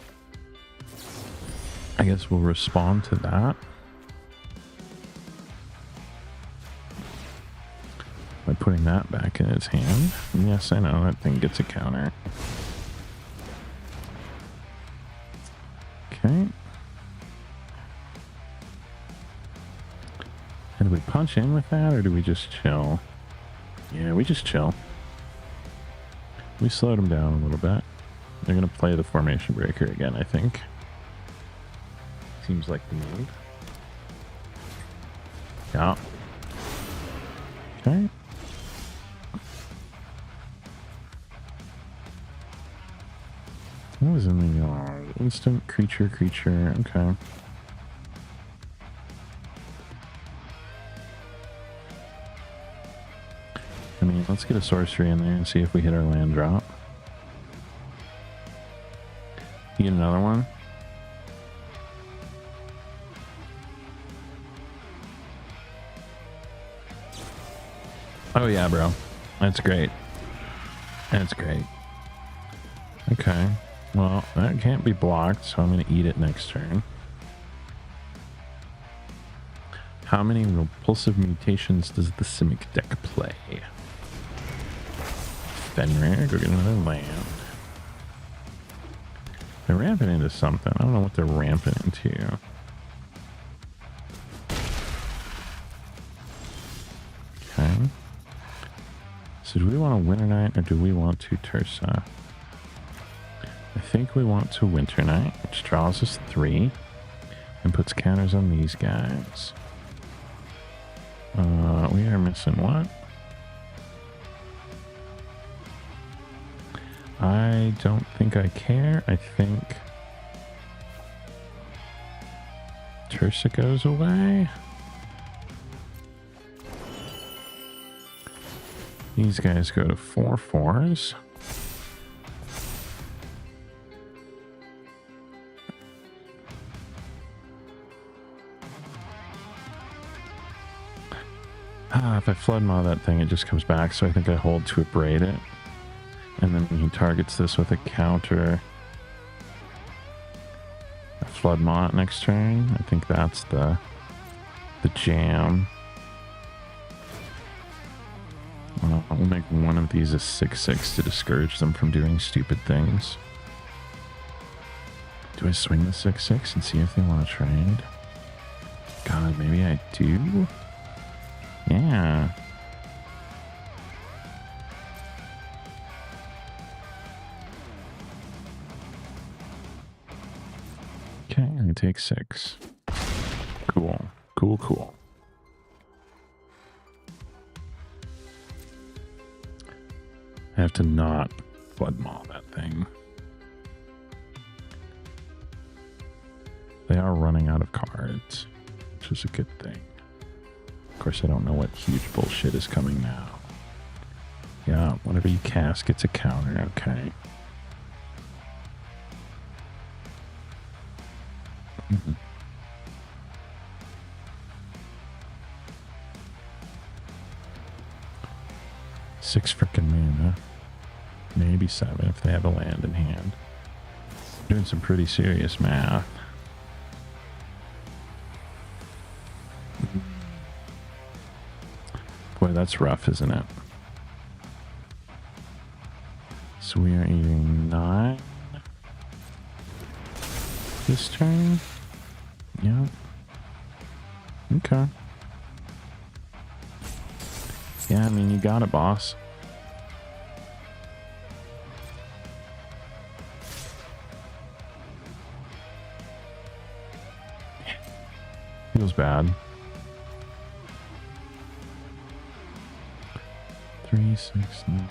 I guess we'll respond to that by putting that back in his hand. Yes, I know that thing gets a counter. Okay. And do we punch in with that, or do we just chill? Yeah, we just chill. We slowed him down a little bit. They're going to play the Formation Breaker again, I think. Seems like the move. Yeah. Okay. What was in the yard? Instant creature. Okay. I mean, let's get a sorcery in there and see if we hit our land drop. You get another one? Oh yeah, bro. That's great. That's great. Okay. Well, that can't be blocked, so I'm going to eat it next turn. How many repulsive mutations does the Simic deck play? Fenrir, go get another land. They're ramping into something. I don't know what they're ramping into. Okay. So do we want a Winter Knight or do we want to Tursa? I think we want to Winter Knight, which draws us 3 and puts counters on these guys. We are missing what? I don't think I care. I think Tursa goes away. These guys go to 4/4s. If I flood maw that thing, it just comes back, so I think I hold to abrade it. And then he targets this with a counter. I flood maw it next turn. I think that's the jam. We'll make one of these a 6/6 to discourage them from doing stupid things. Do I swing the 6/6 and see if they want to trade? God, maybe I do? Yeah. Okay, I take 6. Cool. Cool, cool. I have to not flood maul that thing. They are running out of cards, which is a good thing. Of course, I don't know what huge bullshit is coming now. Yeah, whatever you cast gets a counter, okay. Mm-hmm. Six frickin' mana. Maybe 7 if they have a land in hand. Doing some pretty serious math. Boy, that's rough, isn't it? So we are eating 9 this turn. Yeah. Okay. Yeah, I mean, you got it, boss. Feels bad. 3, 6, 9.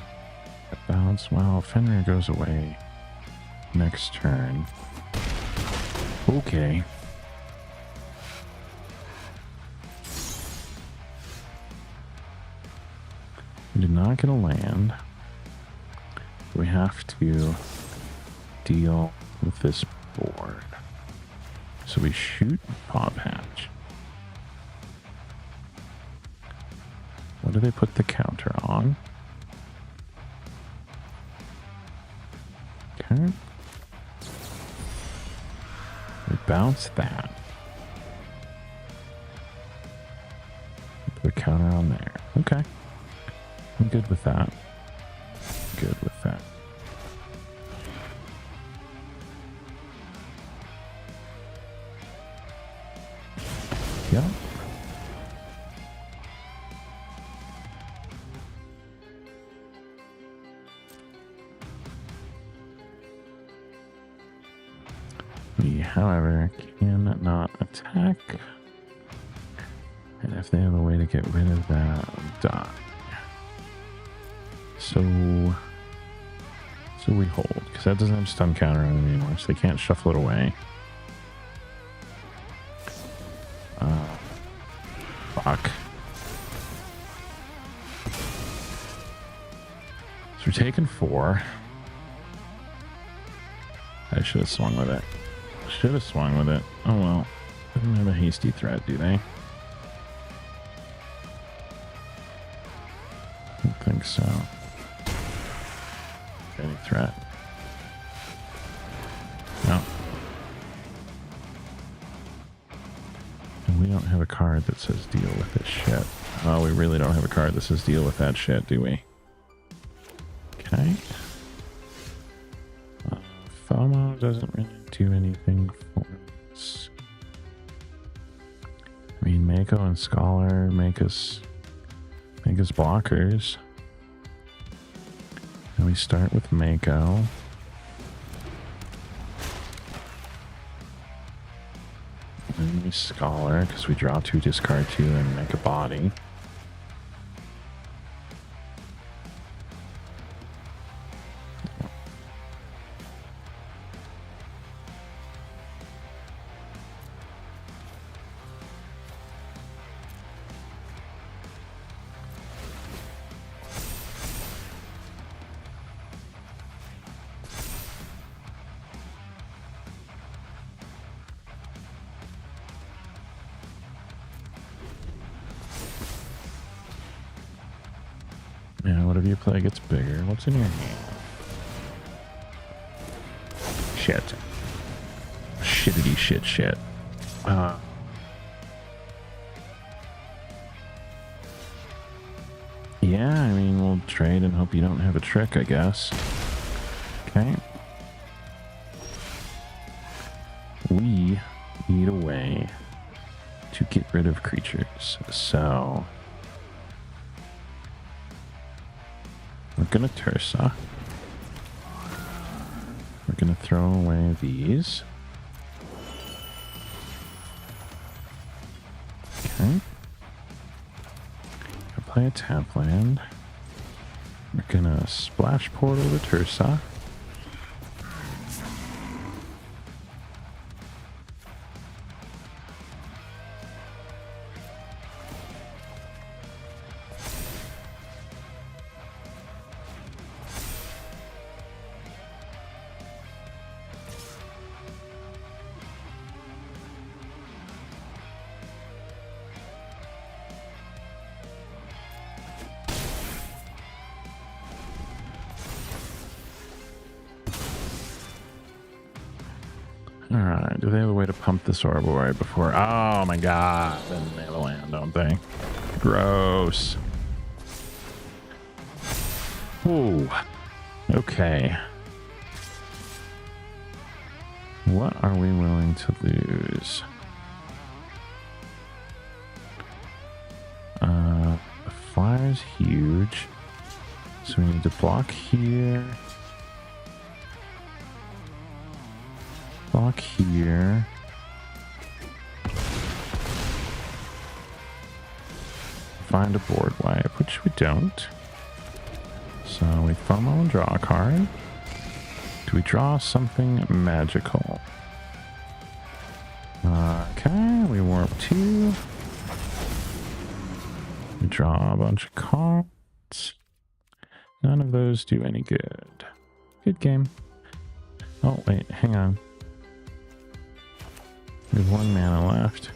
Bounce. Wow, Fenrir goes away next turn. Okay. We did not get a land. We have to deal with this board. So we shoot Paw Patch. What do they put the counter on? Okay. We bounce that. Put a counter on there. Okay. I'm good with that. Good with that. Yep. We, however, cannot attack. And if they have a way to get rid of that, die. So we hold, because that doesn't have stun counter on it anymore, so they can't shuffle it away. Fuck. So we're taking 4. I should have swung with it. Should have swung with it. Oh well. They don't have a hasty threat, do they? I don't think so. Any threat? No. And we don't have a card that says deal with this shit. Oh, we really don't have a card that says deal with that shit, do we? Okay. FOMO doesn't really do anything for us. I mean, Mako and Scholar make us blockers. we start with Mako. And we Scholar, because we draw 2, discard 2, and make a body. Yeah, whatever you play gets bigger. What's in your hand? Shit. Shittity shit shit. Yeah, I mean, we'll trade and hope you don't have a trick, I guess. Okay. We need a way to get rid of creatures, so we're gonna Tursa. We're gonna throw away these. Okay. Gonna play a tap land. We're gonna splash portal to Tursa. Alright, do they have a way to pump this Orboy before? Oh my god, then they have a land, don't they? Gross. Ooh. Okay. What are we willing to lose? The flyer's huge. So we need to block here. Block here. Find a board wipe, which we don't. So we FOMO and draw a card. Do we draw something magical? Okay, we warp 2. We draw a bunch of cards. None of those do any good. Good game. Oh, wait, hang on. We have 1 mana left.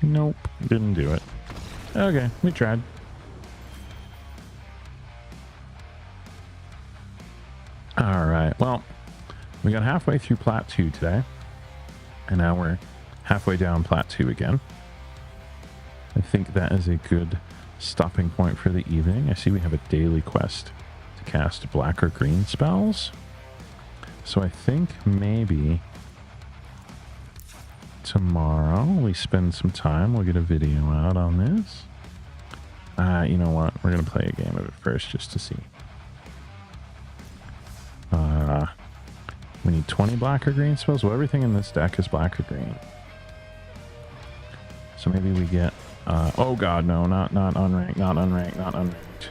Nope, didn't do it. Okay, we tried. Alright, well, we got halfway through Plat 2 today. And now we're halfway down Plat 2 again. I think that is a good stopping point for the evening. I see we have a daily quest to cast black or green spells. So I think maybe tomorrow we spend some time. We'll get a video out on this. You know what? We're going to play a game of it first just to see. We need 20 black or green spells. Well, everything in this deck is black or green. So maybe we get... oh god, no, not unranked, not unranked, not unranked.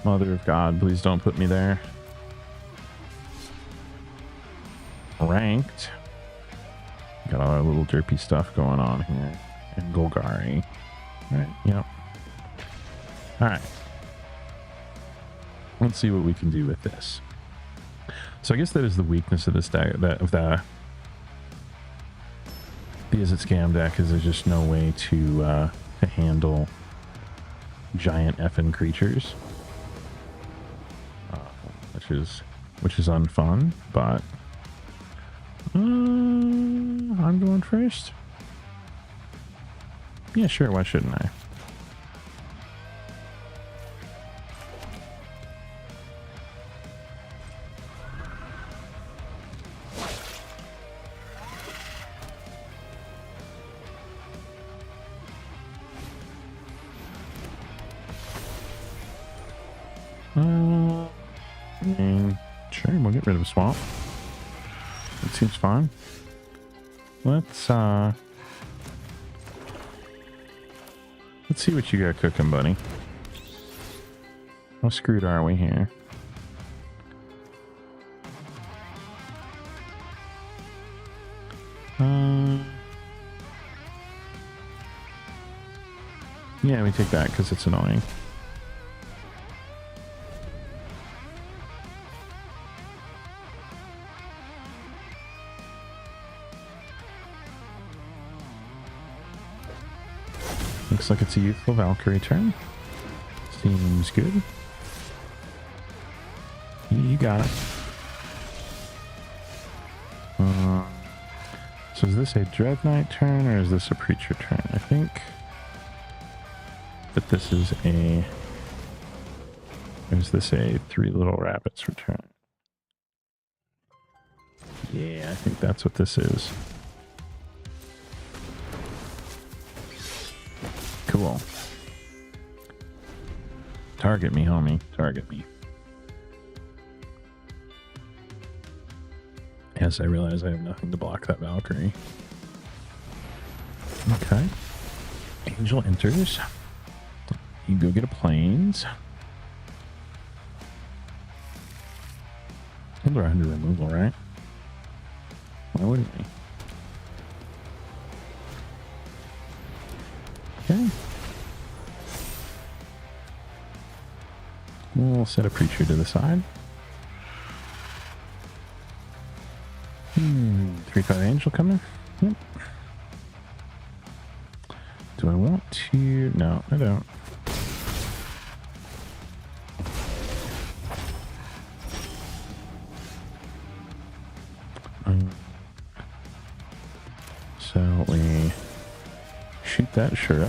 Mother of God, please don't put me there. Ranked. Got all our little derpy stuff going on here. And Golgari. Alright, yep. Alright. Let's see what we can do with this. So I guess that is the weakness of this deck, the Izzet Scam deck, is there's just no way to handle giant effing creatures, which is unfun. But I'm going first. Yeah, sure. Why shouldn't I? I mean, sure, we'll get rid of a swamp. That seems fine. Let's see what you got cooking, buddy. How screwed are we here? Yeah, we take that because it's annoying. Looks like it's a youthful Valkyrie turn. Seems good. You got it. So is this a Dread Knight turn or is this a Preacher turn? I think that this is a... Or is this a Three Little Rabbits return? Yeah, I think that's what this is. Cool. Target me, homie. Target me. Yes, I realize I have nothing to block that Valkyrie. Okay. Angel enters. You go get a planes. They're under removal, right? Why wouldn't we? Okay. We'll set a Preacher to the side. 3/5 Angel coming. Yep. Do I want to? No, I don't. So we shoot that Shura.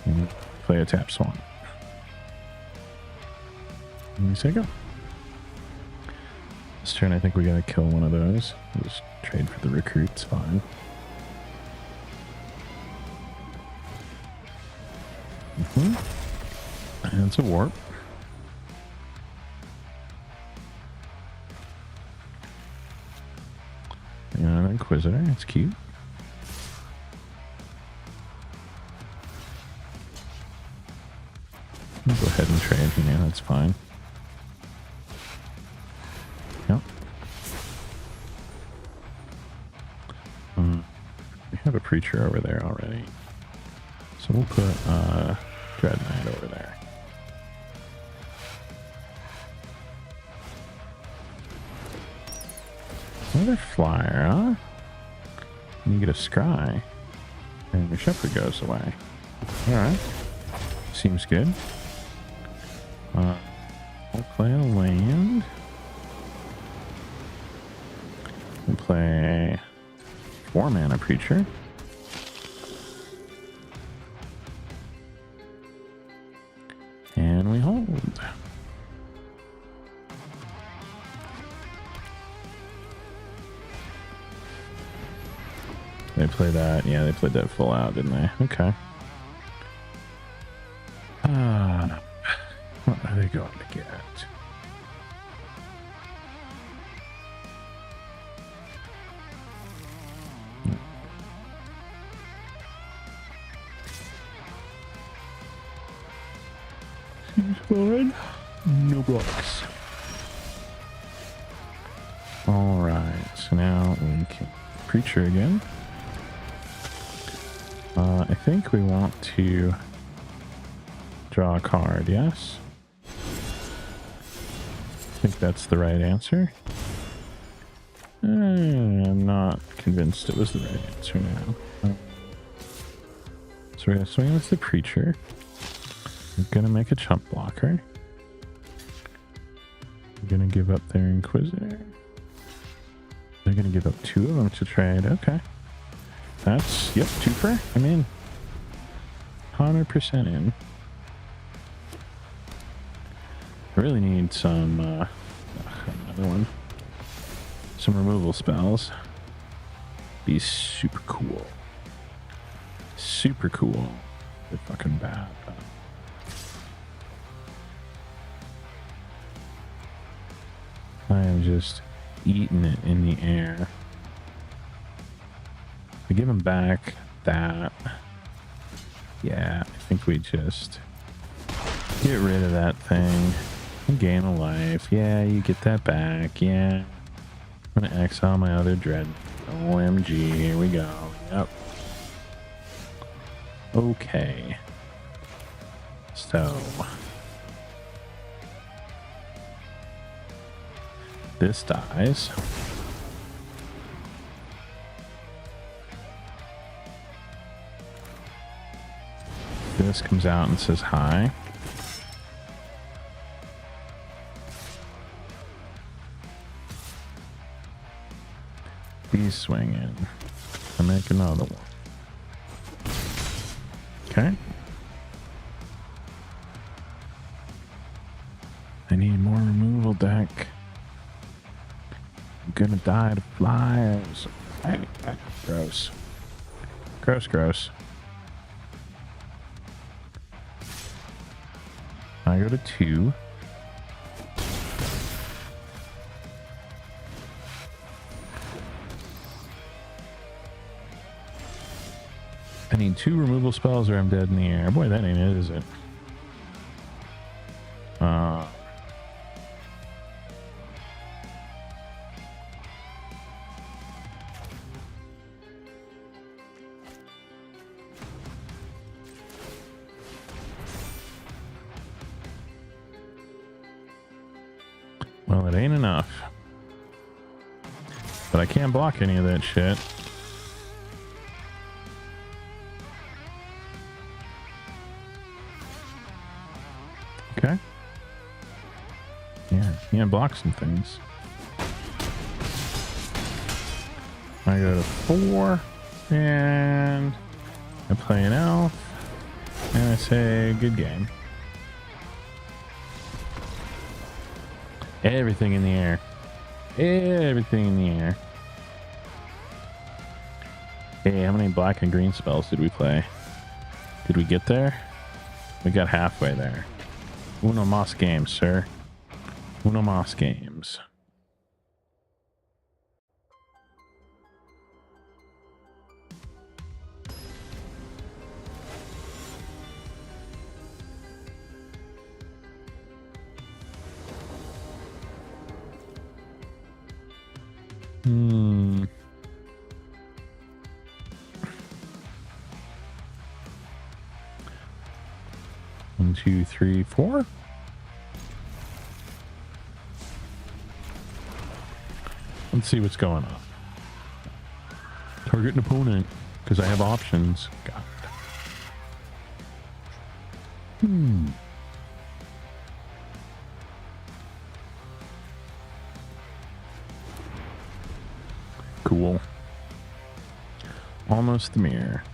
And play a tap Swan. Let me go. This turn, I think we gotta kill one of those. We'll just trade for the recruit. It's fine. And it's a warp. And an Inquisitor. It's cute. We'll go ahead and trade. Yeah, that's fine. Yep. We have a Preacher over there already. So we'll put Dread Knight over there. Another flyer, huh? And you get a Scry. And your Shepherd goes away. Alright. Seems good. We'll play a land. We'll play 4-mana Preacher. And we hold. They play that. Yeah, they played that full out, didn't they? Okay. What are they going to get? Seems fine. No blocks. Alright, so now we can Preacher again. I think we want to draw a card, yes? I think that's the right answer. I'm not convinced it was the right answer now. So we're going to swing with the Preacher. We're going to make a chump blocker. We're going to give up their Inquisitor. They're going to give up 2 of them to trade. Okay. That's, yep, 2-fer. I'm in. 100% in. I really need some, another one. Some removal spells. Be super cool. Super cool. They're fucking bad. I am just eating it in the air. We give him back that. Yeah, I think we just get rid of that thing. And gain a life. Yeah, you get that back. Yeah. I'm gonna exile my other dread. OMG, here we go. Yep. Okay. So this dies. This comes out and says hi. These swing in. I make another one. Okay. I need more removal deck. I'm gonna die to flies. Gross. Gross, gross. I go to 2. I need 2 removal spells or I'm dead in the air. Boy, that ain't it, is it? Well, it ain't enough. But I can't block any of that shit. Okay. Yeah, can't block some things. I go to 4, and I play an elf, and I say, good game. Everything in the air. Everything in the air. Hey, how many black and green spells did we play? Did we get there? We got halfway there. Uno mas games, sir. Uno mas games. One, two, three, 4. Let's see what's going on. Target an opponent, because I have options. God. Cool. Almost the mirror.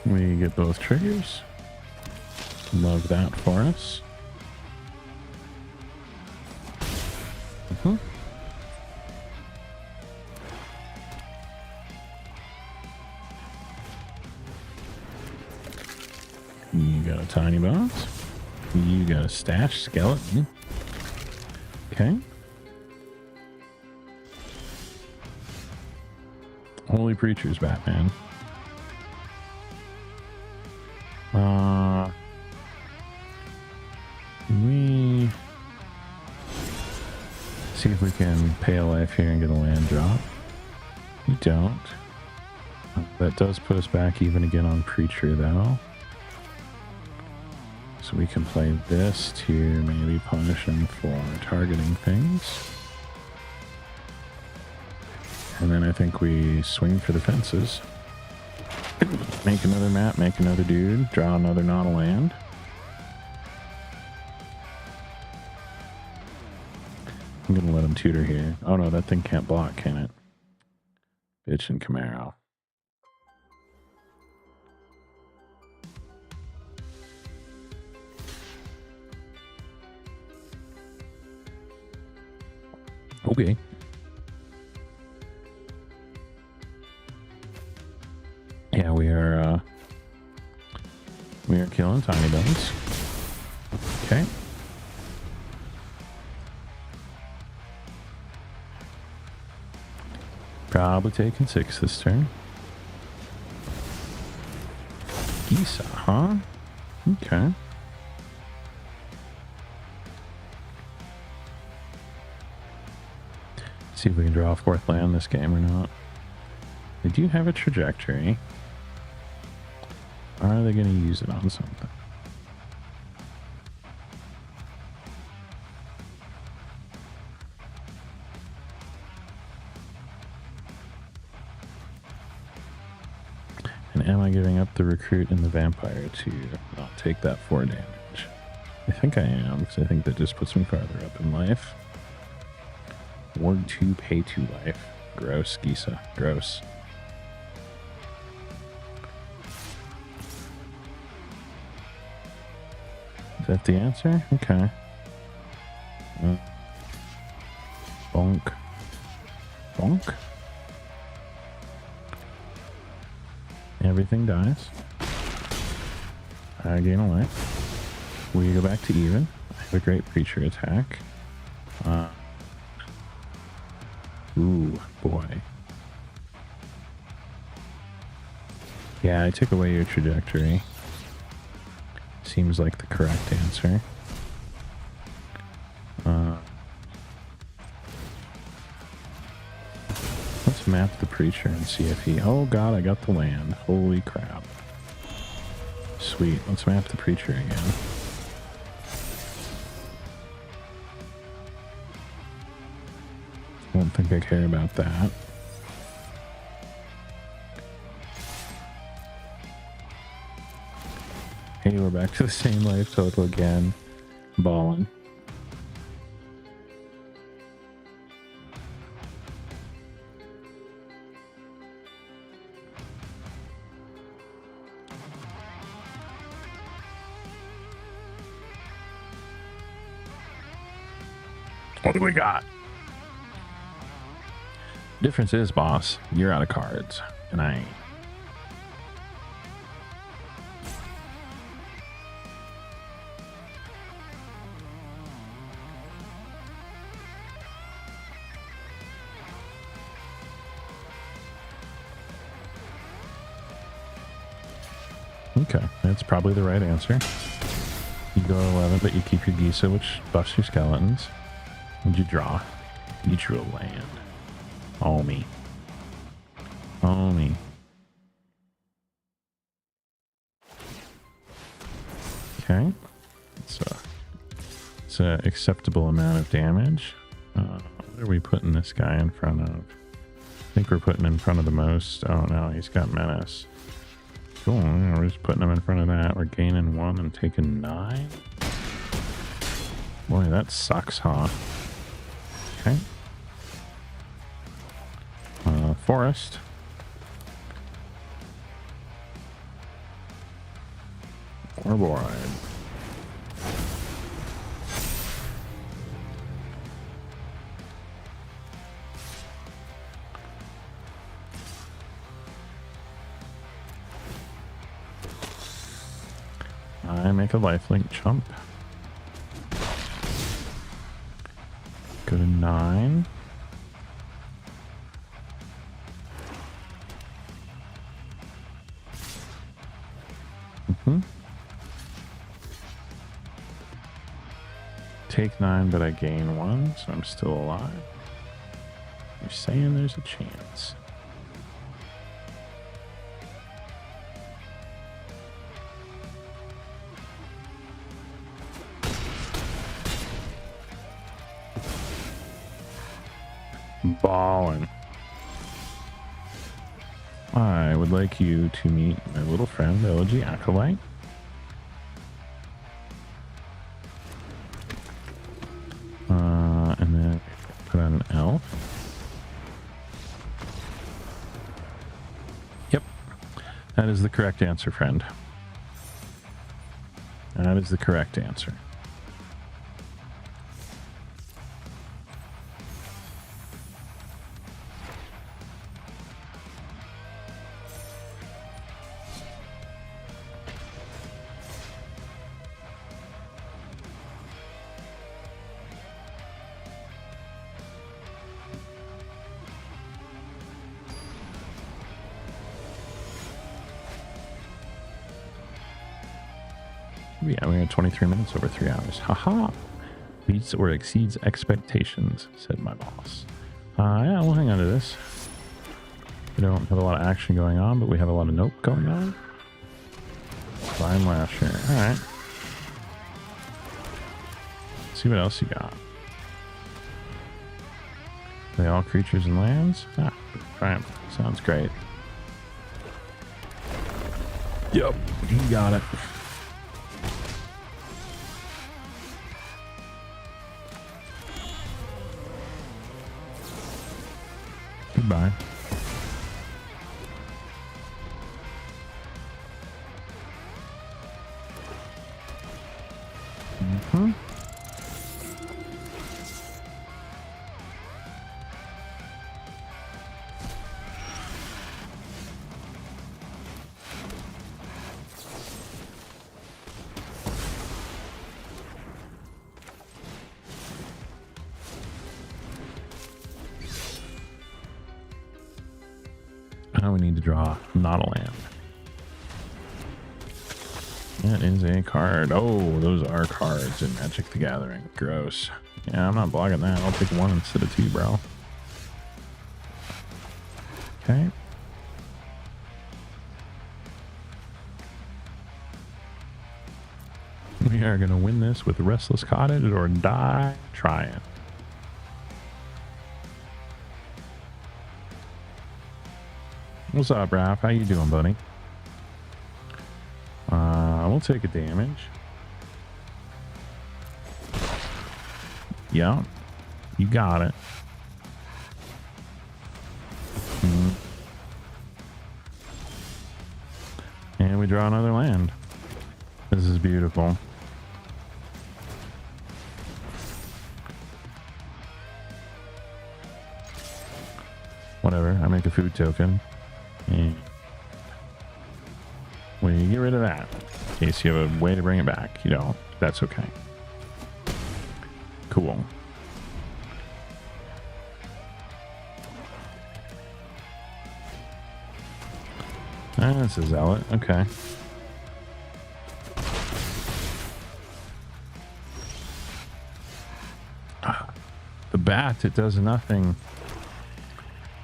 We get both triggers. Love that for us. a tiny box. You got a stash skeleton. Okay. Holy Preachers, Batman. Can we see if we can pay a life here and get a land drop? We don't. That does put us back even again on Preacher, though. So we can play this to maybe punish him for targeting things. And then I think we swing for the fences. Make another map, make another dude, draw another not a land. I'm gonna let him tutor here. Oh no, that thing can't block, can it? Bitch and Camaro. Okay. Yeah, we are killing tiny bones. Okay. Probably taking 6 this turn. Gisa, huh? Okay. See if we can draw a 4th land this game or not. They do have a trajectory. Or are they going to use it on something? And am I giving up the recruit and the vampire to not take that 4 damage? I think I am, because I think that just puts me farther up in life. Ward 2, pay 2 life. Gross, Gisa. Gross. Is that the answer? Okay. Bonk. Bonk. Everything dies. I gain a life. We go back to even. I have a great Preacher attack. Ooh, boy. Yeah, I took away your trajectory. Seems like the correct answer. Let's map the Preacher and see if he... Oh god, I got the land. Holy crap. Sweet. Let's map the Preacher again. Don't think I care about that. Hey, we're back to the same life total again. Ballin'. What do we got? Difference is, boss, you're out of cards, and I ain't. Okay, that's probably the right answer. You go 11, but you keep your Gisa, which buffs your skeletons. What'd you draw? You drew a land. Oh me. Oh me. Okay. It's an acceptable amount of damage. What are we putting this guy in front of? I think we're putting in front of the most. Oh no, he's got menace. Cool, yeah, we're just putting him in front of that. We're gaining 1 and taking 9. Boy, that sucks, huh? Okay. Forest. Or board. I make a lifelink chump. Go to 9. Take 9, but I gain 1, so I'm still alive. You're saying there's a chance. Ballin'. I would like you to meet my little friend, the OG Acolyte. And then put on an elf. Yep. That is the correct answer, friend. That is the correct answer. Yeah, we had 23 minutes over 3 hours. Haha! Beats or exceeds expectations, said my boss. Yeah, we'll hang on to this. We don't have a lot of action going on, but we have a lot of nope going on. Fine Lasher. Alright. See what else you got. Are they all creatures and lands? Ah, Triumph. Sounds great. Yep, you got it. Goodbye. Now we need to draw not a land. That is a card. Oh, those are cards in Magic the Gathering. Gross. Yeah, I'm not blocking that. I'll take 1 instead of 2, bro. Okay. We are going to win this with Restless Cottage or die trying. What's up, Raph? How you doing, buddy? We'll take a damage. Yeah, you got it. And we draw another land. This is beautiful. Whatever, I make a food token. And when you get rid of that, in case you have a way to bring it back, you don't. That's okay. Cool. That's a zealot. Okay. The bat, it does nothing.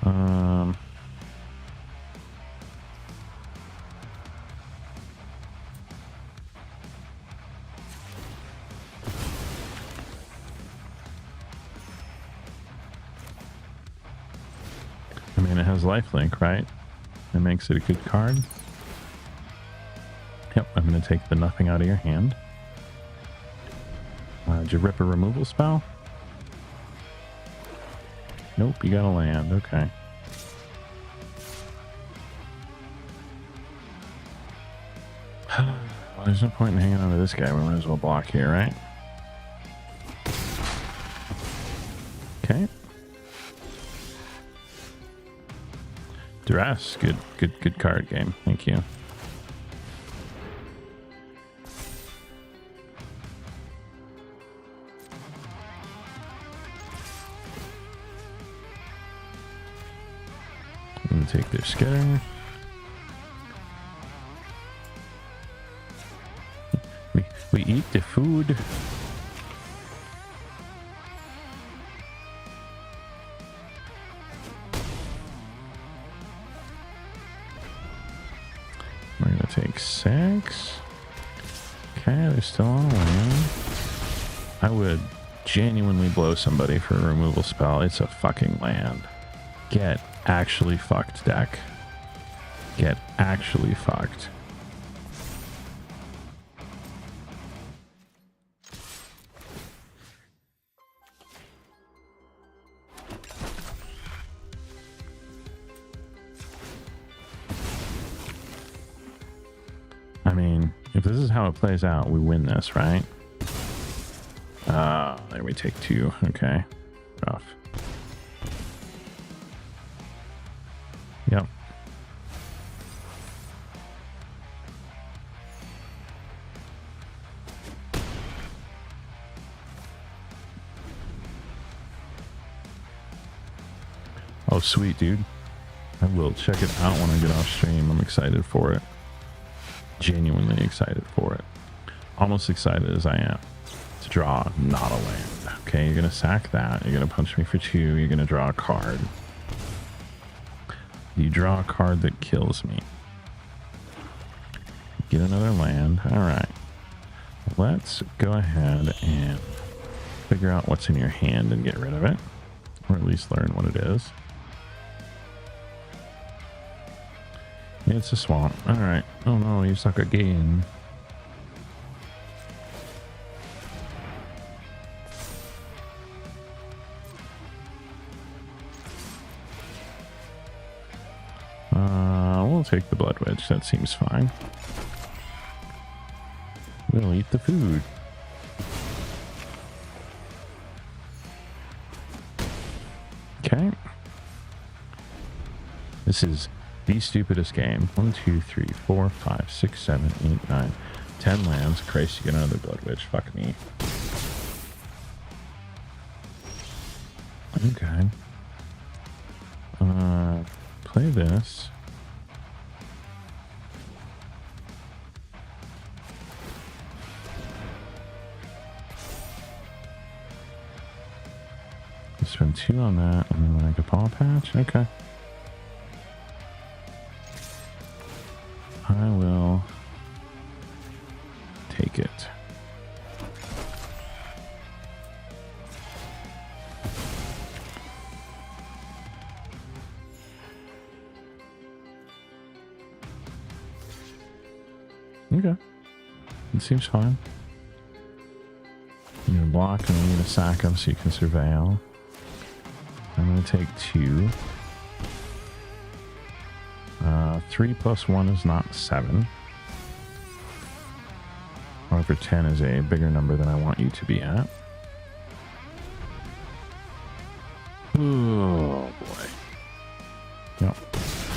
I mean, it has lifelink, right? That makes it a good card. Yep, I'm going to take the nothing out of your hand. Did you rip a removal spell? Nope, you got a land. Okay. Well, there's no point in hanging on to this guy. We might as well block here, right? Okay. Duress. Good card game. Thank you. take their skitter. We eat the food. We're gonna take 6. Okay, they're still on land. I would genuinely blow somebody for a removal spell. It's a fucking land. Get actually fucked, deck. Get actually fucked. I mean, if this is how it plays out, we win this, right? There we take 2. Okay. Rough. Yep. Oh, sweet, dude. I will check it out when I get off stream. I'm excited for it. Genuinely excited for it. Almost excited as I am to draw not a land. Okay, you're gonna sack that. You're gonna punch me for 2. You're gonna draw a card. You draw a card that kills me. Get another land. All right. Let's go ahead and figure out what's in your hand and get rid of it, or at least learn what it is. It's a swamp. All right. Oh no, you suck again. We'll take the blood wedge. That seems fine. We'll eat the food. Okay. This is the stupidest game. 1, 2, 3, 4, 5, 6, 7, 8, 9, 10 lands. Christ, you get another blood wedge. Fuck me. Okay. Play this. Spend 2 on that, and then make a paw patch. Okay. I will take it. Okay. It seems fine. You're gonna block and I'm gonna sack them so you can surveil. I'm gonna take 2. 3 plus 1 is not 7. However, 10 is a bigger number than I want you to be at. Oh boy. Yep.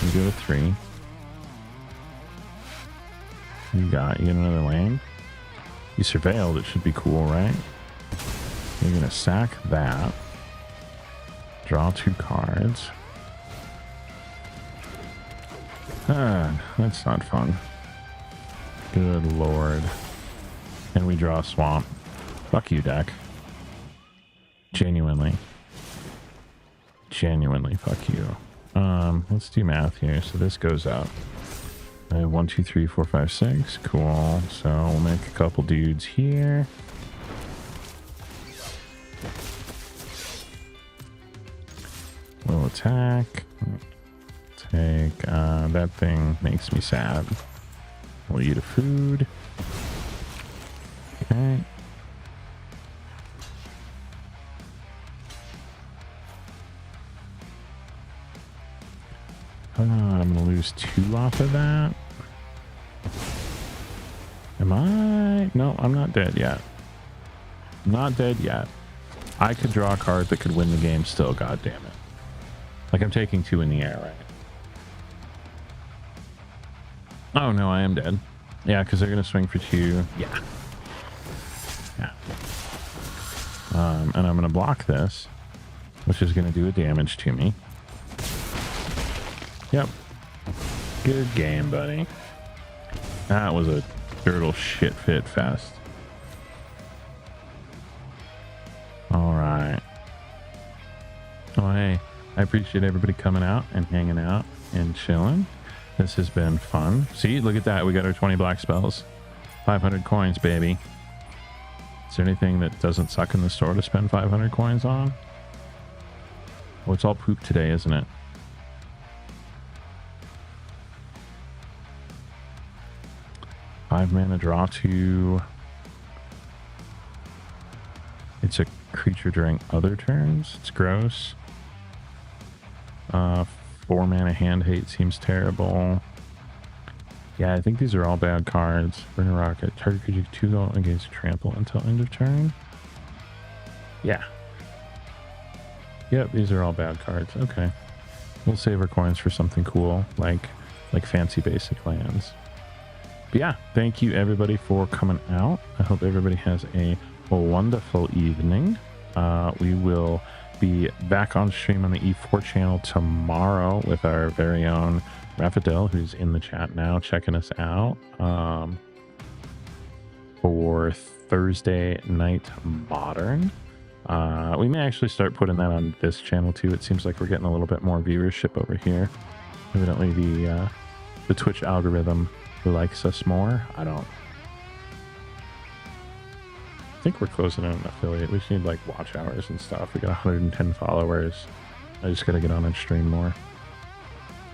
You go to 3. You get another lane. You surveilled, it should be cool, right? You're gonna sack that. Draw 2 cards. That's not fun. Good lord. And we draw a swamp. Fuck you, deck. Genuinely. Genuinely, fuck you. Let's do math here. So this goes up. I have 1, 2, 3, 4, 5, 6. Cool. So we'll make a couple dudes here. We'll attack. Take, that thing makes me sad. We'll eat a food. Okay. I'm gonna lose 2 off of that. Am I? No, I'm not dead yet. I'm not dead yet. I could draw a card that could win the game still, god damn it. Like, I'm taking 2 in the air, right? Oh, no, I am dead. Yeah, because they're going to swing for 2. Yeah. Yeah. And I'm going to block this, which is going to do a damage to me. Yep. Good game, buddy. That was a turtle shit fit fest. All right. Oh, hey, I appreciate everybody coming out and hanging out and chilling. This has been fun. See, look at that. We got our 20 black spells. 500 coins, baby. Is there anything that doesn't suck in the store to spend 500 coins on? Well, it's all poop today, isn't it? Five mana draw to... It's a creature during other turns. It's gross. 4 mana hand hate seems terrible. Yeah, I think these are all bad cards. Burn a rocket. Target creature 2 go against trample until end of turn. Yeah. Yep, these are all bad cards. Okay. We'll save our coins for something cool, like fancy basic lands. But yeah, thank you everybody for coming out. I hope everybody has a wonderful evening. We will be back on stream on the E4 channel tomorrow with our very own Raphael, who's in the chat now checking us out, for Thursday Night Modern. We may actually start putting that on this channel too. It seems like we're getting a little bit more viewership over here. Evidently the Twitch algorithm likes us more. I think we're closing in an affiliate. We just need like watch hours and stuff. We got 110 followers. I just gotta get on and stream more.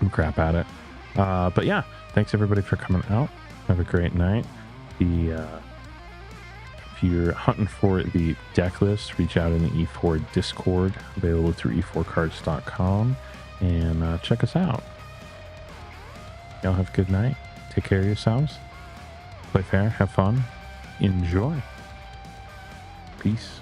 I'm crap at it. But yeah, thanks everybody for coming out. Have a great night. If you're hunting for the deck list, reach out in the E4 Discord, available through e4cards.com, and check us out. Y'all have a good night. Take care of yourselves. Play fair, have fun, enjoy. Peace.